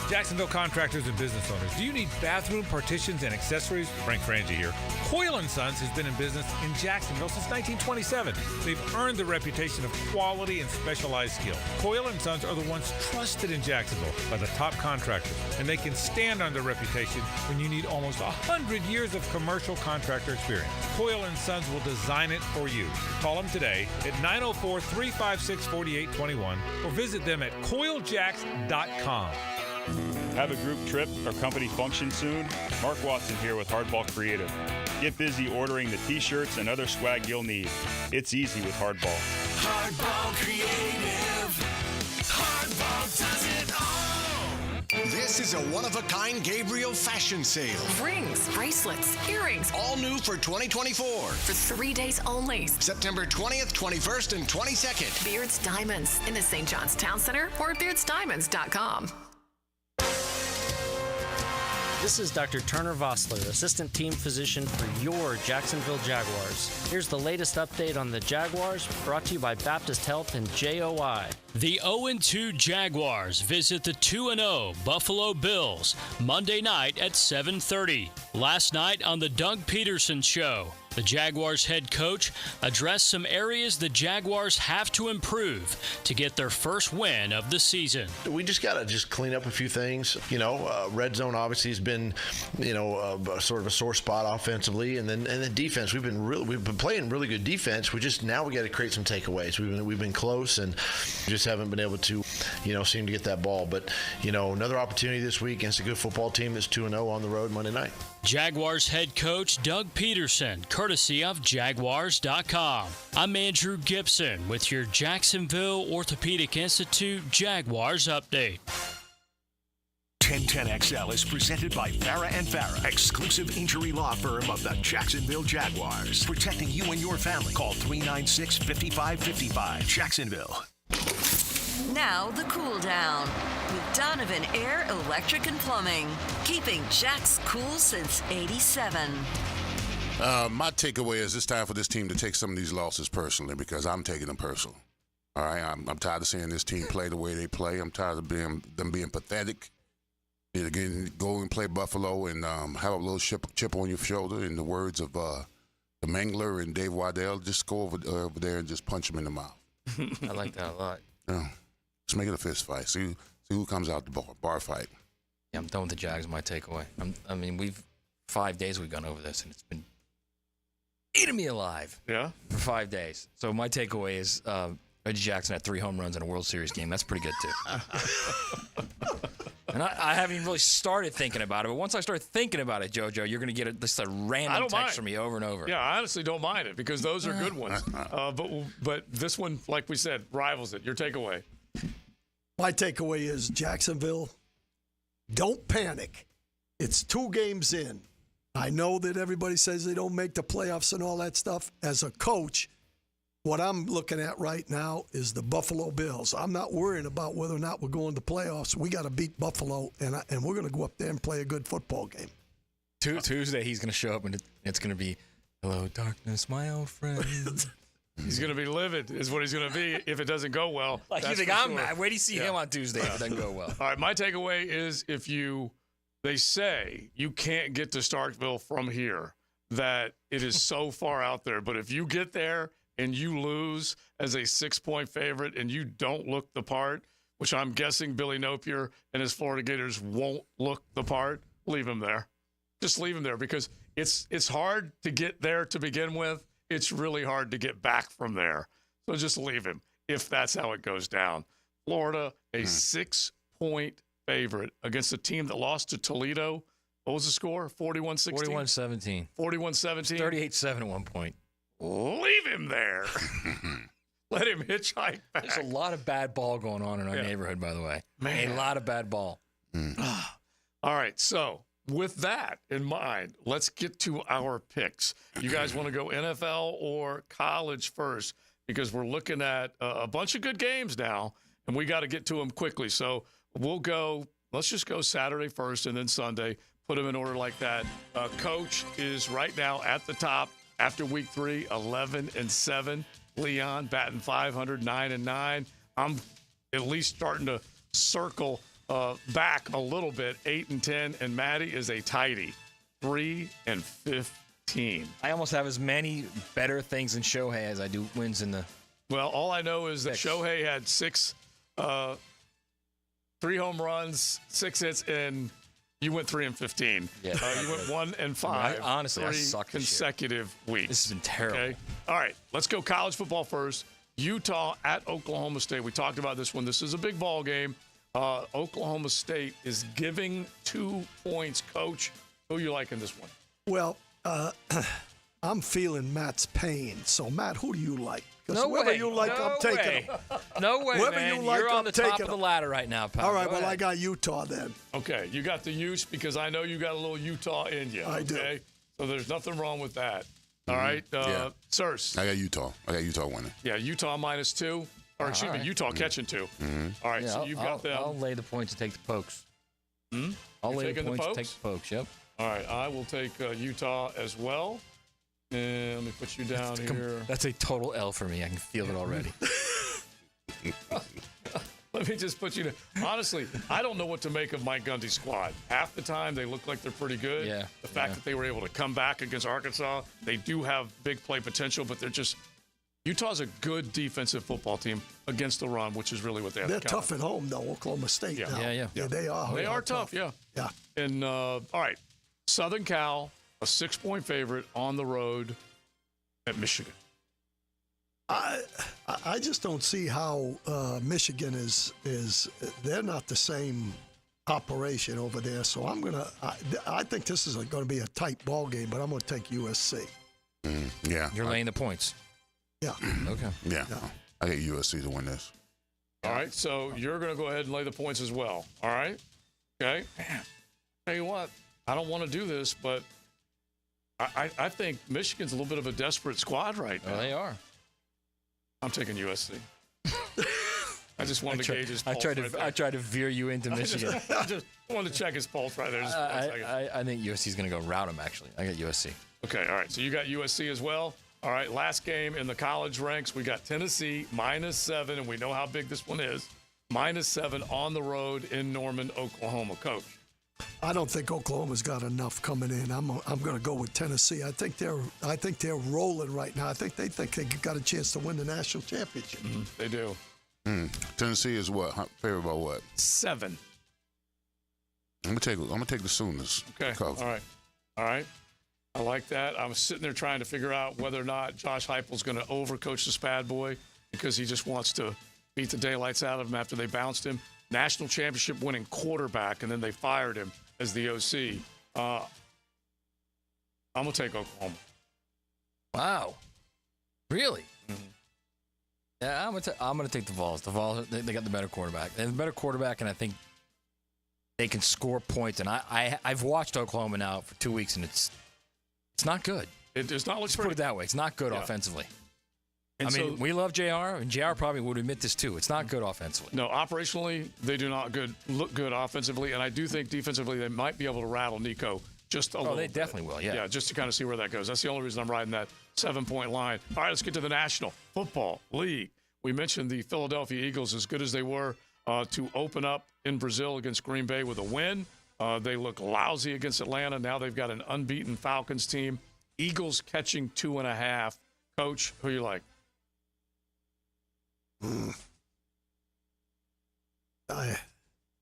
Speaker 28: Jacksonville contractors and business owners, do you need bathroom partitions and accessories? Frank Frangie here. Coyle & Sons has been in business in Jacksonville since 1927. They've earned the reputation of quality and specialized skill. Coyle & Sons are the ones trusted in Jacksonville by the top contractors, and they can stand on their reputation when you need almost 100 years of commercial contractor experience. Coyle & Sons will design it for you. Call them today at 904-356-4821 or visit them at coiljacks.com.
Speaker 29: Have a group trip or company function soon? Mark Watson here with Hardball Creative. Get busy ordering the t-shirts and other swag you'll need. It's easy with Hardball.
Speaker 22: Hardball Creative. Hardball does it all.
Speaker 30: This is a one-of-a-kind Gabriel fashion sale.
Speaker 12: Rings, bracelets, earrings.
Speaker 30: All new for 2024.
Speaker 12: For 3 days only.
Speaker 30: September 20th, 21st, and 22nd.
Speaker 12: Beards Diamonds in the St. John's Town Center or at beardsdiamonds.com.
Speaker 31: This is Dr. Turner Vossler, Assistant Team Physician for your Jacksonville Jaguars. Here's the latest update on the Jaguars, brought to you by Baptist Health and JOI.
Speaker 32: The 0-2 Jaguars visit the 2-0 Buffalo Bills Monday night at 7:30. Last night on the Doug Peterson Show, the Jaguars head coach addressed some areas the Jaguars have to improve to get their first win of the season.
Speaker 33: We just got to clean up a few things. Red zone obviously has been, sort of a sore spot offensively, and then defense. We've been playing really good defense. Now we got to create some takeaways. We've been close and just haven't been able to, seem to get that ball. But, another opportunity this week against a good football team that's 2-0 on the road Monday night.
Speaker 32: Jaguars head coach Doug Peterson, courtesy of Jaguars.com. I'm Andrew Gibson with your Jacksonville Orthopedic Institute Jaguars update.
Speaker 2: 1010XL is presented by Farah & Farah, exclusive injury law firm of the Jacksonville Jaguars. Protecting you and your family. Call 396-5555. Jacksonville.
Speaker 8: Now the cool down with Donovan Air Electric and Plumbing, keeping Jack's cool since '87.
Speaker 3: My takeaway is it's time for this team to take some of these losses personally, because I'm taking them personal. All right, I'm tired of seeing this team play the way they play. I'm tired of them being pathetic. Again, go and play Buffalo and have a little chip on your shoulder. In the words of the Mangler and Dave Waddell, just go over there and just punch them in the mouth.
Speaker 4: I like that a lot.
Speaker 3: Yeah. Just make it a fist fight. See who comes out the bar fight.
Speaker 4: Yeah, I'm done with the Jags. My takeaway. We've 5 days we've gone over this, and it's been eating me alive.
Speaker 5: Yeah.
Speaker 4: For 5 days. So my takeaway is Reggie Jackson had 3 home runs in a World Series game. That's pretty good too. And I haven't even really started thinking about it, but once I start thinking about it, JoJo, you're going to get just a random text from me over and over.
Speaker 5: Yeah, I honestly don't mind it because those are good ones. But this one, like we said, rivals it. Your takeaway.
Speaker 6: My takeaway is Jacksonville, don't panic. It's 2 games in. I know that everybody says they don't make the playoffs and all that stuff. As a coach, what I'm looking at right now is the Buffalo Bills. I'm not worrying about whether or not we're going to playoffs. We got to beat Buffalo, and we're going to go up there and play a good football game.
Speaker 4: Tuesday, he's going to show up, and it's going to be, "Hello, darkness, my old friend."
Speaker 5: He's going to be livid, is what he's going to be if it doesn't go well.
Speaker 4: Like, you think I'm mad? Wait till you see him on Tuesday if it doesn't go well.
Speaker 5: All right, my takeaway is they say you can't get to Starkville from here, that it is so far out there. But if you get there and you lose as a 6-point favorite and you don't look the part, which I'm guessing Billy Napier and his Florida Gators won't look the part, leave him there. Just leave him there because it's hard to get there to begin with. It's really hard to get back from there. So just leave him if that's how it goes down. Florida, a 6-point favorite against a team that lost to Toledo. What was the score? 41-16?
Speaker 4: 41-17.
Speaker 5: 41-17?
Speaker 4: 38-7 at one point.
Speaker 5: Leave him there. Let him hitchhike back.
Speaker 4: There's a lot of bad ball going on in our neighborhood, by the way.
Speaker 5: Man.
Speaker 4: A lot of bad ball.
Speaker 5: All right, so with that in mind, let's get to our picks. You guys want to go NFL or college first? Because we're looking at a bunch of good games now, and we got to get to them quickly. So let's just go Saturday first and then Sunday. Put them in order like that. Coach is right now at the top after week 3, 11-7. Leon batting .500, 9-9. I'm at least starting to circle back a little bit, 8-10, and Maddie is a tighty, 3-15.
Speaker 4: I almost have as many better things in Shohei as I do wins in the.
Speaker 5: Well, all I know is that Shohei had 3 home runs, 6 hits, and you went 3-15.
Speaker 4: Yeah,
Speaker 5: you went 1-5.
Speaker 4: Honestly, I
Speaker 5: 3
Speaker 4: suck this
Speaker 5: consecutive weeks.
Speaker 4: This has been terrible.
Speaker 5: Okay? All right, let's go college football first. Utah at Oklahoma State. We talked about this one. This is a big ball game. Oklahoma State is giving 2 points. Coach, who you like in this one?
Speaker 6: Well, I'm feeling Matt's pain. So, Matt, who do you like? Because
Speaker 4: No
Speaker 6: whoever
Speaker 4: way.
Speaker 6: you like,
Speaker 4: No
Speaker 6: I'm taking
Speaker 4: way.
Speaker 6: them.
Speaker 4: No way,
Speaker 6: Whoever
Speaker 4: man.
Speaker 6: you like,
Speaker 4: You're on
Speaker 6: I'm
Speaker 4: the top
Speaker 6: taking
Speaker 4: of the
Speaker 6: them.
Speaker 4: ladder right now, pal.
Speaker 6: All right,
Speaker 4: Go
Speaker 6: well,
Speaker 4: ahead.
Speaker 6: I got Utah then.
Speaker 5: Okay, you got the use because I know you got a little Utah in you.
Speaker 6: I do.
Speaker 5: Okay? So there's nothing wrong with that. All right, Searcy.
Speaker 3: I got Utah. winning.
Speaker 5: Yeah, Utah -2. Or excuse me, Utah catching 2. All right,
Speaker 4: Yeah,
Speaker 5: so you've got them.
Speaker 4: I'll lay the points and take the pokes. I'll
Speaker 5: You
Speaker 4: lay the
Speaker 5: taking
Speaker 4: points and
Speaker 5: pokes?
Speaker 4: take the pokes, yep.
Speaker 5: All right, I will take Utah as well. And let me put you down here.
Speaker 4: That's a total L for me. I can feel it already.
Speaker 5: Let me just put you down. Honestly, I don't know what to make of Mike Gundy's squad. Half the time, they look like they're pretty good.
Speaker 4: Yeah,
Speaker 5: The fact that they were able to come back against Arkansas, they do have big play potential, but they're just – Utah's a good defensive football team against the run, which is really what they have
Speaker 6: They're
Speaker 5: to count
Speaker 6: tough at home, though, Oklahoma State.
Speaker 5: Yeah.
Speaker 6: now.
Speaker 4: Yeah.
Speaker 6: They are.
Speaker 5: They are tough, yeah.
Speaker 6: Yeah.
Speaker 5: And, all right, Southern Cal, a 6-point favorite on the road at Michigan.
Speaker 6: I just don't see how Michigan is. They're not the same operation over there. So I think this is going to be a tight ball game, but I'm going to take USC.
Speaker 3: Yeah.
Speaker 4: You're laying the points.
Speaker 6: Yeah.
Speaker 4: Okay.
Speaker 3: Yeah. I get USC to win this.
Speaker 5: All right, so you're going to go ahead and lay the points as well. All right? Okay. Man, tell you what, I don't want to do this, but I think Michigan's a little bit of a desperate squad right now.
Speaker 4: Oh, they are.
Speaker 5: I'm taking USC. I just wanted to gauge his pulse.
Speaker 4: I tried to veer you into Michigan.
Speaker 5: I just wanted to check his pulse right there. Just 1 second.
Speaker 4: I think USC's going to go rout him, actually. I got USC.
Speaker 5: Okay, all right. So you got USC as well. All right, last game in the college ranks, we got Tennessee -7, and we know how big this one is. -7 on the road in Norman, Oklahoma. Coach.
Speaker 6: I don't think Oklahoma's got enough coming in. I'm going to go with Tennessee. I think they're rolling right now. I think they got a chance to win the national championship.
Speaker 5: Mm-hmm. They do.
Speaker 3: Tennessee is what? Favorite by what?
Speaker 5: 7.
Speaker 3: I'm gonna take the Sooners.
Speaker 5: Okay. All right. I like that. I was sitting there trying to figure out whether or not Josh Heupel's going to overcoach the Spad Boy because he just wants to beat the daylights out of him after they bounced him. National championship winning quarterback, and then they fired him as the OC. I'm going to take Oklahoma.
Speaker 4: Wow. Really? Mm-hmm. Yeah, I'm going to take the Vols. The Vols, they got the better quarterback. They have the better quarterback, and I think they can score points. And I've watched Oklahoma now for 2 weeks, and it's not good.
Speaker 5: It's not.
Speaker 4: Let's put it that way. It's not good offensively. And we love JR, and JR probably would admit this too. It's not good offensively.
Speaker 5: No, operationally, they do not look good offensively, and I do think defensively they might be able to rattle Nico just a little bit.
Speaker 4: Oh, they definitely will, yeah.
Speaker 5: Yeah, just to kind of see where that goes. That's the only reason I'm riding that 7-point line. All right, let's get to the National Football League. We mentioned the Philadelphia Eagles, as good as they were to open up in Brazil against Green Bay with a win. They look lousy against Atlanta. Now they've got an unbeaten Falcons team. Eagles catching 2.5. Coach, who you like?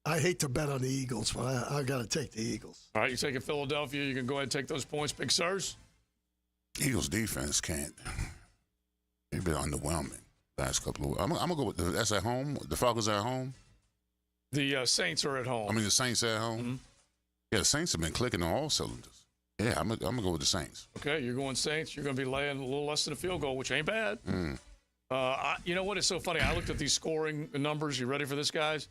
Speaker 6: I hate to bet on the Eagles, but I got to take the Eagles.
Speaker 5: All right, you taking Philadelphia. You can go ahead and take those points. Big Sirs?
Speaker 3: Eagles defense can't. They've been underwhelming last couple of. I'm gonna go with that's at home. The Falcons are at home.
Speaker 5: The Saints are at home.
Speaker 3: I mean, the Saints are at home. Mm-hmm. Yeah, the Saints have been clicking on all cylinders. Yeah, I'm gonna go with the Saints.
Speaker 5: Okay, you're going Saints. You're going to be laying a little less than a field goal, which ain't bad. You know what? It's so funny. I looked at these scoring numbers. You ready for this, guys?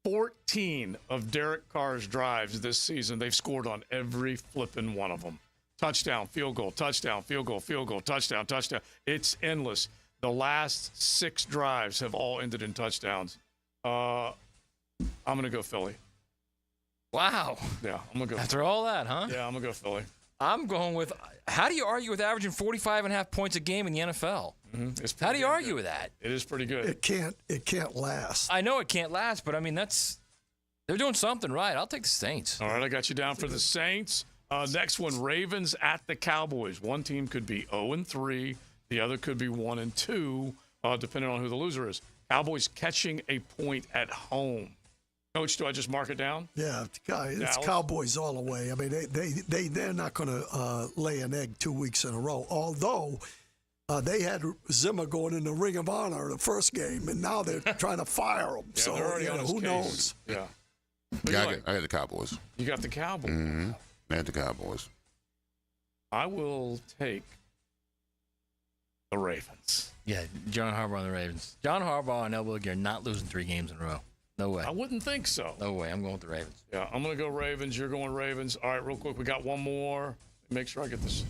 Speaker 5: 14 of Derek Carr's drives this season, they've scored on every flipping one of them. Touchdown, field goal, touchdown, field goal, field goal, touchdown, touchdown. It's endless. The last 6 drives have all ended in touchdowns. I'm going to go Philly.
Speaker 4: Wow.
Speaker 5: Yeah, I'm going to go.
Speaker 4: After all that, huh?
Speaker 5: Yeah, I'm going to go Philly.
Speaker 4: I'm going with, how do you argue with averaging 45.5 points a game in the NFL?
Speaker 5: Mm-hmm.
Speaker 4: How do you argue with that?
Speaker 5: It is pretty good.
Speaker 6: It can't last.
Speaker 4: I know it can't last, but I mean, they're doing something right. I'll take the Saints.
Speaker 5: All right, I got you down for the Saints. Next one, Ravens at the Cowboys. One team could be 0-3. The other could be 1-2, depending on who the loser is. Cowboys catching a point at home. Coach, do I just mark it down?
Speaker 6: Yeah, it's Cowboys all the way. I mean, they're not going to lay an egg 2 weeks in a row. Although they had Zimmer going in the Ring of Honor the first game, and now they're trying to fire him.
Speaker 5: Yeah,
Speaker 6: so who knows?
Speaker 5: Yeah.
Speaker 3: I got the Cowboys.
Speaker 5: You got the Cowboys.
Speaker 3: Mm-hmm. I had the Cowboys.
Speaker 5: I will take the Ravens.
Speaker 4: Yeah, John Harbaugh and the Ravens. John Harbaugh and Elbow Gear not losing 3 games in a row. No way.
Speaker 5: I wouldn't think so.
Speaker 4: No way. I'm going with the Ravens.
Speaker 5: Yeah, I'm going to go Ravens. You're going Ravens. All right, real quick, we got one more. Make sure I get this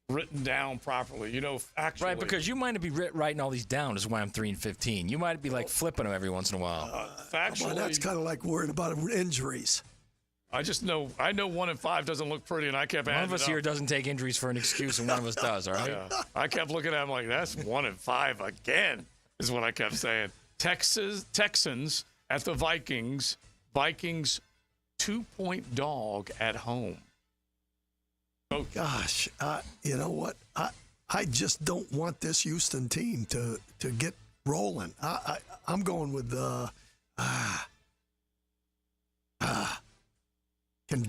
Speaker 5: written down properly. You know, actually.
Speaker 4: Right, because you might be writing all these down is why I'm 3-15. You might be like flipping them every once in a while.
Speaker 5: Factually.
Speaker 6: Well, that's kind of like worrying about injuries.
Speaker 5: I just know. I know 1-5 doesn't look pretty, and I kept adding.
Speaker 4: One of us here doesn't take injuries for an excuse, and one of us does. All right.
Speaker 5: Yeah. I kept looking at him like that's 1-5 again. Is what I kept saying. Texans at the Vikings. Vikings 2-point dog at home.
Speaker 6: Oh gosh, you know what? I just don't want this Houston team to get rolling. I'm going with Can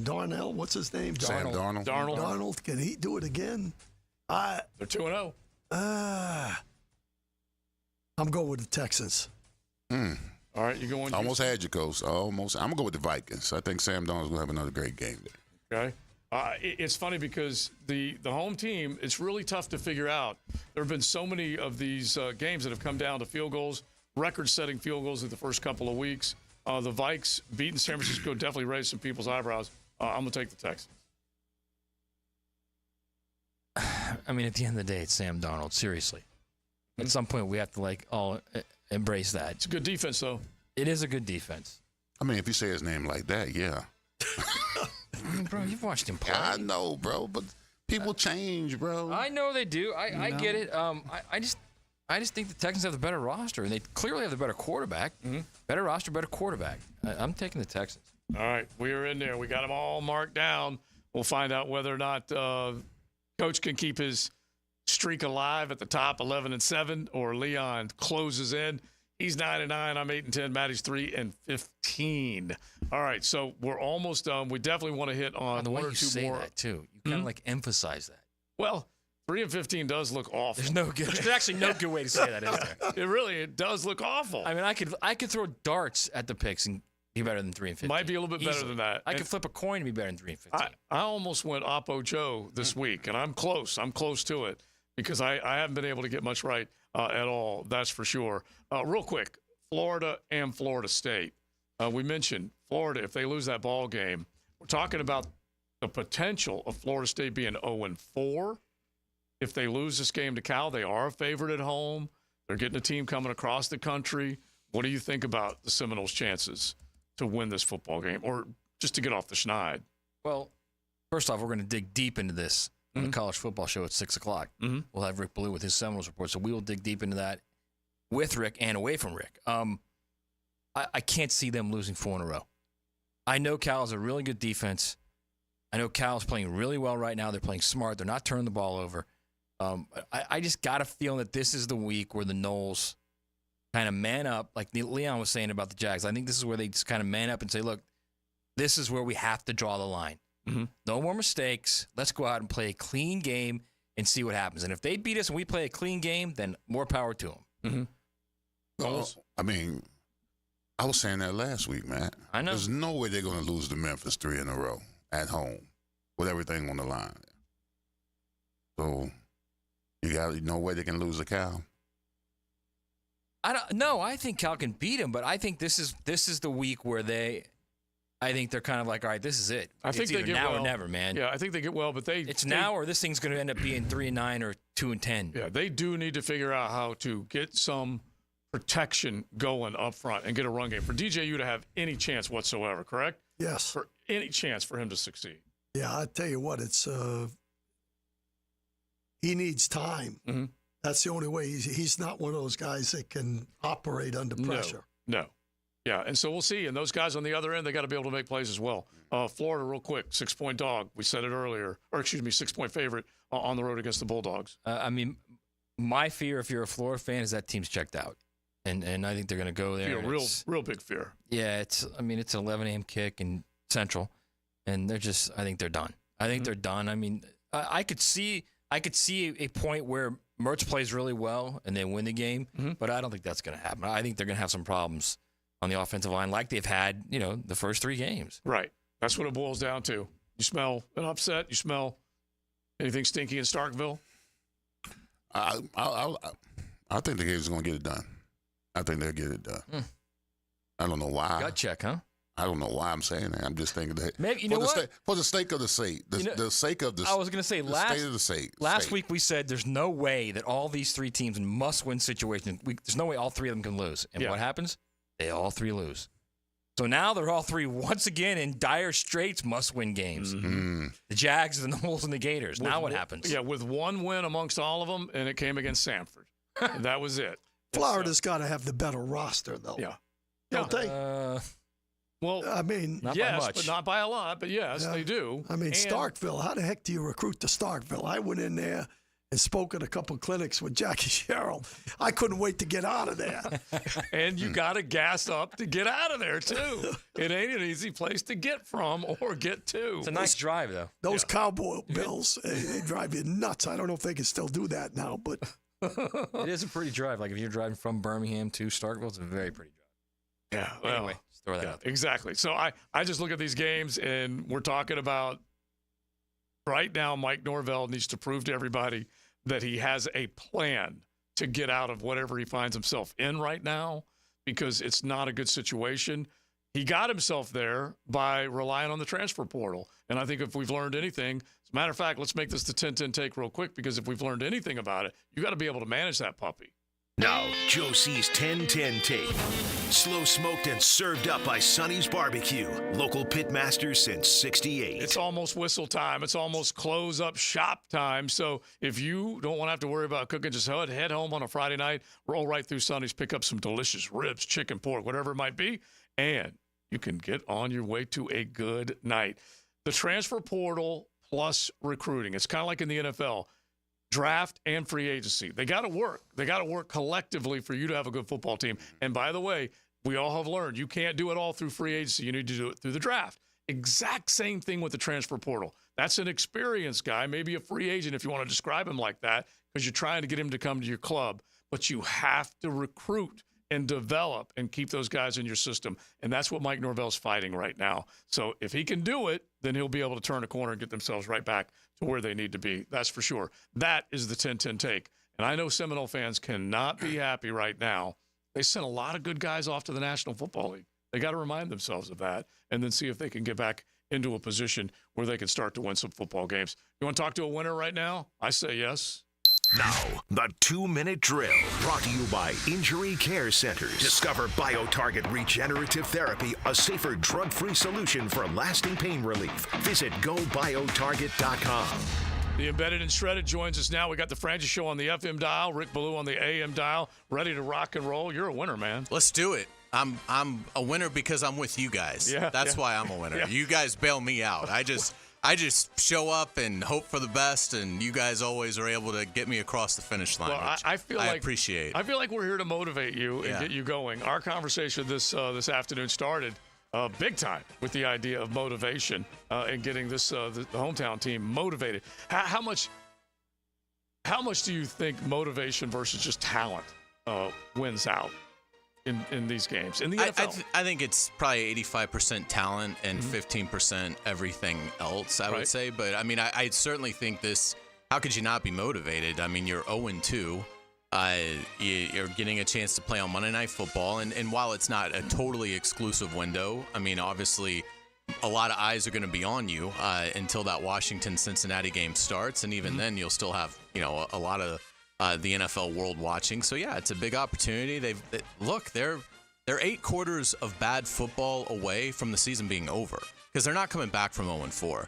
Speaker 6: Darnell? What's his name?
Speaker 3: Sam Darnold.
Speaker 5: Darnold.
Speaker 6: Darnold. Can he do it again?
Speaker 5: They're 2-0.
Speaker 6: I'm going with the Texans.
Speaker 5: All right, you going?
Speaker 3: Almost had you, Coach. Almost. I'm going to go with the Vikings. I think Sam Darnold's going to have another great game there.
Speaker 5: Okay. It's funny because the home team, it's really tough to figure out. There have been so many of these games that have come down to field goals, record-setting field goals in the first couple of weeks. The Vikes beating San Francisco definitely raised some people's eyebrows. I'm going to take the Texans.
Speaker 4: I mean, at the end of the day, it's Sam Darnold. Seriously. At some point, we have to, all embrace that.
Speaker 5: It's a good defense, though.
Speaker 4: It is a good defense.
Speaker 3: I mean, if you say his name like that, yeah.
Speaker 4: I mean, bro, you've watched him play.
Speaker 3: I know, bro, but people change, bro.
Speaker 4: I know they do. I get it. I just think the Texans have the better roster, and they clearly have the better quarterback. Better roster, better quarterback. I'm taking the Texans.
Speaker 5: All right, we are in there. We got them all marked down. We'll find out whether or not Coach can keep his streak alive at the top, 11-7, or Leon closes in. He's 9-9. I'm 8-10. Matty's 3-15. All right, so we're almost done. We definitely want to hit on
Speaker 4: the way
Speaker 5: one or
Speaker 4: you
Speaker 5: two
Speaker 4: say
Speaker 5: more.
Speaker 4: that too, you kind of emphasize that.
Speaker 5: Well, 3-15 does look awful.
Speaker 4: There's actually no good way to say that, is there?
Speaker 5: It does look awful.
Speaker 4: I mean, I could throw darts at the picks and be better than 3-15.
Speaker 5: Might be a little bit better than that.
Speaker 4: I could flip a coin and be better than 3-15.
Speaker 5: I almost went Oppo Joe this week, and I'm close. I'm close to it because I haven't been able to get much right at all. That's for sure. Real quick, Florida and Florida State. We mentioned Florida, if they lose that ball game, we're talking about the potential of Florida State being 0-4. If they lose this game to Cal, they are a favorite at home. They're getting a team coming across the country. What do you think about the Seminoles' chances to win this football game or just to get off the schneid?
Speaker 4: Well, first off, we're going to dig deep into this on the college football show at 6 o'clock. We'll have Rick Ballou with his Seminoles report, so we will dig deep into that with Rick and away from Rick. I can't see them losing 4 in a row. I know Cal is a really good defense. I know Cal's playing really well right now. They're playing smart. They're not turning the ball over. I just got a feeling that this is the week where the Noles kind of man up, like Leon was saying about the Jags. I think this is where they just kind of man up and say, look, this is where we have to draw the line. No more mistakes. Let's go out and play a clean game and see what happens. And if they beat us and we play a clean game, then more power to them.
Speaker 3: Well, I mean, I was saying that last week, man.
Speaker 4: I know.
Speaker 3: There's no way they're going to lose to Memphis 3 in a row at home with everything on the line. So you got no way they can lose to Cal.
Speaker 4: I think Cal can beat him, but I think this is the week where I think they're kind of like, all right, this is it.
Speaker 5: I think
Speaker 4: it's
Speaker 5: they
Speaker 4: either
Speaker 5: get
Speaker 4: now
Speaker 5: well.
Speaker 4: or never, man.
Speaker 5: Yeah, I think they get well, but
Speaker 4: it's now or this thing's going to end up being 3-9 or 2-10.
Speaker 5: Yeah, they do need to figure out how to get some protection going up front and get a run game for DJU to have any chance whatsoever. Correct?
Speaker 6: Yes.
Speaker 5: For any chance for him to succeed.
Speaker 6: Yeah, I tell you what, it's he needs time. That's the only way. He's not one of those guys that can operate under pressure.
Speaker 5: No. Yeah, and so we'll see. And those guys on the other end, they got to be able to make plays as well. Florida, real quick, 6-point dog. We said it earlier. Or, 6-point favorite on the road against the Bulldogs.
Speaker 4: I mean, my fear, if you're a Florida fan, is that team's checked out. And I think they're going to go there.
Speaker 5: Real big fear.
Speaker 4: Yeah, it's an 11 a.m. kick in Central. And I think they're done. I think they're done. I mean, I could see a point where Mertz plays really well and they win the game, but I don't think that's going to happen. I think they're going to have some problems on the offensive line like they've had, the first 3 games.
Speaker 5: Right. That's what it boils down to. You smell an upset? You smell anything stinky in Starkville?
Speaker 3: I think the Gators are going to get it done. I think they'll get it done. I don't know why.
Speaker 4: Gut check, huh?
Speaker 3: I don't know why I'm saying that. I'm just thinking that.
Speaker 4: Maybe, you know what?
Speaker 3: For the sake of the state. The sake of the
Speaker 4: I was going to say,
Speaker 3: state of the state.
Speaker 4: Last week we said there's no way that all these 3 teams in must-win situations, there's no way all 3 of them can lose. And what happens? They all 3 lose. So now they're all 3 once again in dire straits must-win games. The Jags, the Noles, and the Gators. Now what happens?
Speaker 5: Yeah, with 1 win amongst all of them, and it came against Samford. That was it.
Speaker 6: Florida's got to have the better roster, though.
Speaker 5: Yeah.
Speaker 6: Don't they?
Speaker 5: Well,
Speaker 6: I mean,
Speaker 5: not yes, by much. But not by a lot. But yes, they do.
Speaker 6: I mean, Starkville. How the heck do you recruit to Starkville? I went in there, and spoke at a couple of clinics with Jackie Sherrill. I couldn't wait to get out of there.
Speaker 5: And you got to gas up to get out of there, too. It ain't an easy place to get from or get to.
Speaker 4: It's a nice drive, though.
Speaker 6: Those Cowboy Bills, they drive you nuts. I don't know if they can still do that now, but
Speaker 4: it is a pretty drive. Like if you're driving from Birmingham to Starkville, it's a very pretty drive.
Speaker 5: Yeah. Well,
Speaker 4: anyway, just throw that out there.
Speaker 5: Exactly. So I just look at these games, and we're talking about right now Mike Norvell needs to prove to everybody that he has a plan to get out of whatever he finds himself in right now, because it's not a good situation. He got himself there by relying on the transfer portal. And I think if we've learned anything, as a matter of fact, let's make this the 10-10 take real quick, because if we've learned anything about it, you got to be able to manage that puppy.
Speaker 2: Now, Joe C's 10-10 tape. Slow smoked and served up by Sonny's Barbecue. Local pit masters since 68.
Speaker 5: It's almost whistle time. It's almost close up shop time. So if you don't want to have to worry about cooking, just head home on a Friday night, roll right through Sonny's, pick up some delicious ribs, chicken, pork, whatever it might be, and you can get on your way to a good night. The transfer portal plus recruiting. It's kind of like in the NFL. Draft and free agency. They got to work. They got to work collectively for you to have a good football team. And by the way, we all have learned you can't do it all through free agency. You need to do it through the draft. Exact same thing with the transfer portal. That's an experienced guy, maybe a free agent if you want to describe him like that, because you're trying to get him to come to your club. But you have to recruit and develop and keep those guys in your system. And that's what Mike Norvell's fighting right now. So if he can do it, then he'll be able to turn a corner and get themselves right back to where they need to be. That's for sure. That is the 10-10 take. And I know Seminole fans cannot be happy right now. They sent a lot of good guys off to the National Football League. They got to remind themselves of that and then see if they can get back into a position where they can start to win some football games. You want to talk to a winner right now? I say yes.
Speaker 2: Now, the 2-minute drill, brought to you by Injury Care Centers. Discover BioTarget Regenerative Therapy, a safer drug-free solution for lasting pain relief. Visit GoBioTarget.com.
Speaker 5: The Embedded and Shredded joins us now. We got the Francis Show on the FM dial, Rick Ballou on the AM dial, ready to rock and roll. You're a winner, man.
Speaker 1: Let's do it. I'm a winner because I'm with you guys.
Speaker 5: Yeah,
Speaker 1: that's why I'm a winner.
Speaker 5: Yeah.
Speaker 1: You guys bail me out. I just show up and hope for the best, and you guys always are able to get me across the finish line.
Speaker 5: Well, I feel like
Speaker 1: appreciate.
Speaker 5: I feel like we're here to motivate you and get you going. Our conversation this afternoon started big time with the idea of motivation and getting this the hometown team motivated. How much do you think motivation versus just talent wins out in these games in the NFL?
Speaker 1: I think it's probably 85% talent and 15% everything else, I would say. But, I mean, I certainly think this – how could you not be motivated? I mean, you're 0-2. You're getting a chance to play on Monday Night Football. And while it's not a totally exclusive window, I mean, obviously a lot of eyes are going to be on you until that Washington-Cincinnati game starts. And even then, you'll still have, a lot of – the NFL world watching. So, yeah, it's a big opportunity. They're 8 quarters of bad football away from the season being over, because they're not coming back from 0-4.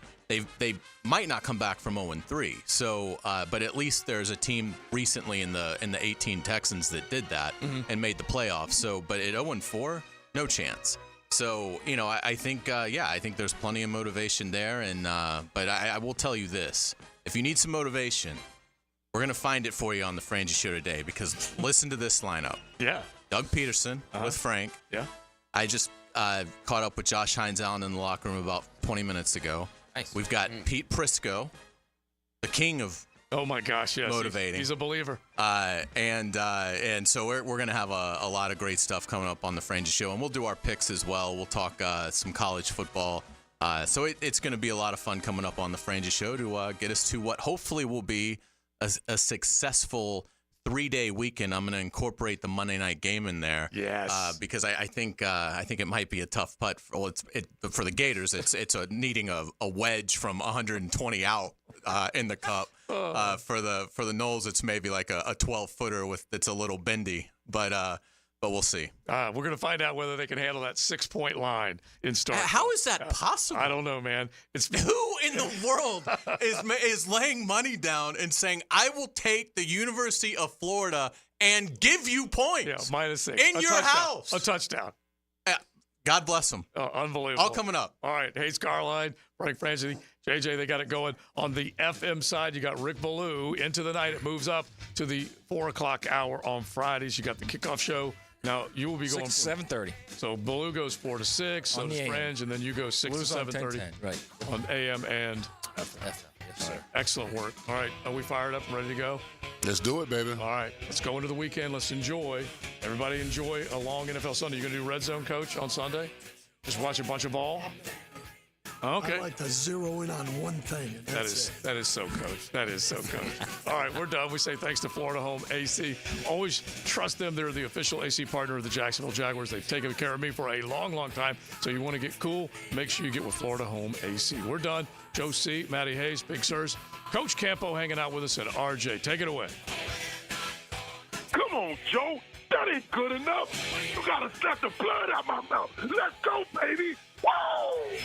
Speaker 1: They might not come back from 0-3. So, but at least there's a team recently in the 18 Texans that did that and made the playoffs. So, but at 0-4, no chance. So, I think, I think there's plenty of motivation there. And but I will tell you this: if you need some motivation, we're going to find it for you on the Frangie Show today, because listen to this lineup.
Speaker 5: Yeah.
Speaker 1: Doug Peterson with Frank.
Speaker 5: Yeah.
Speaker 1: I just caught up with Josh Hines Allen in the locker room about 20 minutes ago.
Speaker 4: Nice.
Speaker 1: We've got Pete Prisco, the king of
Speaker 5: oh my gosh, yes,
Speaker 1: motivating.
Speaker 5: He's a believer.
Speaker 1: And so we're going to have a lot of great stuff coming up on the Frangie Show, and we'll do our picks as well. We'll talk some college football. So it's going to be a lot of fun coming up on the Frangie Show to get us to what hopefully will be a successful 3-day weekend. I'm going to incorporate the Monday night game in there.
Speaker 5: Yes.
Speaker 1: Because I think it might be a tough putt. For the Gators, it's needing a wedge from 120 out in the cup. For the Noles, it's maybe like a 12-footer that's a little bendy. But weul see.
Speaker 5: We're going to find out whether they can handle that 6-point line in start.
Speaker 1: How is that possible?
Speaker 5: I don't know, man.
Speaker 1: Who in the world is laying money down and saying, I will take the University of Florida and give you points?
Speaker 5: Yeah, -6.
Speaker 1: In your house.
Speaker 5: A touchdown.
Speaker 1: God bless them.
Speaker 5: Unbelievable.
Speaker 1: All coming up.
Speaker 5: All right. Hayes Carline, Frank Frangie, JJ, they got it going on the FM side. You got Rick Ballou into the night. It moves up to the 4 o'clock hour on Fridays. You got the kickoff show. Now, you will be going
Speaker 4: 7:30.
Speaker 5: So Ballou goes 4 to 6, so does Fringe, and then you go 6
Speaker 4: Blue's
Speaker 5: to
Speaker 4: on
Speaker 5: 7:30
Speaker 4: right.
Speaker 5: on AM and FM.
Speaker 4: Yes, sir.
Speaker 5: Excellent work. All right, are we fired up and ready to go?
Speaker 3: Let's do it, baby.
Speaker 5: All right, let's go into the weekend. Let's enjoy. Everybody enjoy a long NFL Sunday. You going to do Red Zone, Coach, on Sunday? Just watch a bunch of ball? Okay.
Speaker 6: I like to zero in on one thing.
Speaker 5: That is so, Coach. That is so, Coach. All right, we're done. We say thanks to Florida Home AC. Always trust them. They're the official AC partner of the Jacksonville Jaguars. They've taken care of me for a long, long time. So you want to get cool, make sure you get with Florida Home AC. We're done. Joe C., Matty Hayes, Big Sirs, Coach Campo hanging out with us, and RJ. Take it away.
Speaker 7: Come on, Joe. That ain't good enough. You got to suck the blood out my mouth. Let's go, baby. Woo!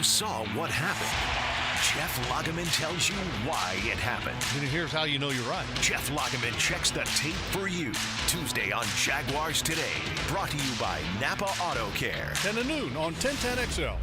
Speaker 2: Saw what happened. Jeff Lageman tells you why it happened.
Speaker 9: And here's how you know you're right.
Speaker 2: Jeff Lageman checks the tape for you. Tuesday on Jaguars Today. Brought to you by Napa Auto Care.
Speaker 28: 10 to noon on 1010XL.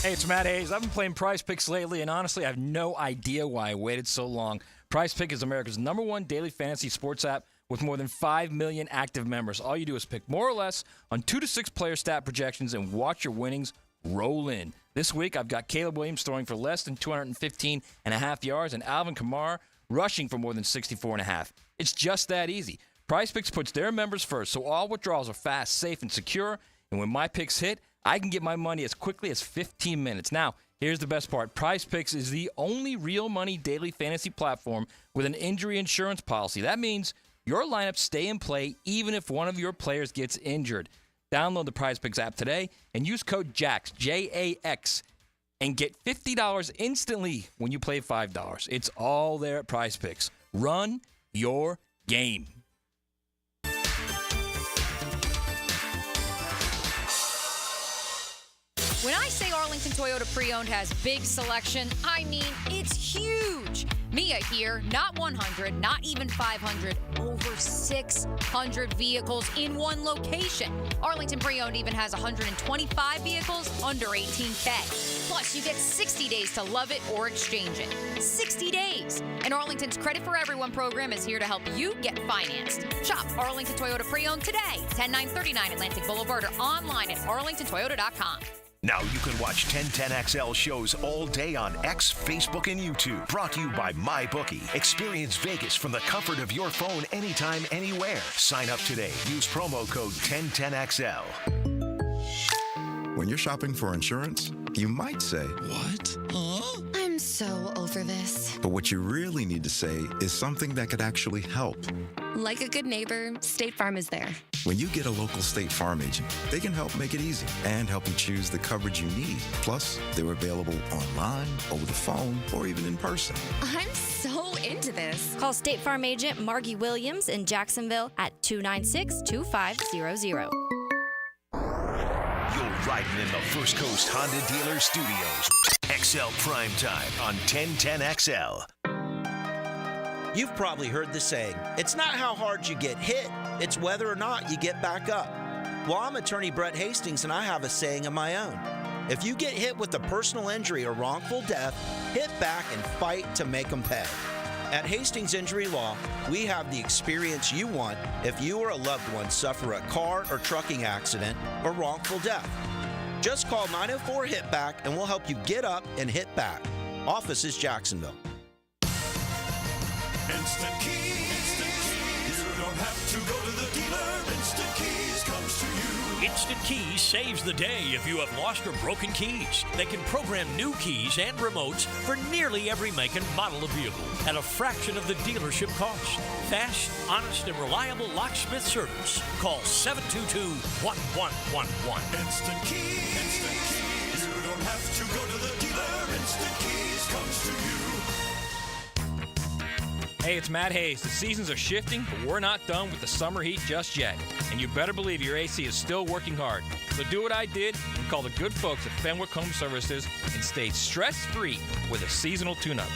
Speaker 4: Hey, it's Matt Hayes. I've been playing Prize Picks lately, and honestly, I have no idea why I waited so long. Prize Pick is America's #1 daily fantasy sports app with more than 5 million active members. All you do is pick more or less on 2 to 6 player stat projections and watch your winnings roll in. This week, I've got Caleb Williams throwing for less than 215.5 yards and Alvin Kamara rushing for more than 64.5. It's just that easy. PrizePicks puts their members first, so all withdrawals are fast, safe, and secure. And when my picks hit, I can get my money as quickly as 15 minutes. Now, here's the best part. PrizePicks is the only real money daily fantasy platform with an injury insurance policy. That means your lineups stay in play even if one of your players gets injured. Download the PrizePicks app today and use code JAX, J-A-X, and get $50 instantly when you play $5. It's all there at PrizePicks. Run your game.
Speaker 10: When I say Arlington Toyota Pre-Owned has big selection, I mean it's huge. Mia here, not 100, not even 500, over 600 vehicles in one location. Arlington Pre-Owned even has 125 vehicles under $18K. Plus, you get 60 days to love it or exchange it. 60 days. And Arlington's Credit for Everyone program is here to help you get financed. Shop Arlington Toyota Pre-Owned today, 10939 Atlantic Boulevard, or online at arlingtontoyota.com.
Speaker 2: Now you can watch 1010XL shows all day on X, Facebook, and YouTube. Brought to you by MyBookie. Experience Vegas from the comfort of your phone anytime, anywhere. Sign up today. Use promo code 1010XL.
Speaker 11: When you're shopping for insurance, you might say, "What? Huh?"
Speaker 13: I'm so over this.
Speaker 11: But what you really need to say is something that could actually help.
Speaker 13: Like a good neighbor, State Farm is there.
Speaker 11: When you get a local State Farm agent, they can help make it easy and help you choose the coverage you need. Plus, they're available online, over the phone, or even in person.
Speaker 13: I'm so into this.
Speaker 21: Call State Farm agent Margie Williams in Jacksonville at 296-2500.
Speaker 2: You're riding in the First Coast Honda Dealer Studios. XL Primetime on 1010XL.
Speaker 14: You've probably heard the saying, it's not how hard you get hit, it's whether or not you get back up. Well, I'm attorney Brett Hastings, and I have a saying of my own. If you get hit with a personal injury or wrongful death, hit back and fight to make them pay. At Hastings Injury Law, we have the experience you want if you or a loved one suffer a car or trucking accident or wrongful death. Just call 904-HIT-BACK and we'll help you get up and hit back. Office is Jacksonville.
Speaker 15: Instant Keys. You don't have to go to the dealer. Instant Keys comes to you.
Speaker 16: Instant Keys saves the day if you have lost or broken keys. They can program new keys and remotes for nearly every make and model of vehicle at a fraction of the dealership cost. Fast, honest, and reliable locksmith service. Call 722-1111.
Speaker 15: Instant Keys. Instant Keys. You don't have to go to the dealer. Instant Keys comes to you.
Speaker 28: Hey, it's Matt Hayes. The seasons are shifting, but we're not done with the summer heat just yet. And you better believe your AC is still working hard. So do what I did and call the good folks at Fenwick Home Services and stay stress-free with a seasonal tune-up.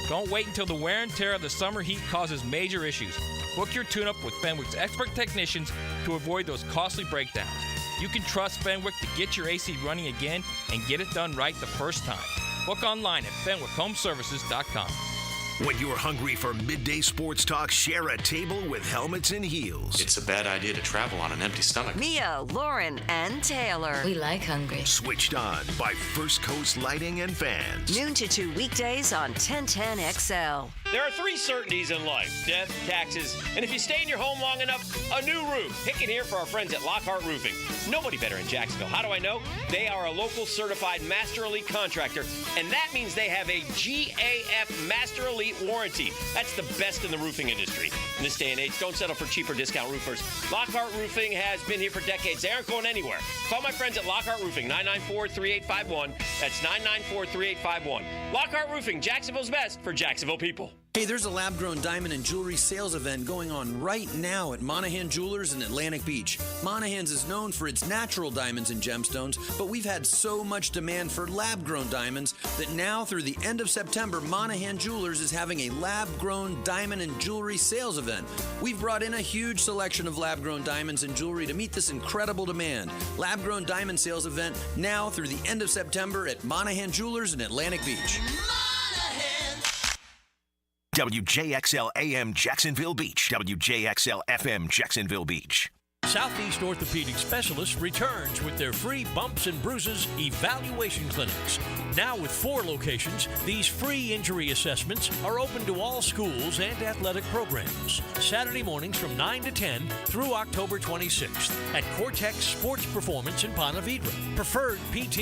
Speaker 28: Don't wait until the wear and tear of the summer heat causes major issues. Book your tune-up with Fenwick's expert technicians to avoid those costly breakdowns. You can trust Fenwick to get your AC running again and get it done right the first time. Book online at FenwickHomeservices.com.
Speaker 2: When you're hungry for midday sports talk, share a table with Helmets and Heels.
Speaker 9: It's a bad idea to travel on an empty stomach.
Speaker 8: Mia, Lauren, and Taylor.
Speaker 13: We like hungry.
Speaker 2: Switched on by First Coast Lighting and Fans.
Speaker 8: Noon to 2 weekdays on 1010 XL.
Speaker 17: There are 3 certainties in life: death, taxes, and if you stay in your home long enough, a new roof. Pick it here for our friends at Lockhart Roofing. Nobody better in Jacksonville. How do I know? They are a local certified Master Elite contractor, and that means they have a GAF Master Elite warranty. That's the best in the roofing industry. In this day and age, don't settle for cheap or discount roofers. Lockhart Roofing has been here for decades. They aren't going anywhere. Call my friends at Lockhart Roofing, 994-3851. That's 994-3851. Lockhart Roofing, Jacksonville's best for Jacksonville people.
Speaker 18: Hey, there's a lab-grown diamond and jewelry sales event going on right now at Monahan Jewelers in Atlantic Beach. Monahan's is known for its natural diamonds and gemstones, but we've had so much demand for lab-grown diamonds that now through the end of September, Monahan Jewelers is having a lab-grown diamond and jewelry sales event. We've brought in a huge selection of lab-grown diamonds and jewelry to meet this incredible demand. Lab-grown diamond sales event now through the end of September at Monahan Jewelers in Atlantic Beach.
Speaker 2: WJXL AM Jacksonville Beach. WJXL FM Jacksonville Beach.
Speaker 16: Southeast Orthopedic Specialists returns with their free bumps and bruises evaluation clinics. Now with 4 locations, these free injury assessments are open to all schools and athletic programs. Saturday mornings from 9 to 10 through October 26th at Cortex Sports Performance in Ponte Vedra. Preferred PT